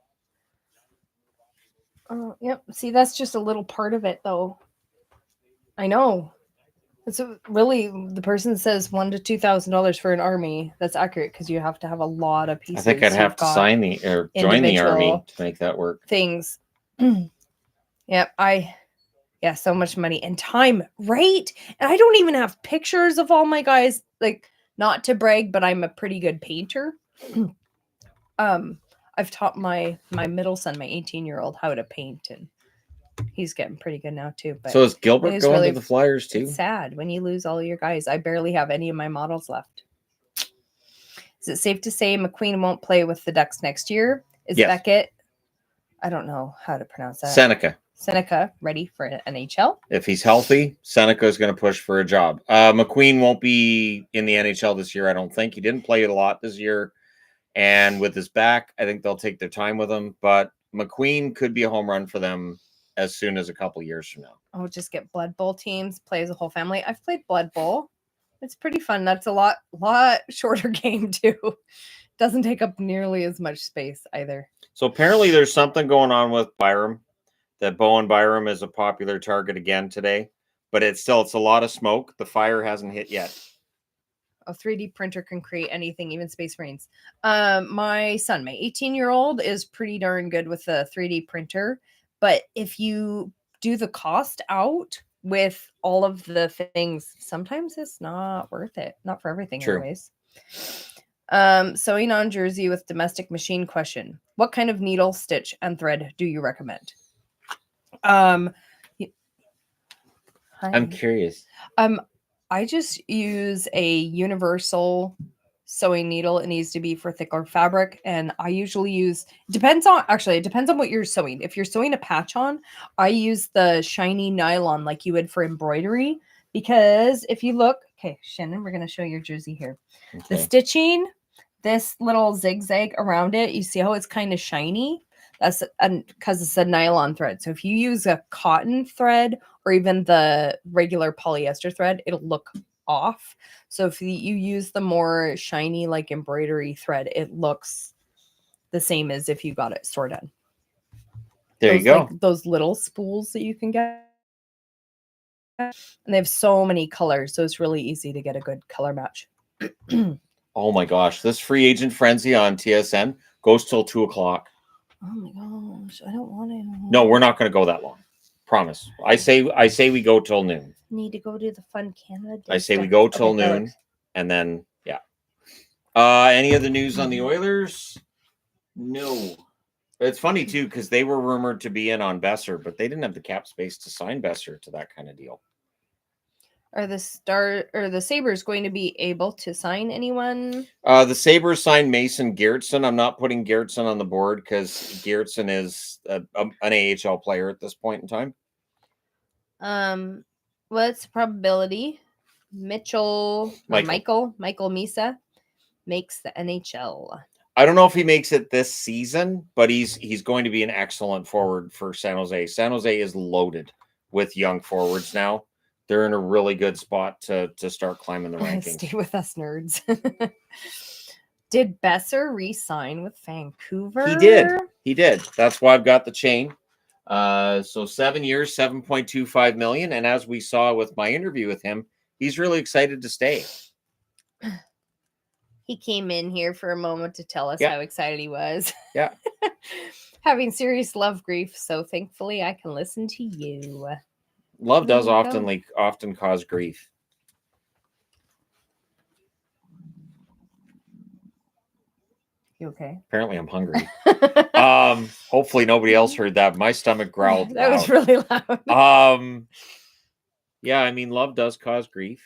Oh, yep. See, that's just a little part of it, though. I know. It's really, the person says $1,000 to $2,000 for an army. That's accurate because you have to have a lot of pieces. I think I'd have to sign or join the army to make that work. Things. Yep. Yeah, so much money and time, right? And I don't even have pictures of all my guys. Like, not to brag, but I'm a pretty good painter. I've taught my middle son, my 18-year-old, how to paint, and he's getting pretty good now too. But so is Gilbert going to the Flyers too? It's sad when you lose all your guys. I barely have any of my models left. Is it safe to say McQueen won't play with the Ducks next year? Is Beckett? I don't know how to pronounce that. Seneca ready for NHL? If he's healthy, Seneca is going to push for a job. McQueen won't be in the NHL this year, I don't think. He didn't play a lot this year. And with his back, I think they'll take their time with him. But McQueen could be a home run for them as soon as a couple years from now. Oh, just get Blood Bowl teams, play as a whole family. I've played Blood Bowl. It's pretty fun. That's a lot shorter game too. Doesn't take up nearly as much space either. So apparently there's something going on with Byram. That Bowen Byram is a popular target again today. But it's a lot of smoke. The fire hasn't hit yet. A 3D printer can create anything, even Space Marines. My son, my 18-year-old, is pretty darn good with a 3D printer. But if you do the cost out with all of the things, sometimes it's not worth it. Not for everything, anyways. Sewing on jersey with domestic machine question. What kind of needle, stitch, and thread do you recommend? I'm curious. I just use a universal sewing needle. It needs to be for thicker fabric. And I usually use, it depends on what you're sewing. If you're sewing a patch on, I use the shiny nylon like you would for embroidery. Because if you look, okay, Shannon, we're going to show your jersey here. Okay. The stitching, this little zigzag around it, you see how it's kind of shiny? That's because it's a nylon thread. So if you use a cotton thread or even the regular polyester thread, it'll look off. So if you use the more shiny, like embroidery thread, it looks the same as if you got it store done. There you go. Like those little spools that you can get. And they have so many colors, so it's really easy to get a good color match. Oh my gosh, this free agent frenzy on TSN goes till 2:00. Oh my gosh, I don't want to. No, we're not going to go that long. Promise. I say we go till noon. Need to go to the Fun Canada. I say we go till noon, and then any other news on the Oilers? No. It's funny too because they were rumored to be in on Besser, but they didn't have the cap space to sign Besser to that kind of deal. Are the Sabres going to be able to sign anyone? The Sabres signed Mason Gertson. I'm not putting Gertson on the board because Gertson is an AHL player at this point in time. What's the probability Michael Misa makes the NHL? I don't know if he makes it this season, but he's going to be an excellent forward for San Jose. San Jose is loaded with young forwards now. They're in a really good spot to start climbing the rankings. Stay with us, nerds. Did Besser re-sign with Vancouver? He did. That's why I've got the chain. So 7 years, $7.25 million. And as we saw with my interview with him, he's really excited to stay. He came in here for a moment to tell us how excited he was. Yeah. Having serious love grief. So thankfully I can listen to you. Love does often cause grief. You okay? Apparently, I'm hungry. Hopefully nobody else heard that. My stomach growled. That was loud. really loud. Yeah, I mean, love does cause grief,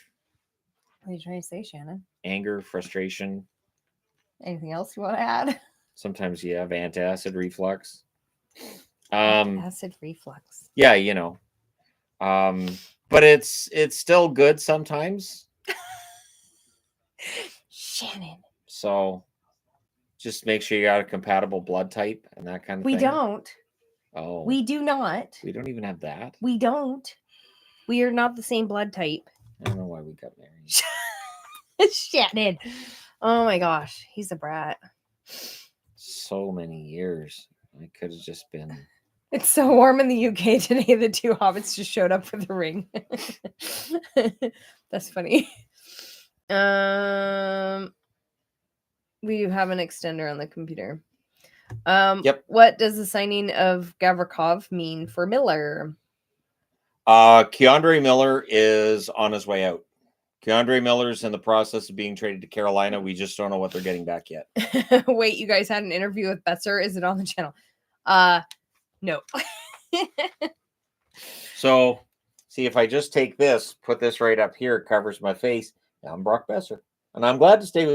What are you trying to say, Shannon? anger, frustration. Anything else you want to add? Sometimes you have antacid reflux. Acid reflux. Yeah, you know. But it's still good sometimes. Shannon. So just make sure you got a compatible blood type and that kind of We thing. don't. Oh. We do not. We don't even have that. We don't. We are not the same blood type. I don't know why we got married. Shannon. Oh my gosh. He's a brat. So many years. I could have just been. It's so warm in the UK today. The two hobbits just showed up with a ring. That's funny. We have an extender on the computer. Yep. What does the signing of Gavrikov mean for Miller? Keandre Miller is on his way out. Keandre Miller's in the process of being traded to Carolina. We just don't know what they're getting back yet. Wait, you guys had an interview with Betzer. Is it on the channel? No. So, see, if I just take this, put this right up here, it covers my face. Now I'm Brock Besser. And I'm glad to stay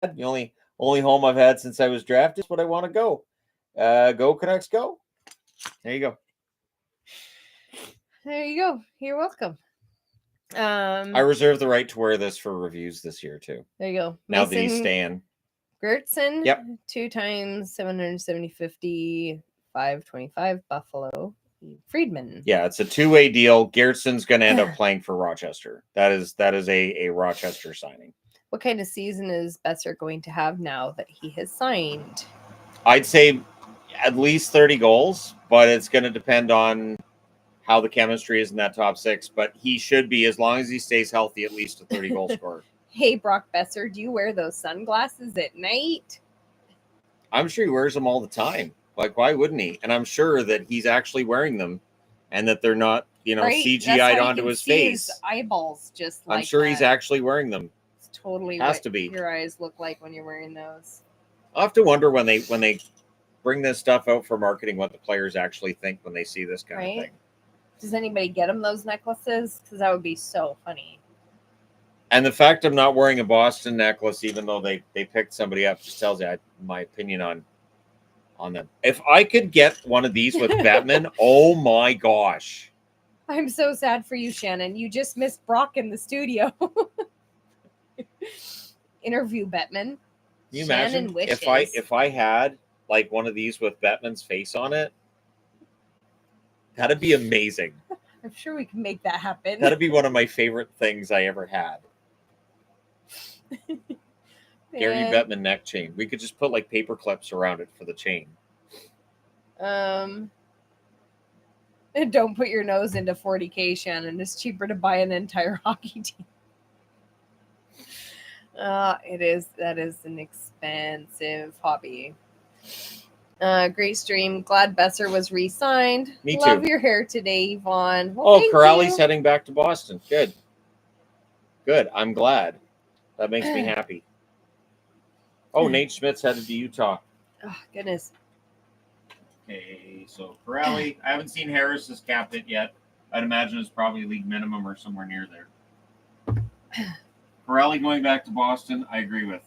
with the only home I've had since I was drafted is what I want to go. Go Canucks, go. There you go. There you go. You're welcome. I reserve the right to wear this for reviews this year too. There you go. Now that he's staying. Gertson. Yep. 2 times 770 50 525 Buffalo. Friedman. Yeah, it's a two-way deal. Gertson's going to end up playing for Rochester. That is a Rochester signing. What kind of season is Besser going to have now that he has signed? I'd say at least 30 goals, but it's going to depend on how the chemistry is in that top six. But he should be, as long as he stays healthy, at least a 30-goal scorer. Hey, Brock Besser, do you wear those sunglasses at night? I'm sure he wears them all the time. Like, why wouldn't he? And I'm sure that he's actually wearing them and that they're not, Right? CGI'd onto his face. His eyeballs just like I'm sure that. he's actually wearing them. It's totally Has what to be. your eyes look like when you're wearing those. I'll have to wonder when they bring this stuff out for marketing, what the players actually think when they see this kind of thing. Does anybody get him those necklaces? Because that would be so funny. And the fact I'm not wearing a Boston necklace, even though they picked somebody up, just tells you my opinion on them. If I could get one of these with Batman, oh my gosh. I'm so sad for you, Shannon. You just missed Brock in the studio. Interview Bettman. Can you Shannon imagine wishes. if I had like one of these with Batman's face on it? That'd be amazing. I'm sure we can make that happen. That'd be one of my favorite things I ever had. Gary Bettman neck chain. We could just put like paper clips around it for the chain. Don't put your nose into 40K, Shannon. It's cheaper to buy an entire hockey team. It is. That is an expensive hobby. Great stream. Glad Besser was re-signed. Me too. Love your hair today, Yvonne. Well, Corrali's heading back to Boston. Good. I'm glad. That makes me happy. Oh, Nate Schmidt's headed to Utah. Oh, goodness. Okay, so Corrali, I haven't seen Harris's capped it yet. I'd imagine it's probably league minimum or somewhere near there. Corrali going back to Boston, I agree with.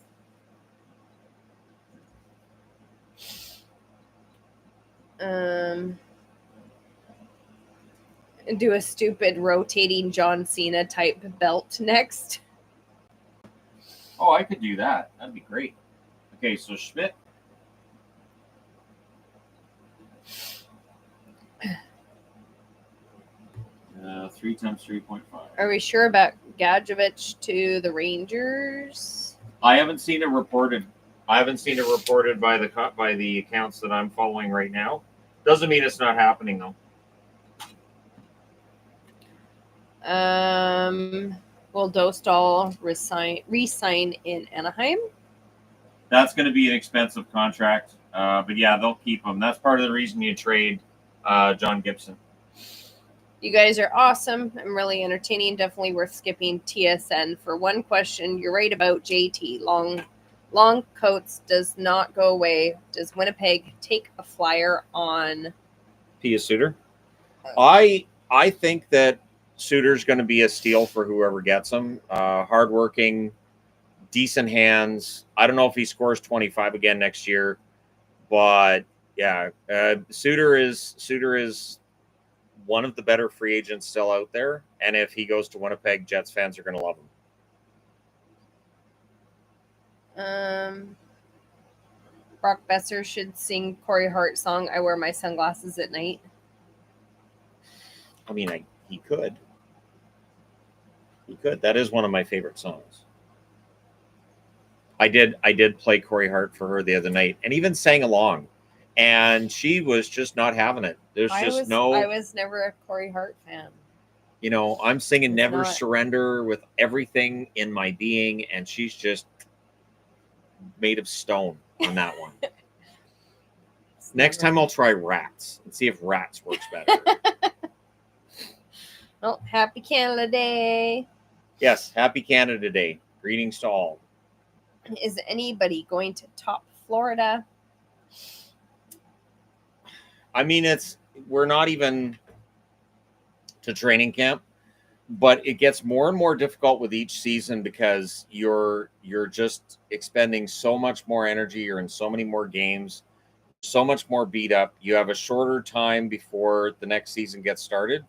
Do a stupid rotating John Cena type belt next. Oh, I could do that. That'd be great. Okay, so Schmidt. Uh, 3 times 3.5. Are we sure about Gadjevich to the Rangers? I haven't seen it reported. by the accounts that I'm following right now. Doesn't mean it's not happening though. Will Dostal re-sign in Anaheim? That's going to be an expensive contract, but yeah, they'll keep him. That's part of the reason you trade John Gibson. You guys are awesome. I'm really entertaining. Definitely worth skipping TSN for one question. You're right about JT. Long coats does not go away. Does Winnipeg take a flyer on? Pia Suter. I think that Suter's going to be a steal for whoever gets him. Hardworking, decent hands. I don't know if he scores 25 again next year, but yeah, Suter is one of the better free agents still out there. And if he goes to Winnipeg, Jets fans are going to love him. Brock Besser should sing Corey Hart song "I Wear My Sunglasses at Night." I mean, he could. He could. That is one of my favorite songs. I did play Corey Hart for her the other night, and even sang along, and she was just not having it. I was never a Corey Hart fan. You know, I'm singing "Never not. Surrender" with everything in my being, and she's just made of stone on that one. Next time I'll try Rats and see if Rats works better. Well, happy Canada Day. Yes, happy Canada Day. Greetings to all. Is anybody going to top Florida? I mean, we're not even to training camp, but it gets more and more difficult with each season because you're just expending so much more energy. You're in so many more games, so much more beat up. You have a shorter time before the next season gets started.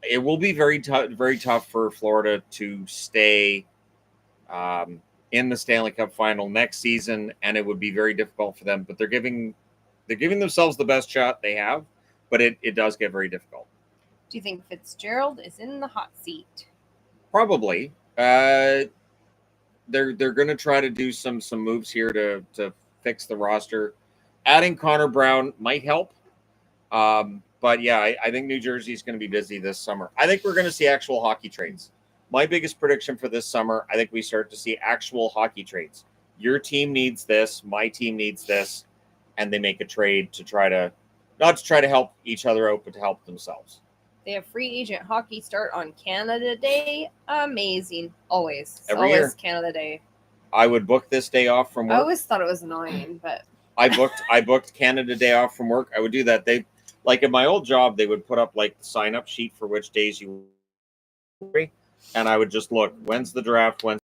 It will be very tough for Florida to stay in the Stanley Cup final next season, and it would be very difficult for them. But they're giving themselves the best shot they have, but it does get very difficult. Do you think Fitzgerald is in the hot seat? Probably. They're going to try to do some moves here to fix the roster. Adding Connor Brown might help. But yeah, I think New Jersey is going to be busy this summer. I think we're going to see actual hockey trades. My biggest prediction for this summer, I think we start to see actual hockey trades. Your team needs this, my team needs this, and they make a trade to try to not to try to help each other out, but to help themselves. They have free agent hockey start on Canada Day. Amazing. Always. Every year. Canada Day. I would book this day off from work. I always thought it was annoying, but I booked Canada Day off from work. I would do that. They like at my old job, they would put up like the sign up sheet for which days you free. And I would just look, when's the draft, when's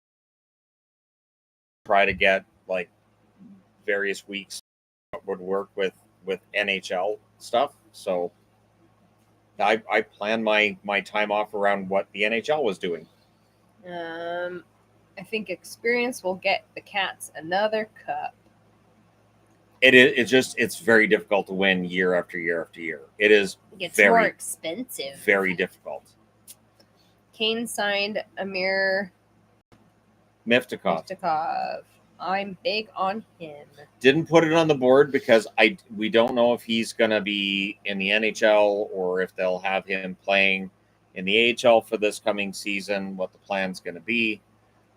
try to get like various weeks that would work with NHL stuff. So I planned my time off around what the NHL was doing. I think experience will get the Cats another cup. It's very difficult to win year after year after year. It gets more expensive. Very difficult. Kane signed Amir Miftakov. I'm big on him. Didn't put it on the board because we don't know if he's going to be in the NHL or if they'll have him playing in the AHL for this coming season, what the plan's going to be.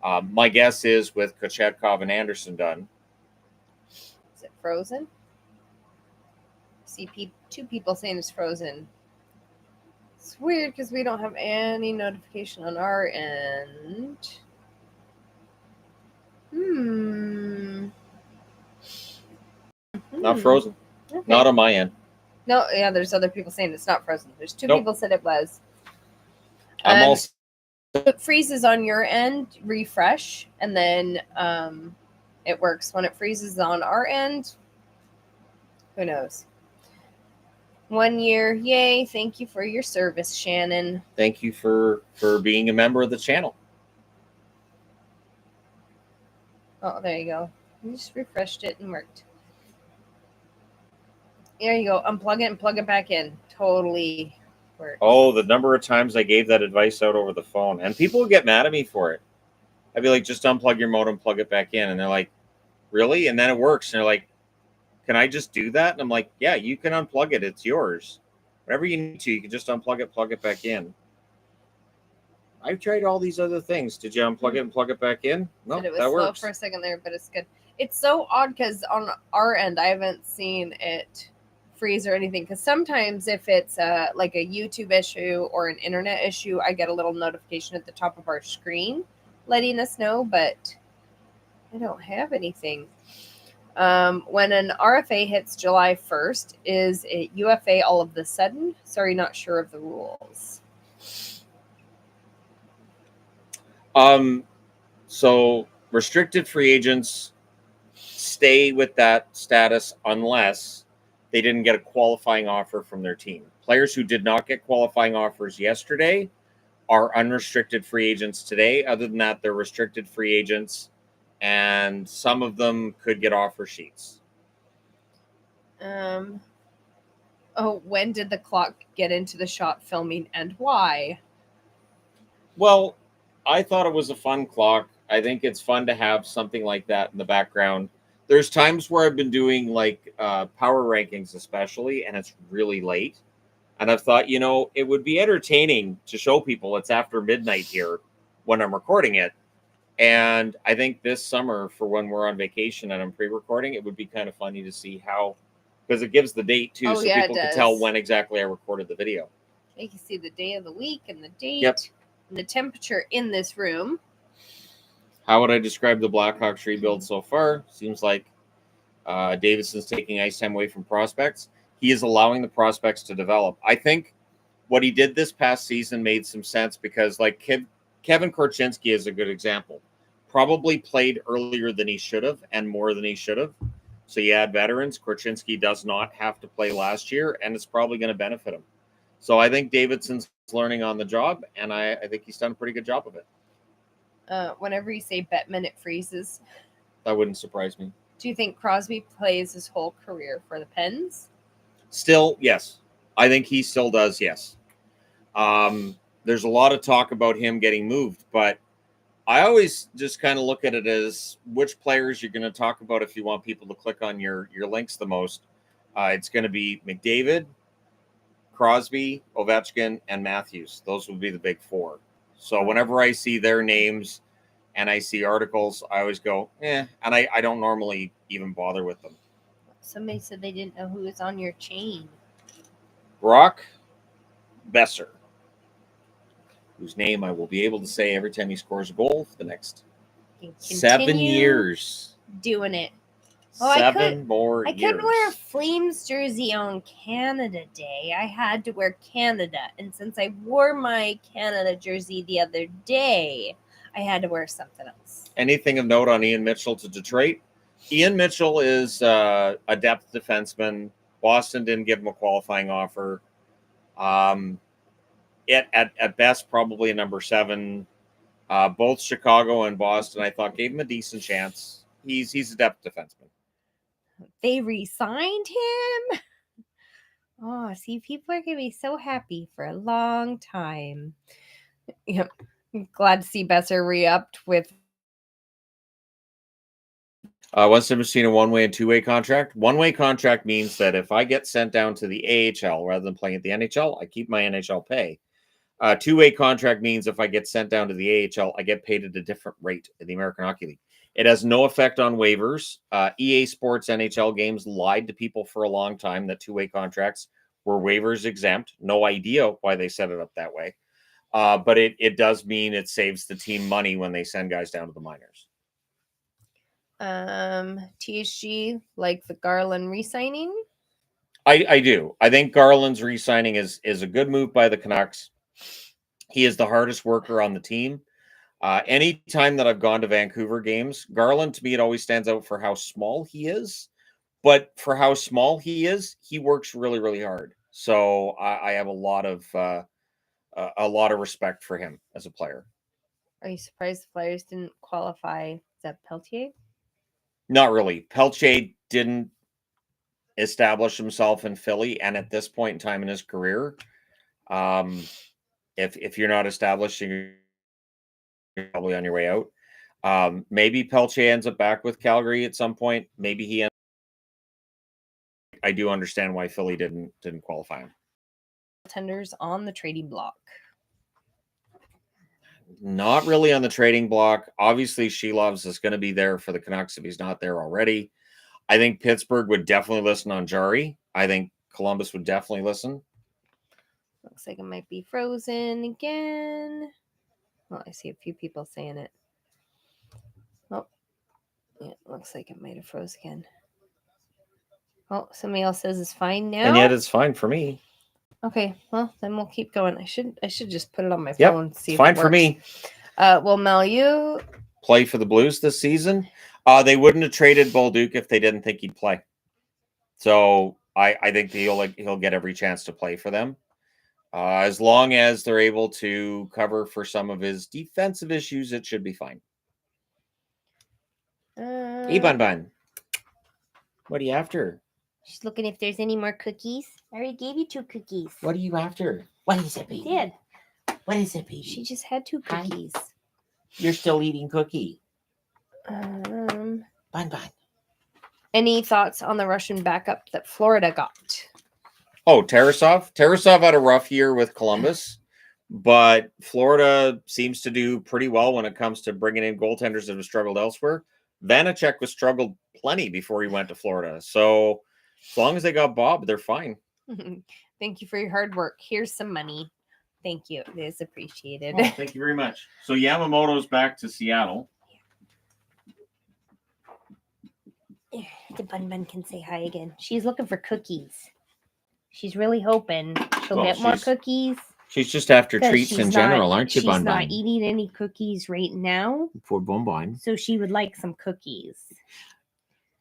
My guess is with Kochetkov and Anderson done. Is it frozen? See two people saying it's frozen. It's weird because we don't have any notification on our end. Not frozen. Okay. Not on my end. No, yeah, there's other people saying it's not frozen. There's two people said it was. I'm also. If it freezes on your end, refresh, and then it works. When it freezes on our end, who knows? 1 year, yay! Thank you for your service, Shannon. Thank you for being a member of the channel. Oh, there you go. You just refreshed it and worked. There you go. Unplug it and plug it back in. Totally works. Oh, the number of times I gave that advice out over the phone. And people would get mad at me for it. I'd be like, just unplug your modem, plug it back in. And they're like, really? And then it works. And they're like, can I just do that? And I'm like, yeah, you can unplug it. It's yours. Whatever you need to, you can just unplug it, plug it back in. I've tried all these other things. Did you unplug it and plug it back in? No, it was that slow works. for a second there, but it's good. It's so odd because on our end, I haven't seen it freeze or anything. Because sometimes if it's like a YouTube issue or an internet issue, I get a little notification at the top of our screen letting us know. But I don't have anything. When an RFA hits July 1st, is it UFA all of the sudden? Sorry, not sure of the rules. So restricted free agents stay with that status unless they didn't get a qualifying offer from their team. Players who did not get qualifying offers yesterday are unrestricted free agents today. Other than that, they're restricted free agents, and some of them could get offer sheets. When did the clock get into the shot filming and why? Well, I thought it was a fun clock. I think it's fun to have something like that in the background. There's times where I've been doing like power rankings, especially, and it's really late. And I've thought, it would be entertaining to show people it's after midnight here when I'm recording it. And I think this summer, for when we're on vacation and I'm pre-recording, it would be kind of funny to see how, because it gives the date too, so people can tell when exactly I recorded the video. You can see the day of the week and the date. Yep. And the temperature in this room. How would I describe the Blackhawks rebuild so far? Seems like Davidson's taking ice time away from prospects. He is allowing the prospects to develop. I think what he did this past season made some sense because, like, Kevin Korchinski is a good example. Probably played earlier than he should have and more than he should have. So you add veterans. Korchinski does not have to play last year, and it's probably going to benefit him. So I think Davidson's learning on the job, and I think he's done a pretty good job of it. Whenever you say Bettman, it freezes. That wouldn't surprise me. Do you think Crosby plays his whole career for the Pens? Still, yes. I think he still does, yes. There's a lot of talk about him getting moved, but I always just kind of look at it as which players you're going to talk about if you want people to click on your links the most. It's going to be McDavid, Crosby, Ovechkin, and Matthews. Those would be the big four. So whenever I see their names and I see articles, I always go, and I don't normally even bother with them. Somebody said they didn't know who was on your chain. Brock Besser, whose name I will be able to say every time he scores a goal for the next 7 years. Doing it. Well, 7 more years. I couldn't wear a Flames jersey on Canada Day. I had to wear Canada. And since I wore my Canada jersey the other day, I had to wear something else. Anything of note on Ian Mitchell to Detroit? Ian Mitchell is a depth defenseman. Boston didn't give him a qualifying offer. At best, probably a number 7. Both Chicago and Boston, I thought, gave him a decent chance. He's a depth defenseman. They re-signed him? Oh, see, people are going to be so happy for a long time. Yep. I'm glad to see Besser re-upped with... Wants to seen a one-way and two-way contract. One-way contract means that if I get sent down to the AHL rather than playing at the NHL, I keep my NHL pay. Two-way contract means if I get sent down to the AHL, I get paid at a different rate in the American Hockey League. It has no effect on waivers. EA Sports NHL games lied to people for a long time that two-way contracts were waivers exempt. No idea why they set it up that way. But it does mean it saves the team money when they send guys down to the minors. THG, like the Garland re-signing? I do. I think Garland's re-signing is a good move by the Canucks. He is the hardest worker on the team. Any time that I've gone to Vancouver games, Garland, to me, it always stands out for how small he is. But for how small he is, he works really, really hard. So I have a lot of respect for him as a player. Are you surprised the Flyers didn't qualify? Is that Peltier? Not really. Peltier didn't establish himself in Philly, and at this point in time in his career, if you're not establishing, you're probably on your way out. Maybe Peltier ends up back with Calgary at some point. Maybe he ends. I do understand why Philly didn't qualify him. Tenders on the trading block. Not really on the trading block. Obviously, Shelovs is going to be there for the Canucks if he's not there already. I think Pittsburgh would definitely listen on Jari. I think Columbus would definitely listen. Looks like it might be frozen again. Well, I see a few people saying it. Oh, looks like it might have froze again. Oh, somebody else says it's fine now. And yet it's fine for me. Okay, well then we'll keep going. I should just put it on my Yep, phone. See it's if fine it for works. me. Well, Mel, you Play for the Blues this season. They wouldn't have traded Bolduc if they didn't think he'd play. So I think he'll get every chance to play for them. As long as they're able to cover for some of his defensive issues, it should be fine. Hey, Bun Bun. What are you after? She's looking if there's any more cookies. I already gave you 2 cookies. What are you after? What is it, baby? Did. What is it, baby? She just had 2 Hi. cookies. You're still eating cookie. um Bun Bun. any thoughts on the Russian backup that Florida got? Oh, Tarasov. Tarasov had a rough year with Columbus, but Florida seems to do pretty well when it comes to bringing in goaltenders that have struggled elsewhere. Vanacek was struggled plenty before he went to Florida. So as long as they got Bob, they're fine. Thank you for your hard work. Here's some money. Thank you. It is appreciated. Oh, thank you very much. So Yamamoto's back to Seattle. The Bun can say hi again. She's looking for cookies. She's really hoping she'll Well, get more she's- cookies. She's just after 'cause treats she's in not- general, aren't you, She's Bun not Bun? eating any cookies right now, For Bonbon. so she would like some cookies.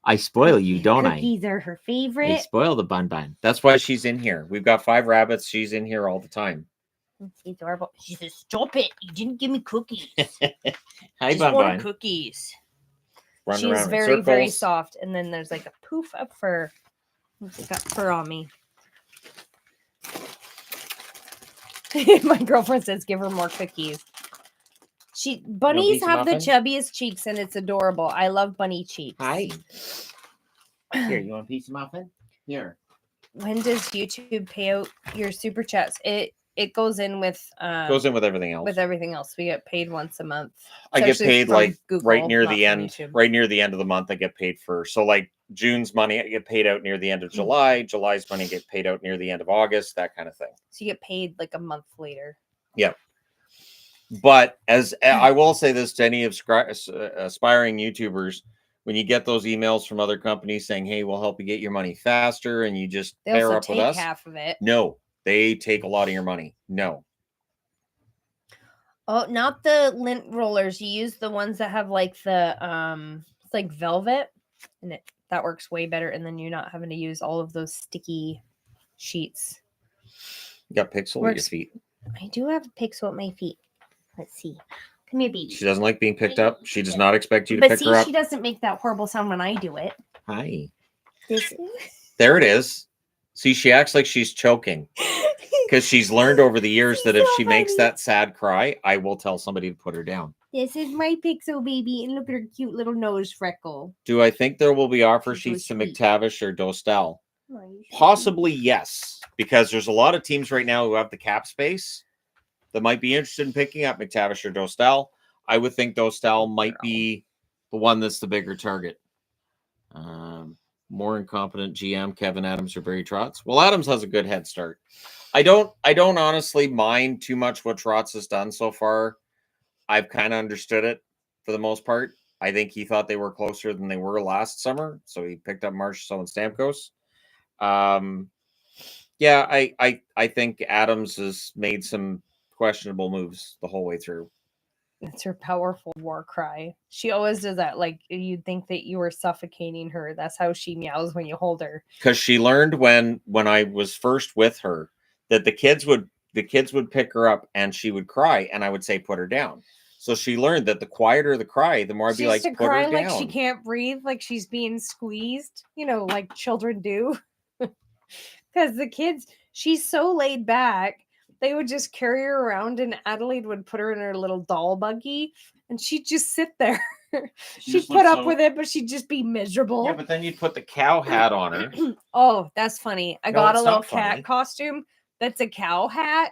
I spoil you, don't Cookies are her favorite. I spoil the Bun Bun. That's why she's in here. We've got 5 rabbits. She's in here all the time. It's adorable. She says, "Stop it! You didn't give me cookies. Hi, Just Bun wanted Bun. cookies." Run She's around in very, very circles. soft. And then there's like a poof of fur. It's got fur on me. My girlfriend says, give her more cookies. Bunnies pizza have the muffin? chubbiest cheeks and it's adorable. I love bunny cheeks. Hi. Here, you want a piece of muffin? Here. When does YouTube pay out your super chats? It goes in with Goes in with everything else. with everything else. We get paid once a month. I It's get actually paid from like Google, right near not the from end. YouTube. Right near the end of the month, I get paid for. So like June's money, I get paid out near the end of July. July's money get paid out near the end of August. That kind of thing. So you get paid like a month later. But as I will say this to any aspiring YouTubers, when you get those emails from other companies saying, "Hey, we'll help you get your money faster," and you just They pair also up with take us, half of it. no, they take a lot of your money. No, Oh, not the lint rollers. You use the ones that have like the it's like velvet, and that works way better. And then you're not having to use all of those sticky sheets. you got pixel at your Works. feet. I do have a pixel at my feet. Let's see. Come here, baby. She doesn't like being picked up. She does not expect you to But pick see, her up. she doesn't make that horrible sound when I do it. Hi. This There it is. See, she acts like she's choking because she's learned over the years that if so she makes funny. that sad cry, I will tell somebody to put her down. This is my pixel, baby, and look at her cute little nose freckle. Do I think there will be offer She's so sheets to sweet. McTavish or Dostal? Oh, you should Possibly yes, because there's a lot of teams right now who have the cap space that might be interested in picking up McTavish or Dostal. I would think Dostal might be the one that's the bigger target. More incompetent GM, Kevin Adams or Barry Trotz. Well, Adams has a good head start. I don't honestly mind too much what Trotz has done so far. I've kind of understood it for the most part. I think he thought they were closer than they were last summer, so he picked up Marchessault and Stamkos. Yeah, I think Adams has made some questionable moves the whole way through. It's her powerful war cry. She always does that. Like you'd think that you were suffocating her. That's how she meows when you hold her. Because she learned when I was first with her that the kids would pick her up and she would cry, and I would say put her down. So she learned that the quieter the cry, the more I'd She be like, used to put cry her like down. she can't breathe, like she's being squeezed. You know, like children do. Because the kids, she's so laid back. They would just carry her around, and Adelaide would put her in her little doll buggy, and she'd just sit there. She She'd just put looks up so- with it, but she'd just be miserable. Yeah, but then you'd put the cow hat on her. Oh, that's funny. I No, got a it's little not cat funny. costume that's a cow hat.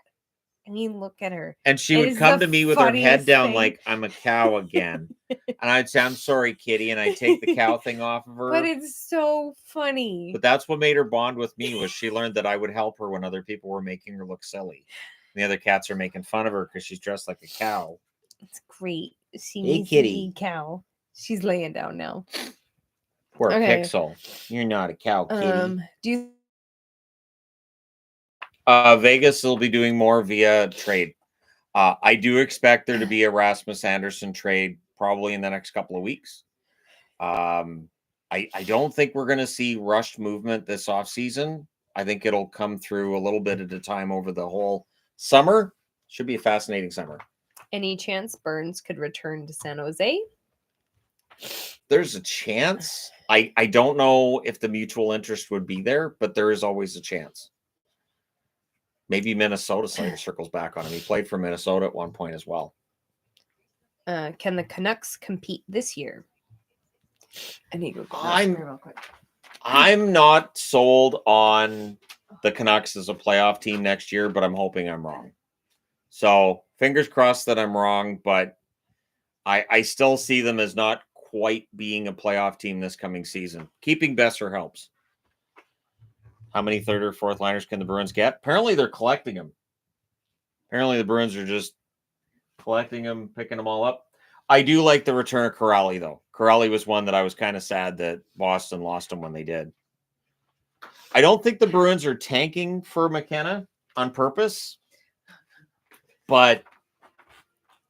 And you look at her. And she It would is come the to me with her head funniest down thing. like, I'm a cow again. And I'd say, I'm sorry, kitty. And I'd take the cow thing off of her. But it's so funny. But that's what made her bond with me, was she learned that I would help her when other people were making her look silly. And the other cats are making fun of her because she's dressed like a cow. It's great. She Hey, needs kitty. to be cow. She's laying down now. Poor Okay. Pixel. You're not a cow, kitty. Do you Vegas will be doing more via trade. I do expect there to be a Rasmus Anderson trade probably in the next couple of weeks. I don't think we're going to see rushed movement this offseason. I think it'll come through a little bit at a time over the whole summer. Should be a fascinating summer. any chance Burns could return to San Jose? There's a chance. I don't know if the mutual interest would be there, but there is always a chance. Maybe Minnesota circles back on him. He played for Minnesota at one point as well. Can the Canucks compete this year? I need to go. Real quick. I'm not sold on the Canucks as a playoff team next year, but I'm hoping I'm wrong. So fingers crossed that I'm wrong, but I still see them as not quite being a playoff team this coming season. Keeping Besser helps. How many third or fourth liners can the Bruins get? Apparently they're collecting them. Apparently the Bruins are just collecting them, picking them all up. I do like the return of Corrali, though. Corrali was one that I was kind of sad that Boston lost him when they did. I don't think the Bruins are tanking for McKenna on purpose, but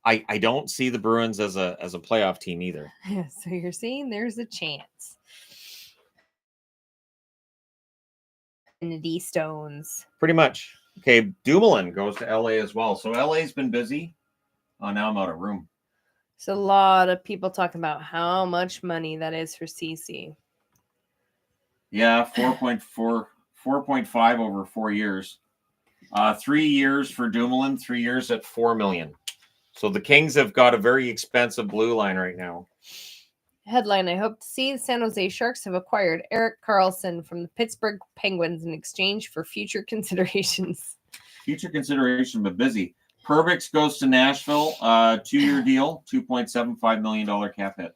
I don't see the Bruins as a playoff team either. So you're saying there's a chance. Infinity Stones. Pretty much. Okay, Dumoulin goes to LA as well. So LA's been busy. Oh, now I'm out of room. So a lot of people talking about how much money that is for CC. Yeah, 4.5 over 4 years. 3 years for Dumoulin, 3 years at $4 million. So the Kings have got a very expensive blue line right now. Headline, I hope to see the San Jose Sharks have acquired Erik Karlsson from the Pittsburgh Penguins in exchange for future considerations. Future consideration, but busy. Perbix goes to Nashville, 2-year deal, $2.75 million cap hit.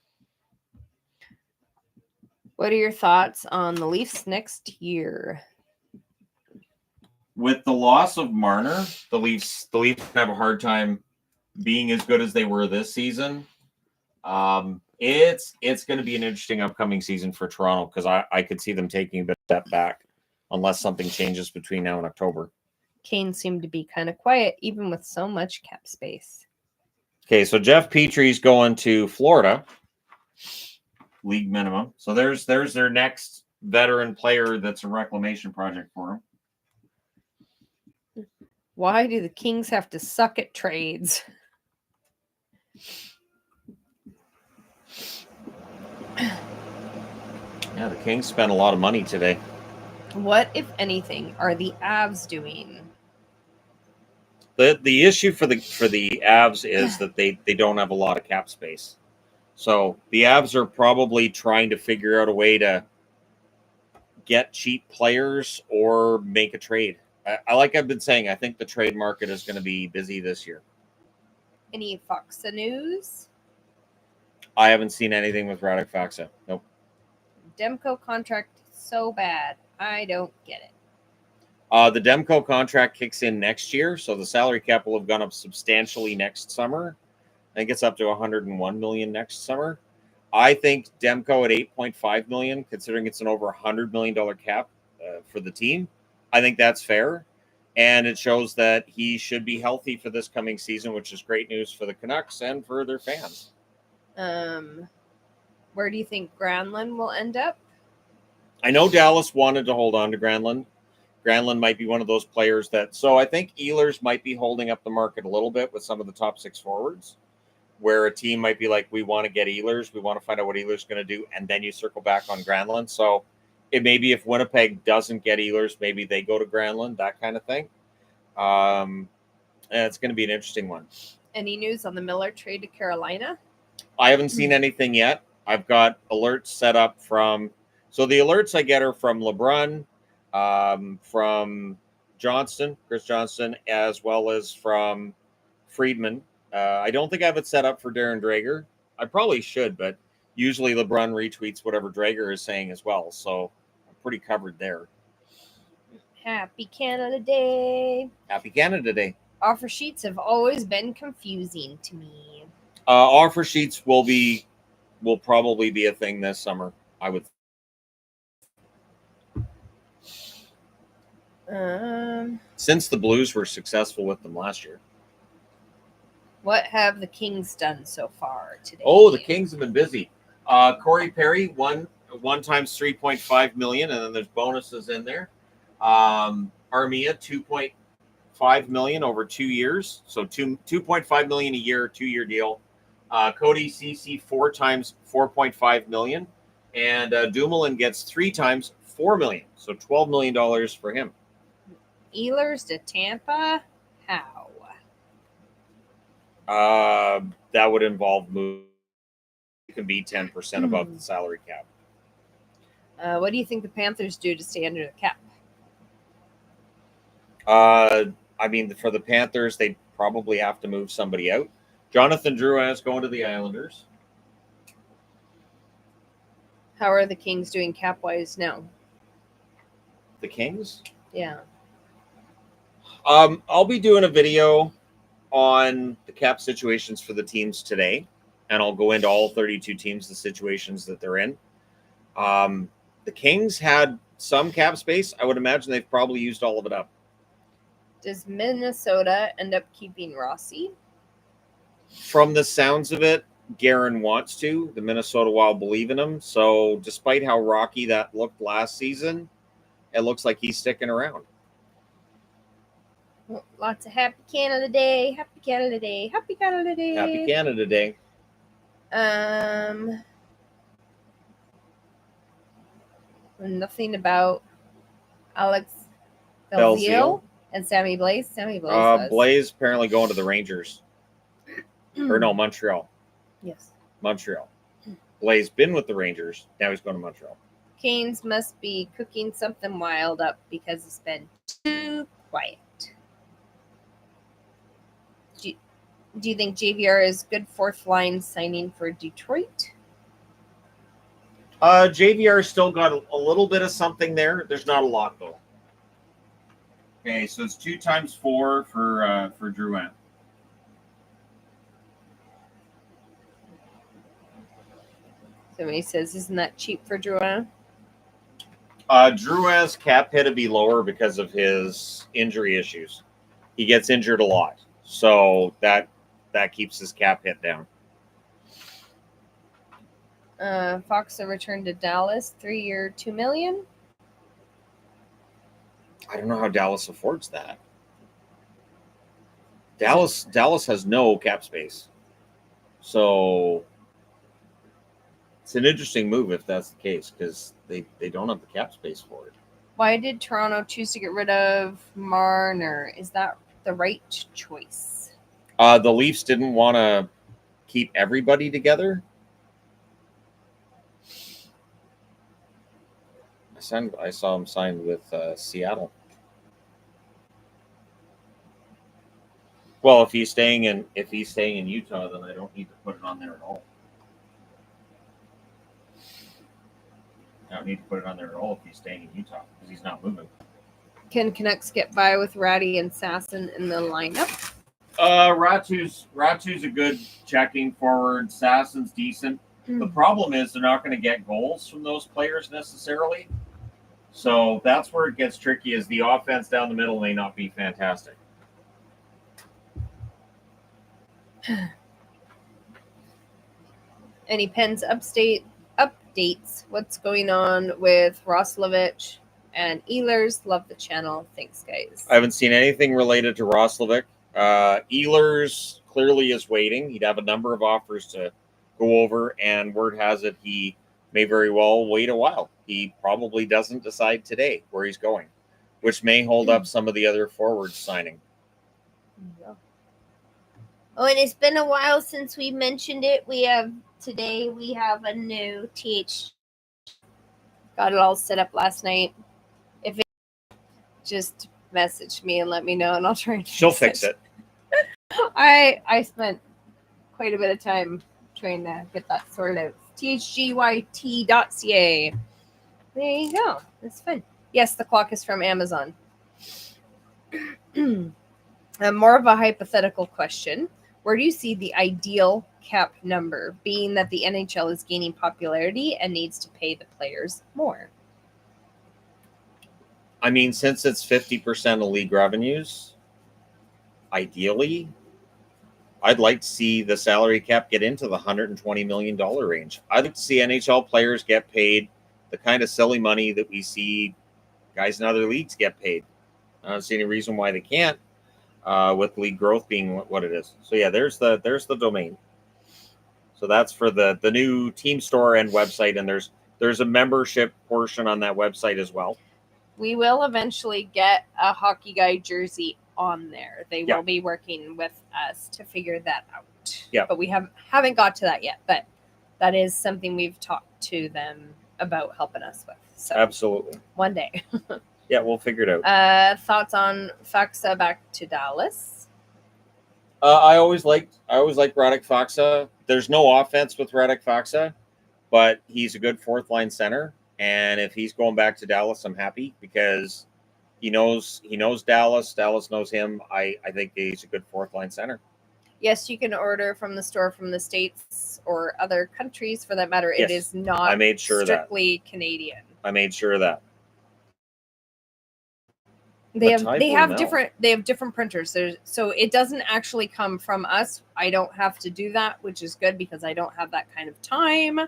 What are your thoughts on the Leafs next year? With the loss of Marner, the Leafs have a hard time being as good as they were this season. It's going to be an interesting upcoming season for Toronto because I could see them taking a bit of step back unless something changes between now and October. Kane seemed to be kind of quiet, even with so much cap space. Okay, so Jeff Petry's going to Florida. League minimum. So there's their next veteran player that's a reclamation project for him. Why do the Kings have to suck at trades? Yeah, the Kings spent a lot of money today. What, if anything, are the Avs doing? The issue for the Avs is that they don't have a lot of cap space. So the Avs are probably trying to figure out a way to get cheap players or make a trade. Like I've been saying, I think the trade market is going to be busy this year. Any Foxa news? I haven't seen anything with Radek Faksa. Nope. Demko contract so bad. I don't get it. The Demko contract kicks in next year, so the salary cap will have gone up substantially next summer. I think it's up to $101 million next summer. I think Demko at $8.5 million, considering it's an over $100 million cap for the team, I think that's fair. And it shows that he should be healthy for this coming season, which is great news for the Canucks and for their fans. Where do you think Granlund will end up? I know Dallas wanted to hold on to Granlund. Granlund might be one of those players that... So I think Ehlers might be holding up the market a little bit with some of the top six forwards, where a team might be like, we want to get Ehlers. We want to find out what Ehlers is going to do, and then you circle back on Granlund. So it may be if Winnipeg doesn't get Ehlers, maybe they go to Granlund, that kind of thing. And it's going to be an interesting one. Any news on the Miller trade to Carolina? I haven't seen anything yet. I've got alerts set up from... So the alerts I get are from LeBrun, from Chris Johnston, as well as from Friedman. I don't think I have it set up for Darren Drager. I probably should, but usually LeBrun retweets whatever Drager is saying as well. So I'm pretty covered there. Happy Canada Day. Happy Canada Day. Offer sheets have always been confusing to me. Offer sheets will probably be a thing this summer, I would Since the Blues were successful with them last year. What have the Kings done so far today? Oh, the Kings have been busy. Corey Perry, one times 3.5 million, and then there's bonuses in there. Armia, 2.5 million over 2 years, so 2.5 million a year, 2-year deal. Cody Ceci, 4 times 4.5 million, and Dumoulin gets 3 times 4 million, so $12 million for him. Ehlers to Tampa? How? That would involve move. You can be 10% above the salary cap. What do you think the Panthers do to stay under the cap? I mean, for the Panthers, they probably have to move somebody out. Jonathan Drouin is going to the Islanders. How are the Kings doing cap-wise now? The Kings? Yeah. I'll be doing a video on the cap situations for the teams today, and I'll go into all 32 teams, the situations that they're in. The Kings had some cap space. I would imagine they've probably used all of it up. Does Minnesota end up keeping Rossi? From the sounds of it, Guerin wants to. The Minnesota Wild believe in him. So despite how rocky that looked last season, it looks like he's sticking around. Well, lots of Happy Canada Day. Happy Canada Day. Happy Canada Day. Happy Canada Day. Nothing about Alex Belzile Belzile and Sammy Blaze. Sammy Blaze. Blaze apparently going to the Rangers. Or no, Montreal. Yes. Montreal. Blaze been with the Rangers. Now he's going to Montreal. Canes must be cooking something wild up because it's been too quiet. Do you think JVR is good fourth line signing for Detroit? JVR still got a little bit of something there. There's not a lot though. Okay, so it's 2 times 4 for Drouin. Somebody says, isn't that cheap for Drouin? Drouin's cap hit to be lower because of his injury issues. He gets injured a lot, so that keeps his cap hit down. Fox will return to Dallas, 3-year, $2 million. I don't know how Dallas affords that. Dallas has no cap space, so it's an interesting move if that's the case because they don't have the cap space for it. Why did Toronto choose to get rid of Marner? Is that the right choice? The Leafs didn't want to keep everybody together. I saw him signed with Seattle. Well, if he's staying in Utah, then I don't need to put it on there at all. I don't need to put it on there at all if he's staying in Utah because he's not moving. Can Canucks get by with Ratty and Sasson in the lineup? Ratu's a good checking forward. Sasson's decent. The problem is they're not going to get goals from those players necessarily. So that's where it gets tricky is the offense down the middle may not be fantastic. Any Pens updates? What's going on with Roslovich and Ehlers? Love the channel. Thanks, guys. I haven't seen anything related to Roslovic. Ehlers clearly is waiting. He'd have a number of offers to go over, and word has it he may very well wait a while. He probably doesn't decide today where he's going, which may hold up some of the other forwards signing. Yeah. Oh, and it's been a while since we mentioned it. Today we have a new THG. Got it all set up last night. If it just message me and let me know, and I'll try and She'll fix it. I spent quite a bit of time trying to get that sorted out. THG.yt.ca. There you go. That's fun. Yes, the clock is from Amazon. More of a hypothetical question. Where do you see the ideal cap number, being that the NHL is gaining popularity and needs to pay the players more? I mean, since it's 50% of league revenues, ideally, I'd like to see the salary cap get into the $120 million range. I'd like to see NHL players get paid the kind of silly money that we see guys in other leagues get paid. I don't see any reason why they can't, with league growth being what it is. So yeah, there's the domain. So that's for the new team store and website, and there's a membership portion on that website as well. We will eventually get a Hockey Guy jersey on there. They will be working with us to figure that out. Yeah. But we haven't got to that yet. But that is something we've talked to them about helping us with. So Absolutely. one day. Yeah, we'll figure it out. Thoughts on Faxa back to Dallas? I always liked Radek Faksa. There's no offense with Radek Faksa, but he's a good fourth line center. And if he's going back to Dallas, I'm happy because he knows Dallas. Dallas knows him. I think he's a good fourth line center. Yes, you can order from the store from the States or other countries for that matter. Yes, it is not I made sure strictly Canadian. I made sure of that. They have different printers. So it doesn't actually come from us. I don't have to do that, which is good because I don't have that kind of time.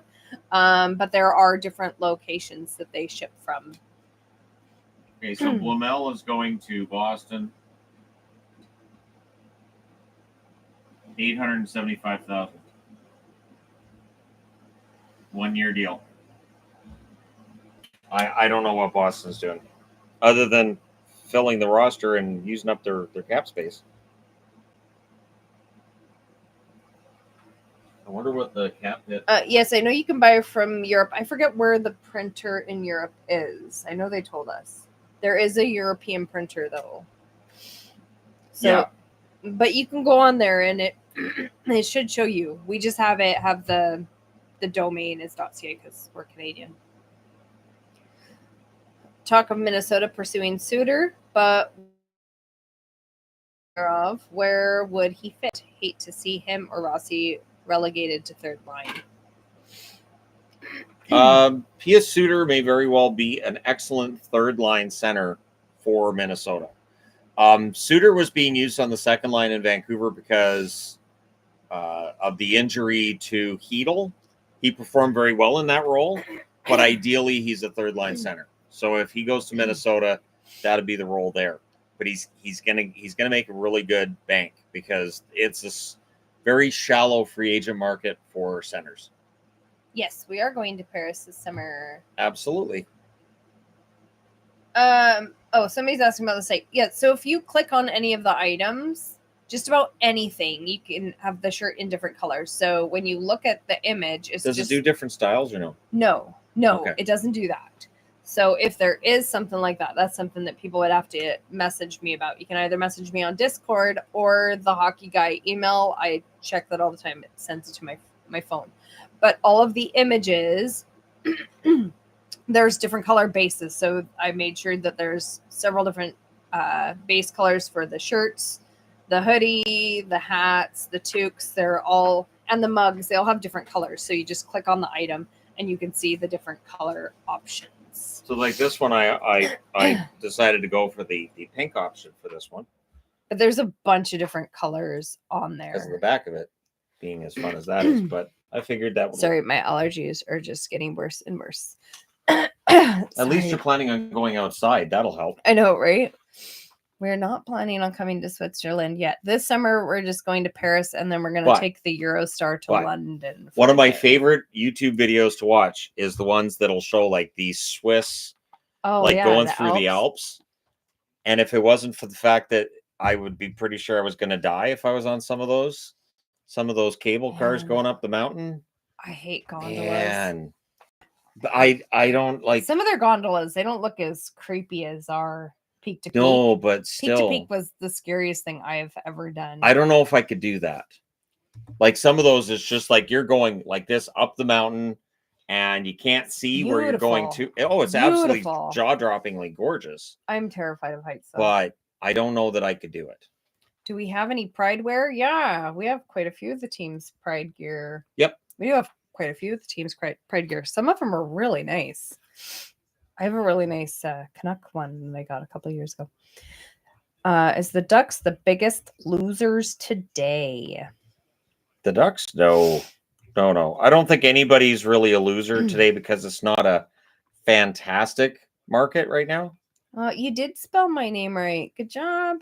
But there are different locations that they ship from. Okay, so Blumel is going to Boston. $875,000. 1 year deal. I don't know what Boston's doing, other than filling the roster and using up their cap space. I wonder what the cap hit. Yes, I know you can buy from Europe. I forget where the printer in Europe is. I know they told us. There is a European printer, though. So, Yeah. But you can go on there, and it should show you. We just have the domain is .ca because we're Canadian. Talk of Minnesota pursuing Suter, but where would he fit? Hate to see him or Rossi relegated to third line. P.S. Suter may very well be an excellent third line center for Minnesota. Suter was being used on the second line in Vancouver because of the injury to Hedel. He performed very well in that role, but ideally he's a third line center. So if he goes to Minnesota, that'd be the role there. But he's gonna make a really good bank because it's a very shallow free agent market for centers. Yes, we are going to Paris this summer. Absolutely. Somebody's asking about the site. Yeah, so if you click on any of the items, just about anything, you can have the shirt in different colors. So when you look at the image, Does it do different styles or no? No, Okay. It doesn't do that. So if there is something like that, that's something that people would have to message me about. You can either message me on Discord or the Hockey Guy email. I check that all the time. It sends it to my phone. But all of the images, there's different color bases. So I made sure that there's several different base colors for the shirts, the hoodie, the hats, the toques. And the mugs. They all have different colors. So you just click on the item and you can see the different color options. So like this one, I decided to go for the pink option for this one. But there's a bunch of different colors on there. Because of the back of it being as fun as that is. But I figured that would Sorry, my allergies are just getting worse and worse. At least you're planning on going outside. That'll help. I know, right? We're not planning on coming to Switzerland yet. This summer, we're just going to Paris, and then we're going to take the Eurostar to London. One of my favorite YouTube videos to watch is the ones that'll show like the Swiss, going through the Alps. And if it wasn't for the fact that I would be pretty sure I was going to die if I was on some of those cable cars going up the mountain. I hate gondolas. Man. I don't like some of their gondolas. They don't look as creepy as our peak to peak. No, but still. Peak to peak was the scariest thing I've ever done. I don't know if I could do that. Like some of those, it's just like you're going like this up the mountain and you can't see where you're going to. Oh, it's absolutely jaw-droppingly gorgeous. I'm terrified of heights, though. But I don't know that I could do it. Do we have any Pride wear? Yeah, we have quite a few of the team's Pride gear. Yep. We do have quite a few of the team's Pride gear. Some of them are really nice. I have a really nice Canuck one that I got a couple of years ago. Is the Ducks the biggest losers today? The Ducks? No. I don't think anybody's really a loser today because it's not a fantastic market right now. You did spell my name right. Good job.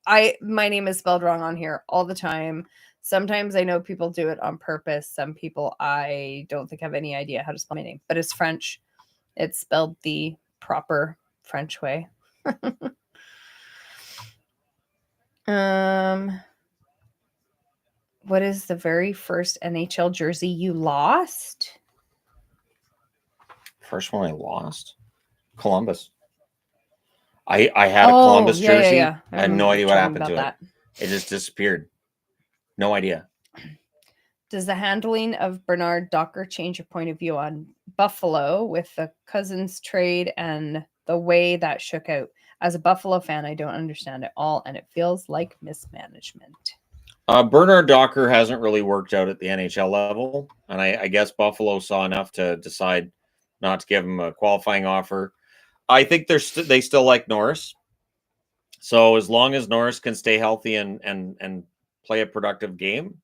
My name is spelled wrong on here all the time. Sometimes I know people do it on purpose. Some people I don't think have any idea how to spell my name, but it's French. It's spelled the proper French way. What is the very first NHL jersey you lost? First one I lost? Columbus. I had a Columbus jersey. I had no idea what happened to it. It just disappeared. No idea. Does the handling of Bernard Docker change your point of view on Buffalo with the Cousins trade and the way that shook out? As a Buffalo fan, I don't understand it all, and it feels like mismanagement. Bernard Docker hasn't really worked out at the NHL level, and I guess Buffalo saw enough to decide not to give him a qualifying offer. I think they still like Norris. So as long as Norris can stay healthy and play a productive game,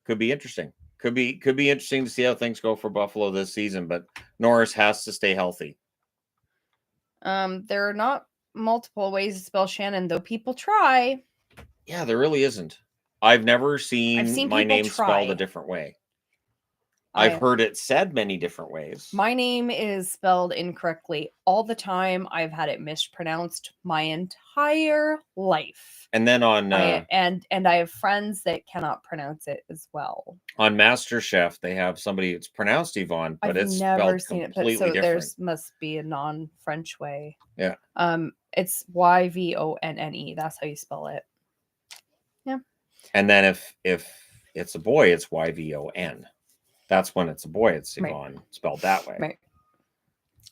could be interesting. Could be interesting to see how things go for Buffalo this season, but Norris has to stay healthy. There are not multiple ways to spell Shannon, though people try. Yeah, there really isn't. I've never seen my name spelled a different way. I've heard it said many different ways. My name is spelled incorrectly all the time. I've had it mispronounced my entire life. And then on and I have friends that cannot pronounce it as well. On MasterChef, they have somebody it's pronounced Yvonne, but it's spelled completely different. There must be a non-French way. Yeah. It's Yvonne. That's how you spell it. Yeah. And then if it's a boy, it's Yvon. That's when it's a boy. It's Yvonne spelled that way. Right.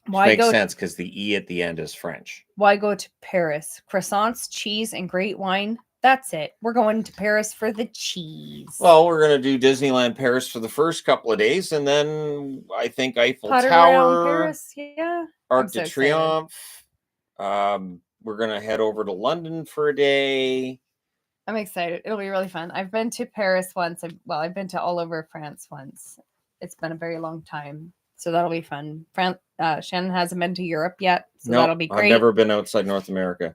Which makes sense because the E at the end is French. Why go to Paris? Croissants, cheese, and great wine. That's it. We're going to Paris for the cheese. Well, we're going to do Disneyland Paris for the first couple of days, and then I think Eiffel Potter Tower, Paris, yeah. Arc de Triomphe. We're going to head over to London for a day. I'm excited. It'll be really fun. I've been to Paris once. I've been to all over France once. It's been a very long time. So that'll be fun. Shannon hasn't been to Europe yet. So that'll be great. I've never been outside North America.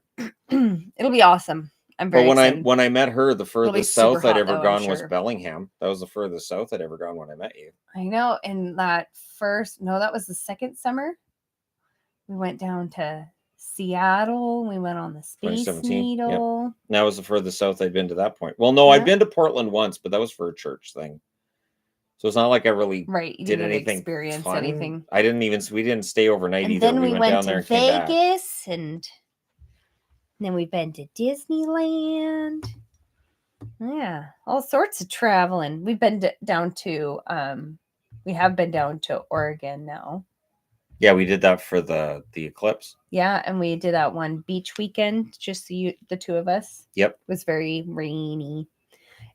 It'll be awesome. I'm very excited. When I met her, the furthest south I'd ever gone was Bellingham. That was the furthest south I'd ever gone when I met you. I know. And that was the second summer. We went down to Seattle. We went on the Space Needle. Yep. That was the furthest south I'd been to that point. Well, no, I'd been to Portland once, but that was for a church thing. So it's not like I really did anything experience fun. Anything. We didn't stay overnight either. Then we went down to there and Vegas, and then we've been to Disneyland. Yeah, all sorts of traveling. We've been down to we have been down to Oregon now. Yeah, we did that for the eclipse. Yeah, and we did that one beach weekend, just the two of us. Yep. It was very rainy.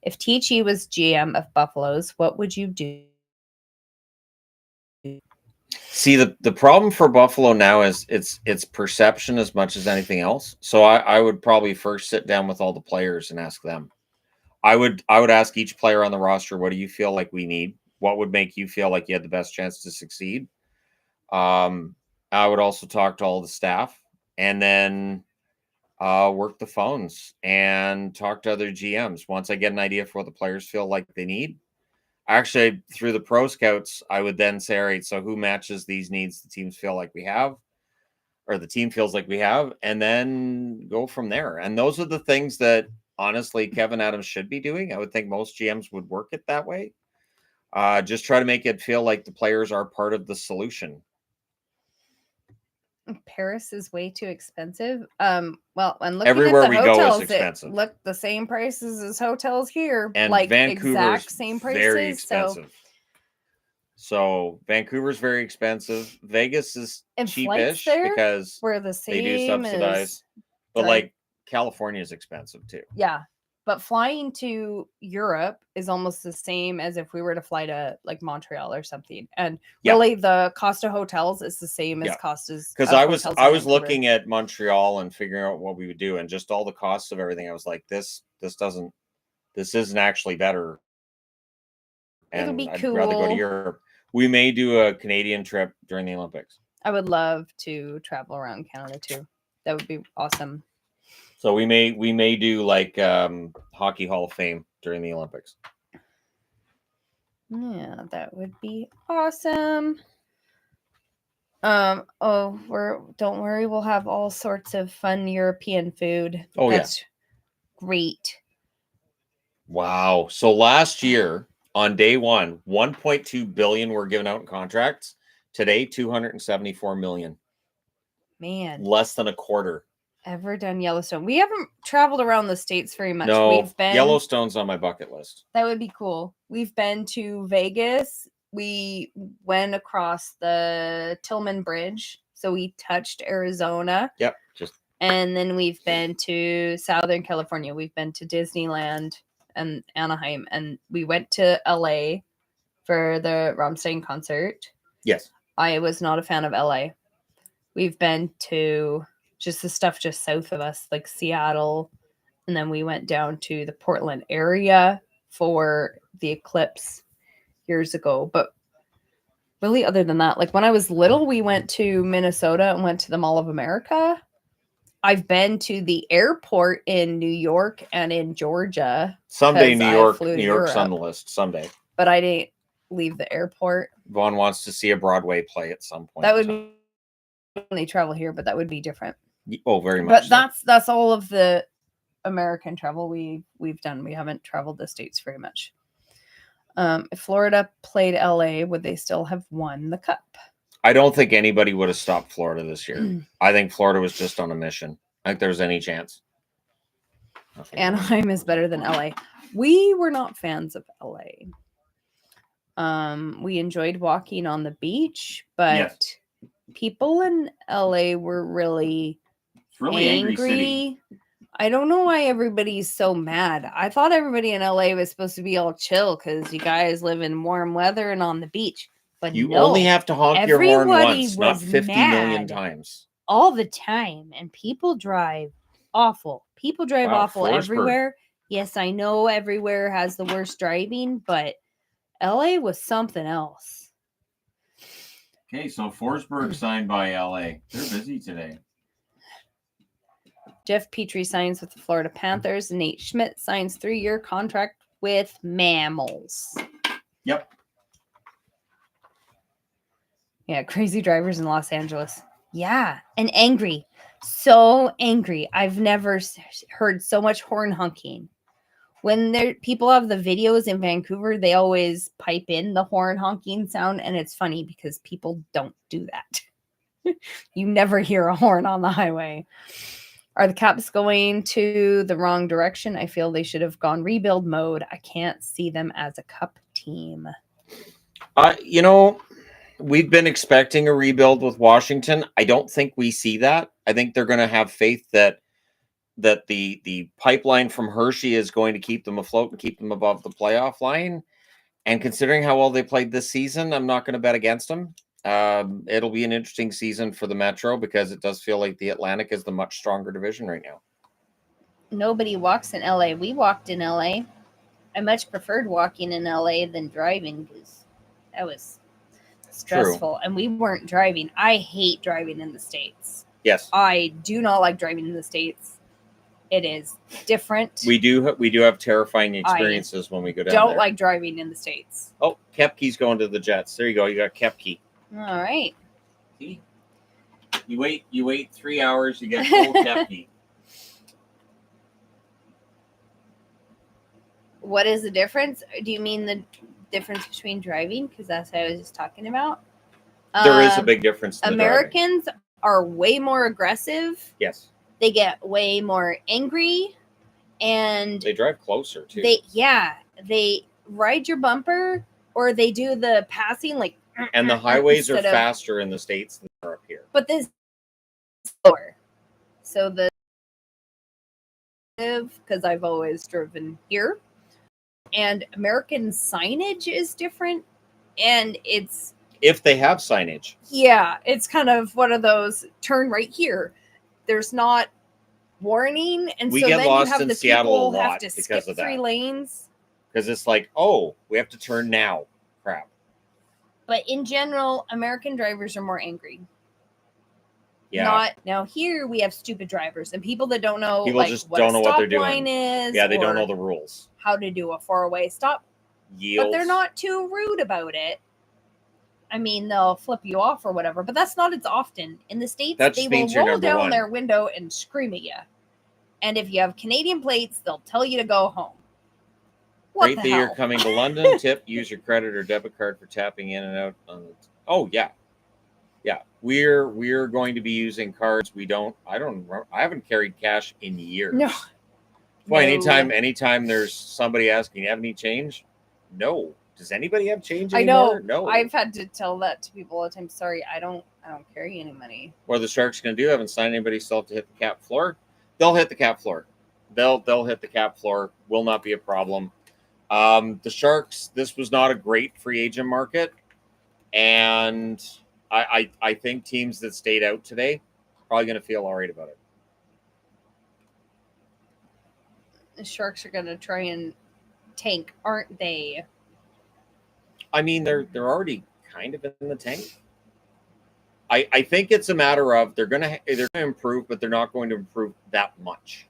If THG was GM of Buffaloes, what would you do? See, the problem for Buffalo now is it's perception as much as anything else. So I would probably first sit down with all the players and ask them. I would ask each player on the roster, what do you feel like we need? What would make you feel like you had the best chance to succeed? I would also talk to all the staff and then work the phones and talk to other GMs. Once I get an idea for what the players feel like they need, actually through the pro scouts, I would then say, all right, so who matches these needs the teams feel like we have, or the team feels like we have, and then go from there. And those are the things that honestly Kevin Adams should be doing. I would think most GMs would work it that way. Just try to make it feel like the players are part of the solution. Paris is way too expensive. Well, and looking everywhere at the we hotels, go is expensive. Look the same prices as hotels here, and like Vancouver's exact same prices. Very expensive. So Vancouver's very expensive. Vegas is cheapish because we're the same. They do subsidize, but like California is expensive too. Yeah, But flying to Europe is almost the same as if we were to fly to like Montreal or something. And Yeah. really the cost of hotels is the same as Yeah. cost as Because of I was hotels in Vancouver. looking at Montreal and figuring out what we would do, and just all the costs of everything. I was like, this isn't actually better. It'll And be I'd rather go to cool. Europe. We may do a Canadian trip during the Olympics. I would love to travel around Canada too. That would be awesome. So we may do like Hockey Hall of Fame during the Olympics. Yeah, that would be awesome. Don't worry, we'll have all sorts of fun European food. Oh, yeah. That's great. Wow. So last year on day one, 1.2 billion were given out in contracts. Today, 274 million. Man, Less than a quarter. ever done Yellowstone? We haven't traveled around the States very much. No, We've been Yellowstone's on my bucket list. That would be cool. We've been to Vegas. We went across the Tillman Bridge. So we touched Arizona. Yep. And then we've been to Southern California. We've been to Disneyland and Anaheim. And we went to LA for the Rammstein concert. Yes. I was not a fan of LA. We've been to just the stuff just south of us, like Seattle. And then we went down to the Portland area for the eclipse years ago. But really, other than that, like when I was little, we went to Minnesota and went to the Mall of America. I've been to the airport in New York and in Georgia. Someday 'cause New I York, flew to New York's on Europe. the list. Someday. But I didn't leave the airport. Vaughn wants to see a Broadway play at some point. That would be when they travel here, but that would be different. Oh, very much. But that's all of the American travel we've done. We haven't traveled the States very much. If Florida played LA, would they still have won the cup? I don't think anybody would have stopped Florida this year. I think Florida was just on a mission. I think there's any chance. Anaheim is better than LA. We were not fans of LA. We enjoyed walking on the beach, but Yes. people in LA were really It's really angry city. I don't know why everybody's so mad. I thought everybody in LA was supposed to be all chill because you guys live in warm weather and on the beach. But You no, only have to honk your horn everybody once, not was 50 million mad. times. all the time, and people drive awful. People drive Wow, awful Forsberg. everywhere. Yes, I know everywhere has the worst driving, but LA was something else. Okay, so Forsberg signed by LA. They're busy today. Jeff Petrie signs with the Florida Panthers. Nate Schmidt signs 3-year contract with Mammals. Yep. Yeah, crazy drivers in Los Angeles. Yeah, and angry. So angry. I've never heard so much horn honking. When people have the videos in Vancouver, they always pipe in the horn honking sound, and it's funny because people don't do that. You never hear a horn on the highway. Are the Caps going to the wrong direction? I feel they should have gone rebuild mode. I can't see them as a cup team. We've been expecting a rebuild with Washington. I don't think we see that. I think they're going to have faith that the pipeline from Hershey is going to keep them afloat and keep them above the playoff line. And considering how well they played this season, I'm not going to bet against them. It'll be an interesting season for the Metro because it does feel like the Atlantic is the much stronger division right now. Nobody walks in LA. We walked in LA. I much preferred walking in LA than driving because that was stressful. And we weren't driving. I hate driving in the States. Yes. I do not like driving in the States. It is different. We do have terrifying experiences when we go down Don't there. like driving in the States. Oh, Kepke's going to the Jets. There you go. You got Kepke. All right. See? You wait 3 hours, you get full Kepke. What is the difference? Do you mean the difference between driving? Because that's what I was just talking about. There is a big difference in the driving. Americans are way more aggressive. Yes. They get way more angry, and They drive closer too. they ride your bumper, or they do the passing like. And the highways are instead of- faster in the States than they are up here. But this slower. So the because I've always driven here. And American signage is different. And it's... If they have signage. Yeah, it's kind of one of those turn right here. There's not warning. And We so get then lost you have in the Seattle a people have lot to because skip of that. 3 lanes. Because it's like, oh, we have to turn now. Crap. But in general, American drivers are more angry. Yeah. Not now here we have stupid drivers and people that don't know People like just what don't a know what they're stop doing. line is. Yeah, they don't or know the rules. how to do a 4-way stop. Yields. But they're not too rude about it. I mean, they'll flip you off or whatever, but that's not as often. In the States, That they just will means you're roll number down one. their window and scream at you. And if you have Canadian plates, they'll tell you to go home. What Great the that hell? you're coming to London. Tip, use your credit or debit card for tapping in and out. Oh, yeah. Yeah. We're going to be using cards. I haven't carried cash in years. No. Boy, No. anytime there's somebody asking, you have any change? No. Does anybody have change I anymore? know. No. I've had to tell that to people all the time. Sorry, I don't carry any money. What are the Sharks going to do? Haven't signed anybody, still have to hit the cap floor. They'll hit the cap floor. They'll hit the cap floor. Will not be a problem. The Sharks, this was not a great free agent market. And I think teams that stayed out today probably going to feel all right about it. The Sharks are going to try and tank, aren't they? I mean, they're already kind of in the tank. I think it's a matter of they're going to improve, but they're not going to improve that much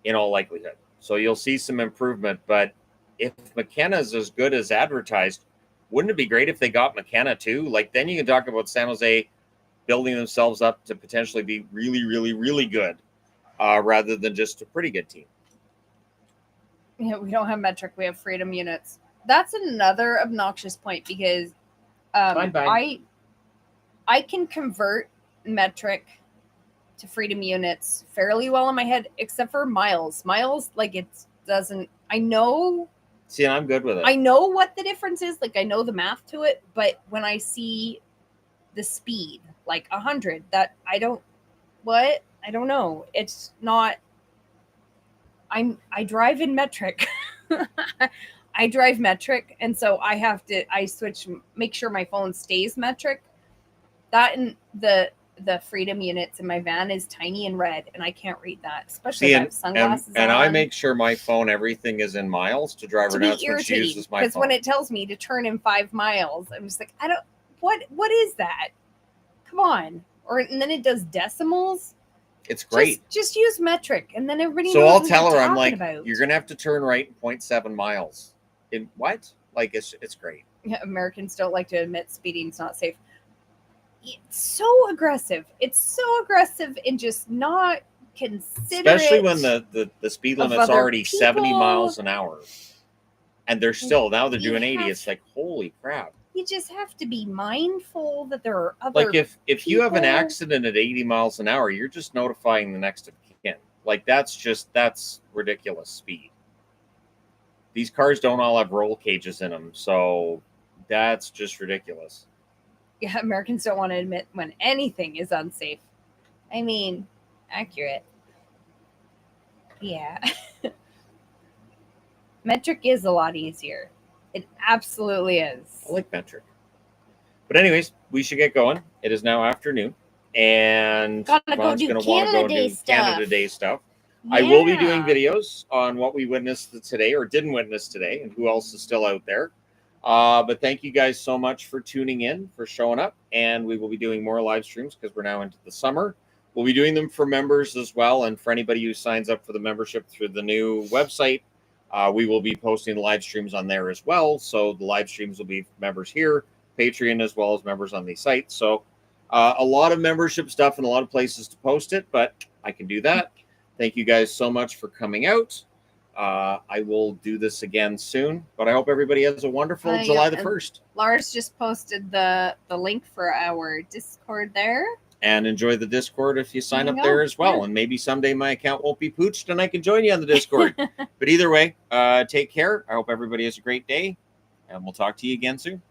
in all likelihood. So you'll see some improvement. But if McKenna's as good as advertised, wouldn't it be great if they got McKenna too? Like, then you can talk about San Jose building themselves up to potentially be really, really, really good rather than just a pretty good team. Yeah, we don't have metric. We have freedom units. That's another obnoxious point because Fine. I can convert metric to freedom units fairly well in my head, except for miles. Miles, like it doesn't. I know. See, and I'm good with it. I know what the difference is. Like I know the math to it, but when I see the speed, like 100, that I don't. What? I don't know. It's not. I drive in metric. I drive metric, and so I switch, make sure my phone stays metric. That and the freedom units in my van is tiny and red, and I can't read that, especially if I have sunglasses and on. I make sure my phone, everything is in miles to driver notes when she uses my phone. Because when it tells me to turn in 5 miles, I'm just like, I don't, what is that? Come on. And then it does decimals. It's great. Just use metric, and then everybody So knows I'll what tell you're her, I'm talking like, about. you're going to have to turn right in 0.7 miles. In what? Like, it's great. Yeah, Americans don't like to admit speeding's not safe. It's so aggressive. It's so aggressive and just not considerate. Especially when the speed limit's already 70 miles an hour. And they're doing 80. It's like, holy crap. You just have to be mindful that there are other Like if you have an people. accident at 80 miles an hour, you're just notifying the next of kin. Like that's ridiculous speed. These cars don't all have roll cages in them, so that's just ridiculous. Yeah, Americans don't want to admit when anything is unsafe. I mean, accurate. Yeah. Metric is a lot easier. It absolutely is. I like metric. But anyways, we should get going. It is now afternoon. And Gotta go do Canada Day stuff. Canada Day stuff. Yeah. I will be doing videos on what we witnessed today or didn't witness today and who else is still out there. But thank you guys so much for tuning in, for showing up. And we will be doing more live streams because we're now into the summer. We'll be doing them for members as well. And for anybody who signs up for the membership through the new website, we will be posting live streams on there as well. So the live streams will be for members here, Patreon, as well as members on the site. So a lot of membership stuff and a lot of places to post it, but I can do that. Thank you guys so much for coming out. I will do this again soon, but I hope everybody has a wonderful July the 1st. Lars just posted the link for our Discord there. And enjoy the Discord if you sign There up you there go. as well. Yeah. And maybe someday my account won't be pooched and I can join you on the Discord. But either way, take care. I hope everybody has a great day, and we'll talk to you again soon.